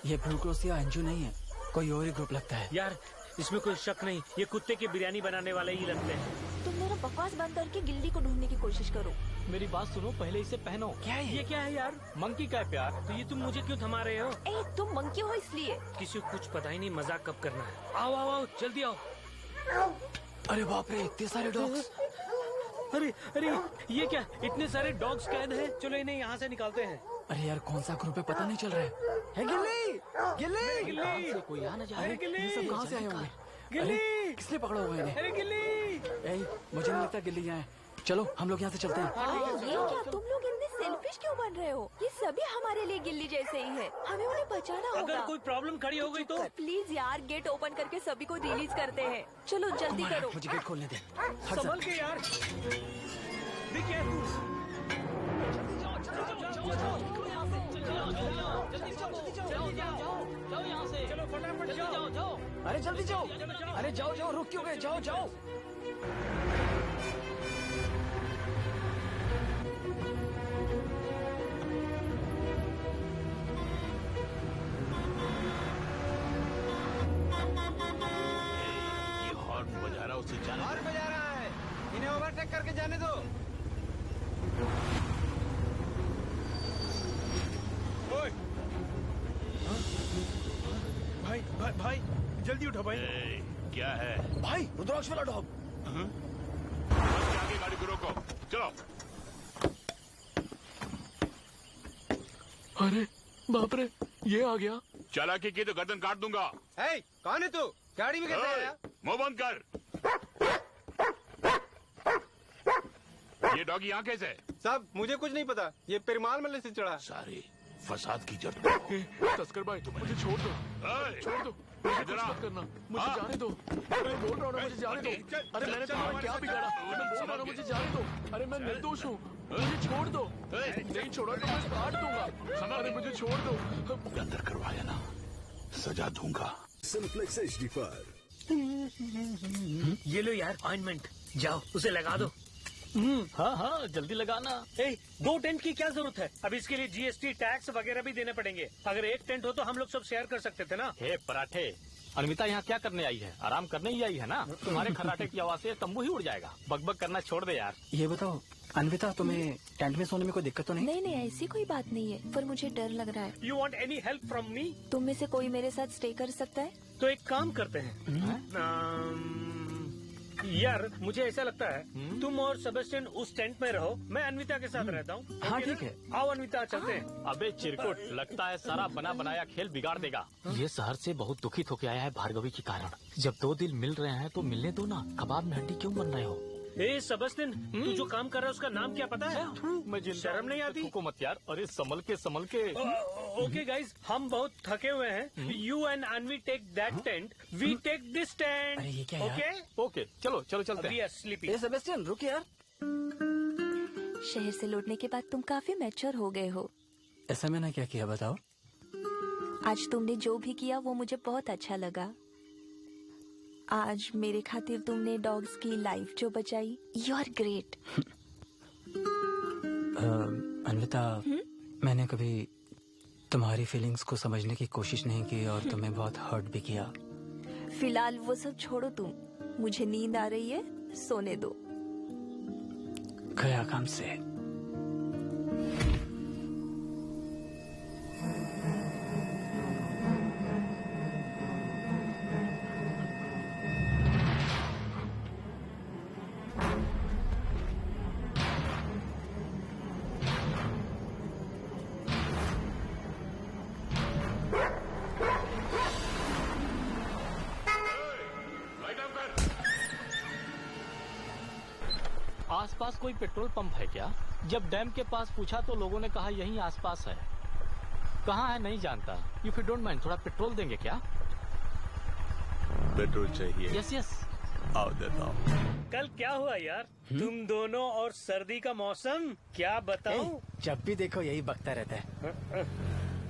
ये ब्लू क्रॉस या अंजू नहीं है, कोई और ही ग्रुप लगता है। यार, इसमें कोई शक नहीं, ये कुत्ते की बिरयानी बनाने वाले ही लगते हैं। तुम मेरा बकवास बंद करके गिल्ली को ढूंढने की कोशिश करो। मेरी बात सुनो, पहले इसे पहनो। क्या है ये? क्या है यार? मंकी का है प्यार। तो ये तुम मुझे क्यों थमा रहे हो? तुम मंकी हो इसलिए। किसी को कुछ पता ही नहीं मजाक कब करना है। आओ आओ आओ, जल्दी आओ। अरे बाप रे, इतने सारे डॉग्स। अरे अरे, ये क्या? इतने सारे डॉग्स कैद हैं। चलो इन्हें यहाँ से निकालते हैं। अरे यार, कौन सा ग्रुप है पता नहीं चल रहा है। गिल्ली, गिल्ली, गिल्ली, कोई आ ना जाए। अरे गिल्ली, ये सब कहाँ से आए होंगे? गिल्ली, किसने पकड़ा हुआ इन्हें? अरे गिल्ली। मुझे नहीं लगता गिल्ली यहाँ है। चलो हम लोग यहाँ से चलते हैं। ये क्या, तुम लोग इतने सेल्फिश क्यों बन रहे हो? ये सभी हमारे लिए गिल्ली जैसे ही है, हमें उन्हें बचाना होगा। अगर कोई प्रॉब्लम खड़ी हो गई तो? प्लीज यार, गेट ओपन करके सभी को रिलीज करते हैं। चलो जल्दी करो। मुझे गेट खोलने दे। संभल के यार। Be careful. चलो फटाफट जाओ। अरे जल्दी जाओ। अरे जाओ जाओ, रुक क्यों गए? जाओ जाओ। ये हॉर्न बजा रहा, उसे जाने और बजा रहा है, इन्हें ओवरटेक करके जाने दो। ओए! भाई भाई भाई, जल्दी उठो भाई। क्या है? भाई, रुद्राक्ष वाला डॉग। आगे गाड़ी को रोको, चलो। अरे बाप रे, ये आ गया। चालाकी की तो गर्दन काट दूंगा। कौन है तू? गाड़ी में कैसे आया? मुंह बंद कर। ये डॉगी यहाँ कैसे? साहब, मुझे कुछ नहीं पता, ये पेरुमाल मल्ले से चढ़ा। सारे फसाद की जड़। तस्कर भाई, मुझे छोड़ दो। छोड़ दो, मुझे कुछ मत करना। मुझे जाने दो। मैं बोल रहा हूँ ना, मुझे जाने दो। अरे मैंने तुम्हें क्या बिगाड़ा? मैं बोल रहा हूँ, मुझे जाने दो। अरे मैं निर्दोष हूँ, मुझे छोड़ दो। नहीं छोड़ा तो मैं काट दूंगा। अरे मुझे छोड़ दो। अंदर करवाया ना, सजा दूंगा। सिंप्लेक्स HD पर। ये लो यार ऑइंटमेंट, जाओ उसे लगा दो। हाँ हाँ, जल्दी लगाना। 2 टेंट की क्या जरूरत है? अब इसके लिए GST टैक्स वगैरह भी देने पड़ेंगे। अगर एक टेंट हो तो हम लोग सब शेयर कर सकते थे ना। हे पराठे, अनमिता यहाँ क्या करने आई है? आराम करने ही आई है ना। तुम्हारे खर्राटे की आवाज से तंबू ही उड़ जाएगा। बकबक करना छोड़ दे यार। ये बताओ अनविता, तुम्हें टेंट में सोने में कोई दिक्कत तो नहीं? नहीं नहीं, ऐसी कोई बात नहीं है, पर मुझे डर लग रहा है। You want any help from me? तुम में से कोई मेरे साथ स्टे कर सकता है? तो एक काम करते हैं। यार मुझे ऐसा लगता है तुम और सेबेस्टियन उस टेंट में रहो, मैं अनविता के साथ रहता हूँ। हाँ ठीक है। आओ अनविता, चलते हैं। अबे चिरकुट, लगता है सारा बना बनाया खेल बिगाड़ देगा। ये शहर से बहुत दुखित होके आया है भार्गवी के कारण। जब 2 दिल मिल रहे हैं तो मिलने दो ना। कबाब में हड्डी क्यों बन रहे हो? सेबेस्टियन, तू जो काम कर रहा है उसका नाम क्या पता है? मुझे शर्म नहीं आती? को मत यार। अरे संभल के। ओके गाइज, हम बहुत थके हुए हैं। You and Anvi take that tent, we take this tent. अरे ये क्या यार? ओके ओके, चलो चलते हैं। स्लीपी। सेबेस्टियन रुक यार। शहर से लौटने के बाद तुम काफी मैच्योर हो गए हो। ऐसा मैंने क्या किया बताओ? आज तुमने जो भी किया वो मुझे बहुत अच्छा लगा। आज मेरे खातिर तुमने डॉग्स की लाइफ जो बचाई, यू आर ग्रेट। अन्विता, मैंने कभी तुम्हारी फीलिंग्स को समझने की कोशिश नहीं की और तुम्हें बहुत हर्ट भी किया। फिलहाल वो सब छोड़ो तुम, मुझे नींद आ रही है, सोने दो। गया काम से। आसपास कोई पेट्रोल पंप है क्या? जब डैम के पास पूछा तो लोगों ने कहा यहीं आसपास है। कहाँ है नहीं जानता। इफ यू डोंट माइंड थोड़ा पेट्रोल देंगे क्या? पेट्रोल चाहिए? Yes yes. आओ देता हूँ। कल क्या हुआ यार? तुम दोनों और सर्दी का मौसम, क्या बताऊं? जब भी देखो यही बकता रहता है।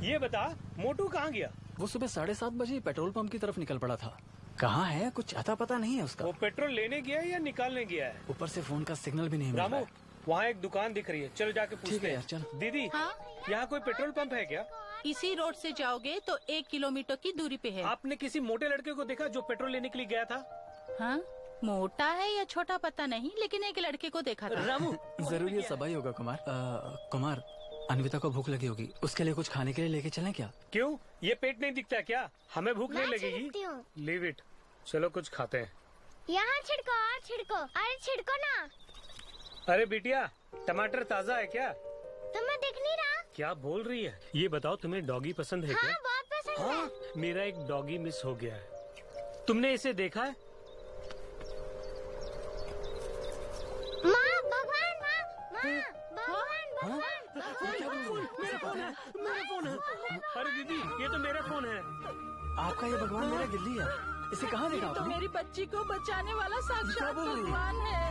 ये बता, मोटू कहाँ गया? वो सुबह 7:30 बजे पेट्रोल पंप की तरफ निकल पड़ा था। कहाँ है कुछ अता पता नहीं है उसका। वो पेट्रोल लेने गया है या निकालने गया है? ऊपर से फोन का सिग्नल भी नहीं मिल रहा रामू, है। वहाँ एक दुकान दिख रही है, चलो जाके पूछते हैं। चल। दीदी, हाँ? यहाँ कोई पेट्रोल पंप है क्या? इसी रोड से जाओगे तो 1 किलोमीटर की दूरी पे है। आपने किसी मोटे लड़के को देखा जो पेट्रोल लेने के लिए गया था? हाँ? मोटा है या छोटा पता नहीं, लेकिन एक लड़के को देखा था। रामू, जरूर ये सबा ही होगा कुमार। कुमार, अन्विता को भूख लगी होगी, उसके लिए कुछ खाने के लिए लेके चलें क्या? क्यों, ये पेट नहीं दिखता क्या? हमें भूख नहीं लगेगी? लीव इट, चलो कुछ खाते हैं। यहाँ छिड़को और छिड़को, अरे छिड़को ना। अरे बिटिया, टमाटर ताजा है क्या? तुम्हें दिख नहीं रहा? क्या बोल रही है? ये बताओ, तुम्हें डॉगी पसंद है हाँ, क्या? बहुत पसंद है। मेरा एक डॉगी मिस हो गया है। तुमने इसे देखा है? माँ, भगवान, माँ, भगवान, मेरा फोन है, मेरा फोन है। अरे दीदी, ये तो मेरा फोन है। आपका ये भगवान मेरा गिल्ली है, इसे कहाँ देखा तो आपने? मेरी बच्ची को बचाने वाला साक्षात भगवान है।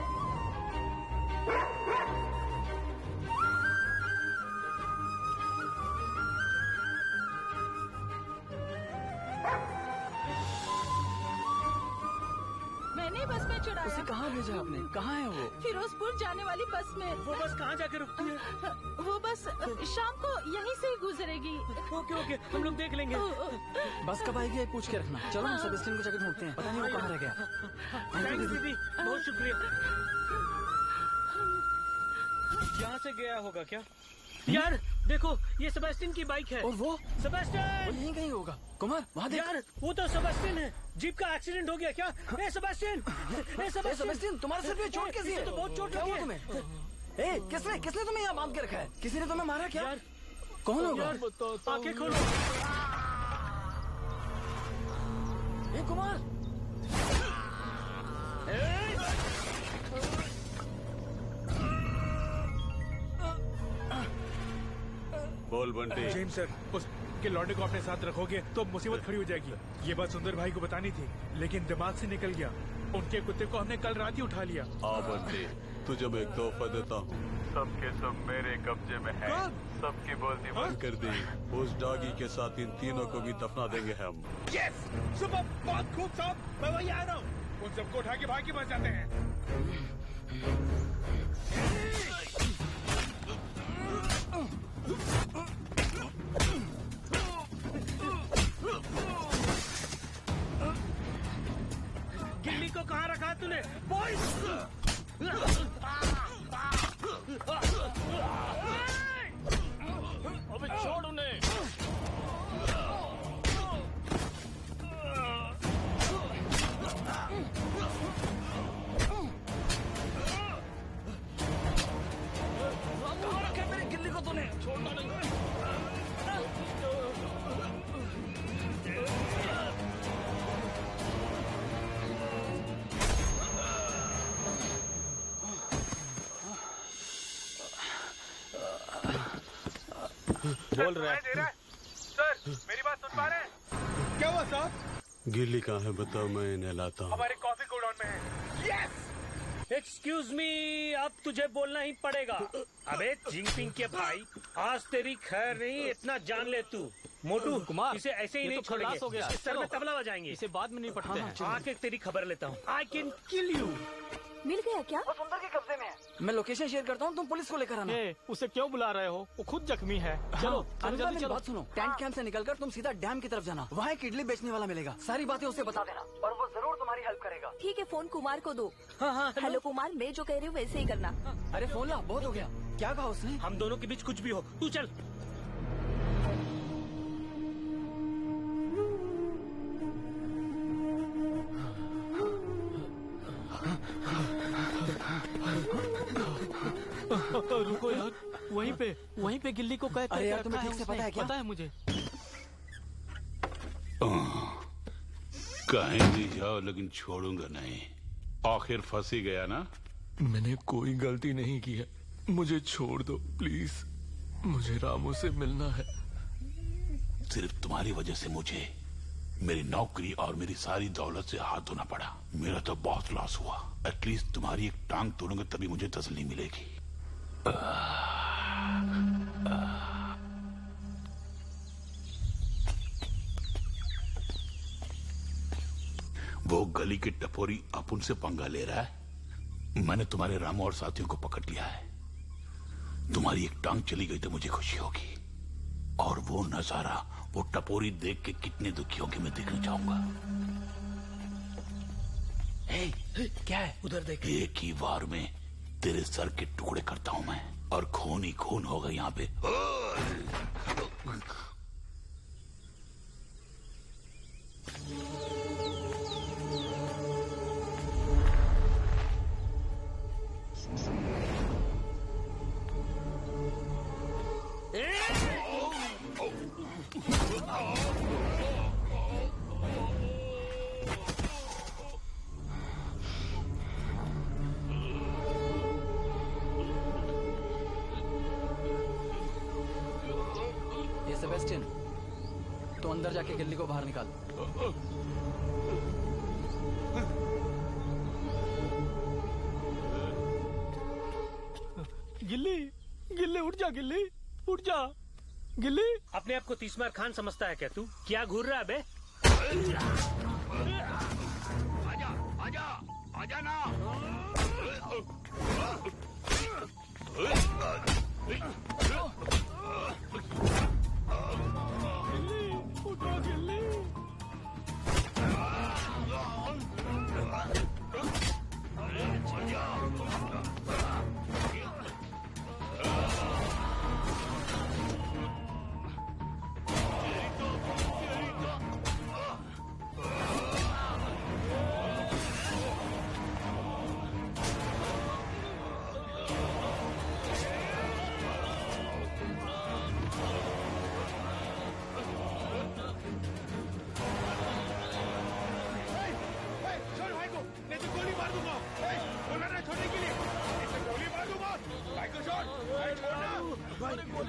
मैंने बस में चढ़ाया। उसे कहाँ भेजा आपने? कहाँ है वो? फिरोजपुर जाने वाली बस में। वो बस कहाँ जाके रुकती है? वो बस शाम को यहीं से गुजरेगी। ओके ओके, हम लोग देख लेंगे। बस कब आएगी ये पूछ के रखना। चलो हम सब स्टैंड को जाके ढूंढते हैं, पता नहीं वो कहाँ रह गया। थैंक्स दीदी, बहुत शुक्रिया। यहाँ से गया होगा क्या? यार देखो, ये सेबेस्टियन की बाइक है। और वो सेबेस्टियन, वो यहीं कहीं होगा। कुमार, वहाँ देख। यार वो तो सेबेस्टियन है। जीप का एक्सीडेंट हो गया क्या? ए सेबेस्टियन, ए सेबेस्टियन, तुम्हारे सिर पे चोट कैसी है? तो बहुत चोट लगी है तुम्हें। ए, किसने तुम्हें यहाँ बांध के रखा है? किसी ने तुम्हें मारा क्या? कौन होगा? आंखें खोलो। ए कुमार, बोल बंटी। जेम्स सर, उसके लौंडे को अपने साथ रखोगे तो मुसीबत खड़ी हो जाएगी। ये बात सुंदर भाई को बतानी थी, लेकिन दिमाग से निकल गया। उनके कुत्ते को हमने कल रात ही उठा लिया। आ बंटी, तुझे मैं एक तोहफा देता हूँ। सबके सब मेरे कब्जे में है। सबकी बोलती बंद कर दी। उस डॉगी के साथ इन तीनों को भी दफना देंगे हम। यस, सुबह बहुत खूब साहब, मैं वही आ रहा हूँ। उन सबको उठा के भाग के बच जाते हैं। गिल्ली को कहाँ रखा तूने? बॉयज! अबे छोड़ उन्हें। कहाँ रखे मेरे गिल्ली को तूने? छोड़ना नहीं। बोल रहा है सर, मेरी बात सुन पा रहे हैं? क्या हुआ साहब? गिल्ली कहाँ है बताओ, मैं इन्हें लाता हूँ। हमारे कॉफी गोडाउन में है। यस! एक्सक्यूज मी, अब तुझे बोलना ही पड़ेगा। अबे जिंगपिंग के भाई, आज तेरी खैर नहीं, इतना जान ले तू। मोटू कुमार, इसे ऐसे ही ये नहीं तो छोड़ेंगे, खलास हो गया। इसके सर में चलो। तबला बजाएंगे। इसे बाद में नहीं पढ़ते हैं। आके तेरी खबर लेता हूँ। I can kill you. मिल गया क्या? वो सुंदर के कब्जे में है। मैं लोकेशन शेयर करता हूँ, तुम पुलिस को लेकर आना। उसे क्यों बुला रहे हो? वो खुद जख्मी है। चलो अनिता, मेरी बात सुनो। टेंट कैंप से निकलकर तुम सीधा डैम की तरफ जाना। वहाँ एक इडली बेचने वाला मिलेगा। सारी बातें उसे बता देना और वो जरूर तुम्हारी हेल्प करेगा। ठीक है, फोन कुमार को दो। हाँ, हेलो कुमार, मैं जो कह रही हूँ वैसे ही करना। अरे फोन ला, बहुत हो गया। क्या कहा उसने? हम दोनों के बीच कुछ भी हो, तू चल। रुको यार, वहीं पे गिल्ली को कैद अरे यार, करके तुम्हें रखा ठीक से उसने। पता है क्या? पता है मुझे। कहीं भी जाओ लेकिन छोड़ूंगा नहीं। आखिर फंस ही गया ना। मैंने कोई गलती नहीं की है, मुझे छोड़ दो प्लीज। मुझे रामू से मिलना है। सिर्फ तुम्हारी वजह से मुझे मेरी नौकरी और मेरी सारी दौलत से हाथ धोना पड़ा। मेरा तो बहुत लॉस हुआ। एटलीस्ट तुम्हारी एक टांग तोड़ूंगा तभी मुझे तसल्ली मिलेगी। वो गली के टपोरी अब उनसे पंगा ले रहा है। मैंने तुम्हारे रामू और साथियों को पकड़ लिया है। तुम्हारी एक टांग चली गई तो मुझे खुशी होगी, और वो नजारा वो टपोरी देख के कितने दुखी होंगे मैं देखना चाहूंगा। क्या है? उधर देख। एक ही बार में तेरे सर के टुकड़े करता हूं मैं, और खून ही खून होगा यहाँ पे। ये सेबेस्टियन, तो अंदर जाके गिल्ली को बाहर निकाल। गिल्ली, गिल्ली उठ जा, गिल्ली उठ जा। गिल्ली अपने आप को तीसमार खान समझता है क्या तू? क्या घूर रहा है बे? आजा आजा आजा ना। उठो गिल्ली।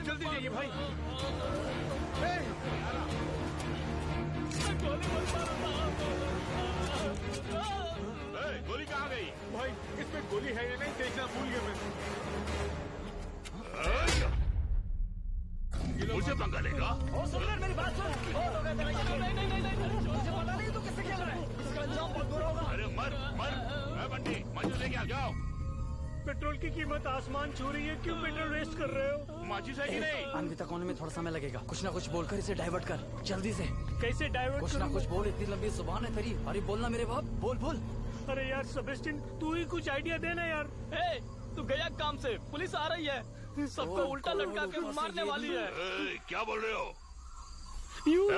जल्दी जाइए भाई। गोली कहाँ गई? भाई इसमें गोली है या नहीं देखना भूल गया मैं। मुझे पंगा लेगा? ओ सुंदर, मेरी बात सुन। नहीं, मुझे पता नहीं तू किससे खेल रहा है। इसका अंजाम बहुत बुरा होगा। अरे मर मर बंटी, माचिस लेके आ जाओ। पेट्रोल की कीमत आसमान छू रही है, क्यों पेट्रोल वेस्ट कर रहे हो? माचिस है कि नहीं? अन्विता कोने में थोड़ा समय लगेगा। कुछ ना कुछ बोलकर इसे डाइवर्ट कर, जल्दी से। कैसे डाइवर्ट? कुछ ना कुछ बोल, इतनी लंबी जुबान है तेरी। अरे बोलना मेरे बाप, बोल बोल। अरे यार सेबेस्टियन, तू ही कुछ आइडिया देना यार। तू गया काम से, पुलिस आ रही है, सबको उल्टा लटका के मारने वाली है। क्या बोल रहे हो?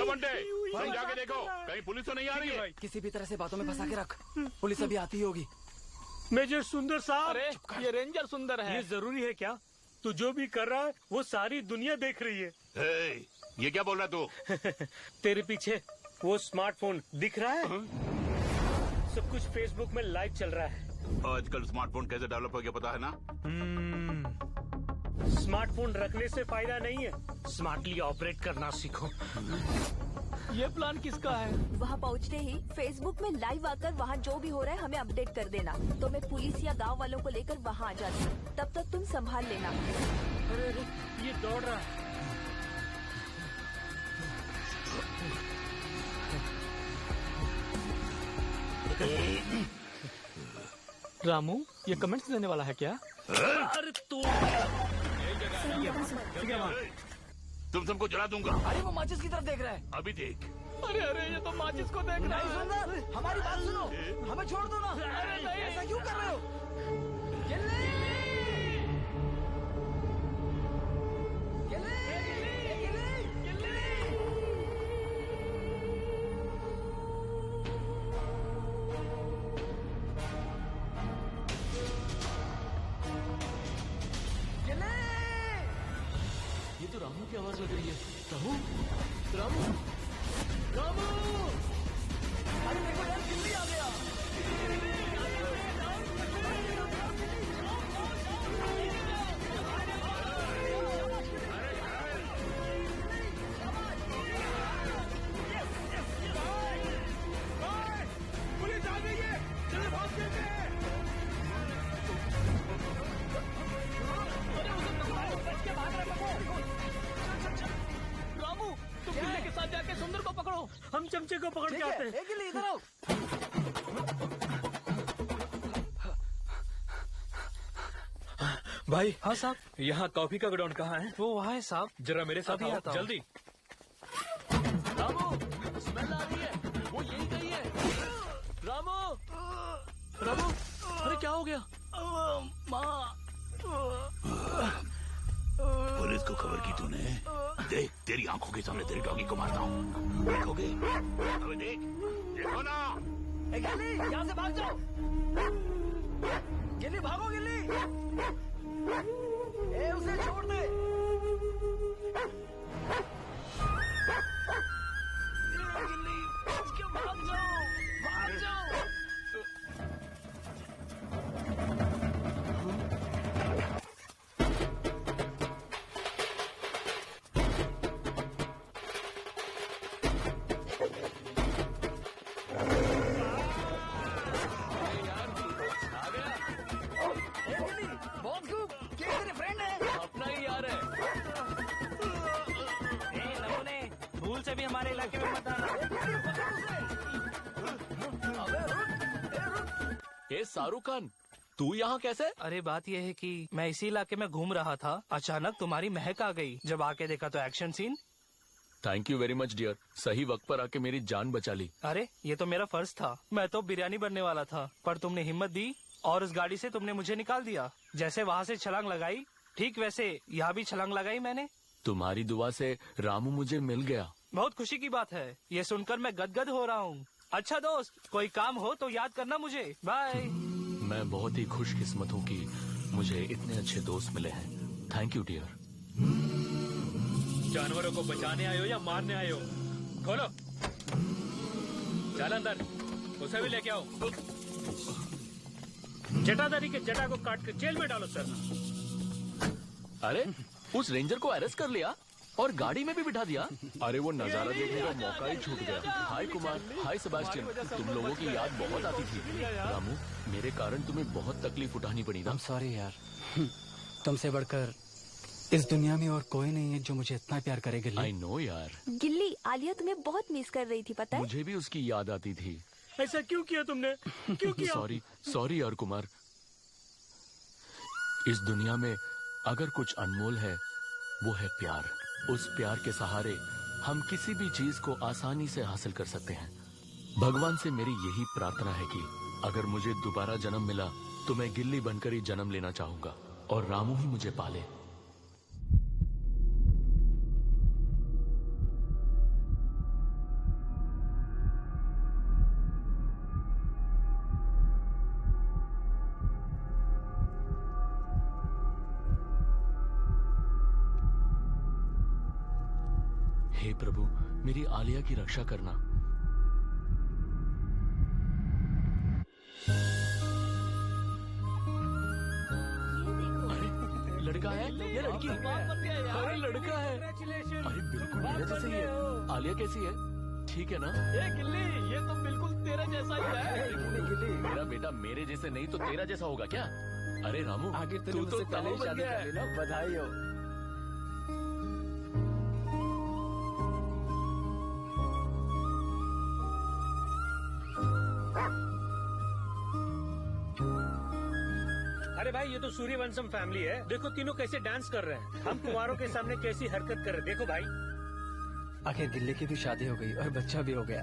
बंटे, तुम जाके देखो कहीं पुलिस तो नहीं आ रही है। किसी भी तरह से बातों में फंसा के रख, पुलिस अभी आती ही होगी। मेजर सुंदर साहब। अरे ये रेंजर सुंदर है। ये जरूरी है क्या? तू जो भी कर रहा है वो सारी दुनिया देख रही है। ये क्या बोल रहा तू? तेरे पीछे वो स्मार्टफोन दिख रहा है? सब कुछ फेसबुक में लाइव चल रहा है। आजकल स्मार्टफोन कैसे डेवलप हो गया पता है ना? स्मार्टफोन रखने से फायदा नहीं है, स्मार्टली ऑपरेट करना सीखो। ये प्लान किसका है? वहाँ पहुँचते ही फेसबुक में लाइव आकर वहाँ जो भी हो रहा है हमें अपडेट कर देना। तो मैं पुलिस या गांव वालों को लेकर वहाँ आ जाती हूँ, तब तक तुम संभाल लेना। अरे ये दौड़ रहा है। रामू, ये कमेंट्स देने वाला है क्या? अरे तू तुम सबको जला दूंगा। अरे वो माचिस की तरफ देख रहा है। अभी देख। अरे अरे, ये तो माचिस को देख रहा है। नहीं सुंदर, हमारी बात सुनो, हमें छोड़ दो ना। अरे नहीं, ऐसा क्यों कर रहे हो? ये तो रामू की आवाज लग रही है। रामू, रामू, रामू! अरे देखो यार, गिल्ली आ गया। पुलिस आ गई है, चलो भाग देते हैं। रामू, तुम गिल्ली के साथ जाके सुंदर को पकड़ो। हम चमचे को पकड़ के आते हैं। गिल्ली इधर आओ। भाई। हाँ साहब। यहाँ कॉफी का गोडाउन कहाँ है? वो वहाँ है साहब। जरा मेरे साथ अभी आओ, आता हूँ। जल्दी। रामू, स्मेल आ रही है। वो यही कहीं है। रामू, रामू, अरे क्या हो गया? पुलिस को खबर की तूने? देख, तेरी आंखों के सामने तेरी डॉगी को मारता हूँ। देखोगे? अबे देख, देखो ना। गिल्ली, यहाँ से भाग जाओ। गिल्ली भागो, गिल्ली। ए, उसे छोड़ दे। गिल्ली, बच के भाग जाओ, भाग जाओ। अपना ही यार है। नमूने, भूल से भी हमारे इलाके में मत आना। ए शाहरुख खान, तू यहाँ कैसे? अरे बात यह है कि मैं इसी इलाके में घूम रहा था, अचानक तुम्हारी महक आ गई। जब आके देखा तो action scene. Thank you very much dear, सही वक्त पर आके मेरी जान बचा ली। अरे ये तो मेरा फर्ज था, मैं तो बिरयानी बनने वाला था, पर तुमने हिम्मत दी और उस गाड़ी से तुमने मुझे निकाल दिया। जैसे वहाँ से छलांग लगाई, ठीक वैसे यहाँ भी छलांग लगाई मैंने। तुम्हारी दुआ से रामू मुझे मिल गया। बहुत खुशी की बात है, ये सुनकर मैं गदगद हो रहा हूँ। अच्छा दोस्त, कोई काम हो तो याद करना मुझे। बाय। मैं बहुत ही खुशकिस्मत हूँ कि मुझे इतने अच्छे दोस्त मिले हैं। Thank you dear. जानवरों को बचाने आयो या मारने आयो? खोलो, चल अंदर, उसे भी लेके आओ। जटाधारी के जटा को काट कर जेल में डालो सर। अरे उस रेंजर को अरेस्ट कर लिया और गाड़ी में भी बिठा दिया। अरे वो नजारा देखने का मौका ही छूट गया। हाय कुमार, हाय सेबास्टियन, तुम लोगों की याद बहुत आती थी। रामू, मेरे कारण तुम्हें बहुत तकलीफ उठानी पड़ी ना। सॉरी यार, तुमसे बढ़कर इस दुनिया में और कोई नहीं है जो मुझे इतना प्यार करे गिल्ली। आई नो यार। गिल्ली, आलिया तुम्हें बहुत मिस कर रही थी, पता है? मुझे भी उसकी याद आती थी। ऐसा क्यों किया तुमने? क्यों किया? सॉरी, सॉरी यार कुमार। इस दुनिया में अगर कुछ अनमोल है वो है प्यार। उस प्यार के सहारे हम किसी भी चीज को आसानी से हासिल कर सकते हैं। भगवान से मेरी यही प्रार्थना है कि अगर मुझे दोबारा जन्म मिला तो मैं गिल्ली बनकर ही जन्म लेना चाहूंगा और रामू ही मुझे पाले। हे प्रभु, मेरी आलिया की रक्षा करना। अरे लड़का है, ये लड़की अरे लड़का है। अरे बिल्कुल मेरे जैसे ही है। आलिया कैसी है? ठीक है ना? गिल्ली, ये तो बिल्कुल तेरा जैसा ही है। गिल्ली, मेरा बेटा मेरे जैसे नहीं तो तेरा जैसा होगा क्या? अरे रामू, आखिर तू तो पहले ही शादी कर ली ना, बधाई हो। अरे भाई ये तो सूर्यवंशम फैमिली है। देखो तीनों कैसे डांस कर रहे हैं। हम कुंवारों के सामने कैसी हरकत कर रहे हैं। देखो भाई। आखिर गिल्ली की भी शादी हो गई और बच्चा भी हो गया।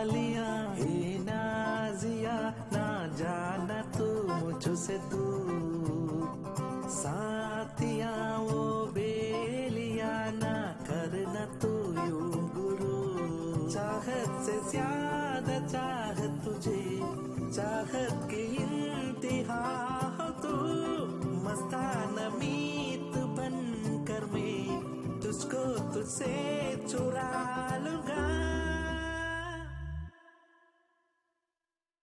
आलिया हे नाजिया ना जाना तू मुझसे दूर, साथिया वो बेलिया ना करना तू यूं गुरु। चाहत से ज्यादा चाहत तुझे, चाहत की इंतहा हो तू, मस्ताना मीत बन कर मैं तुझको तुझसे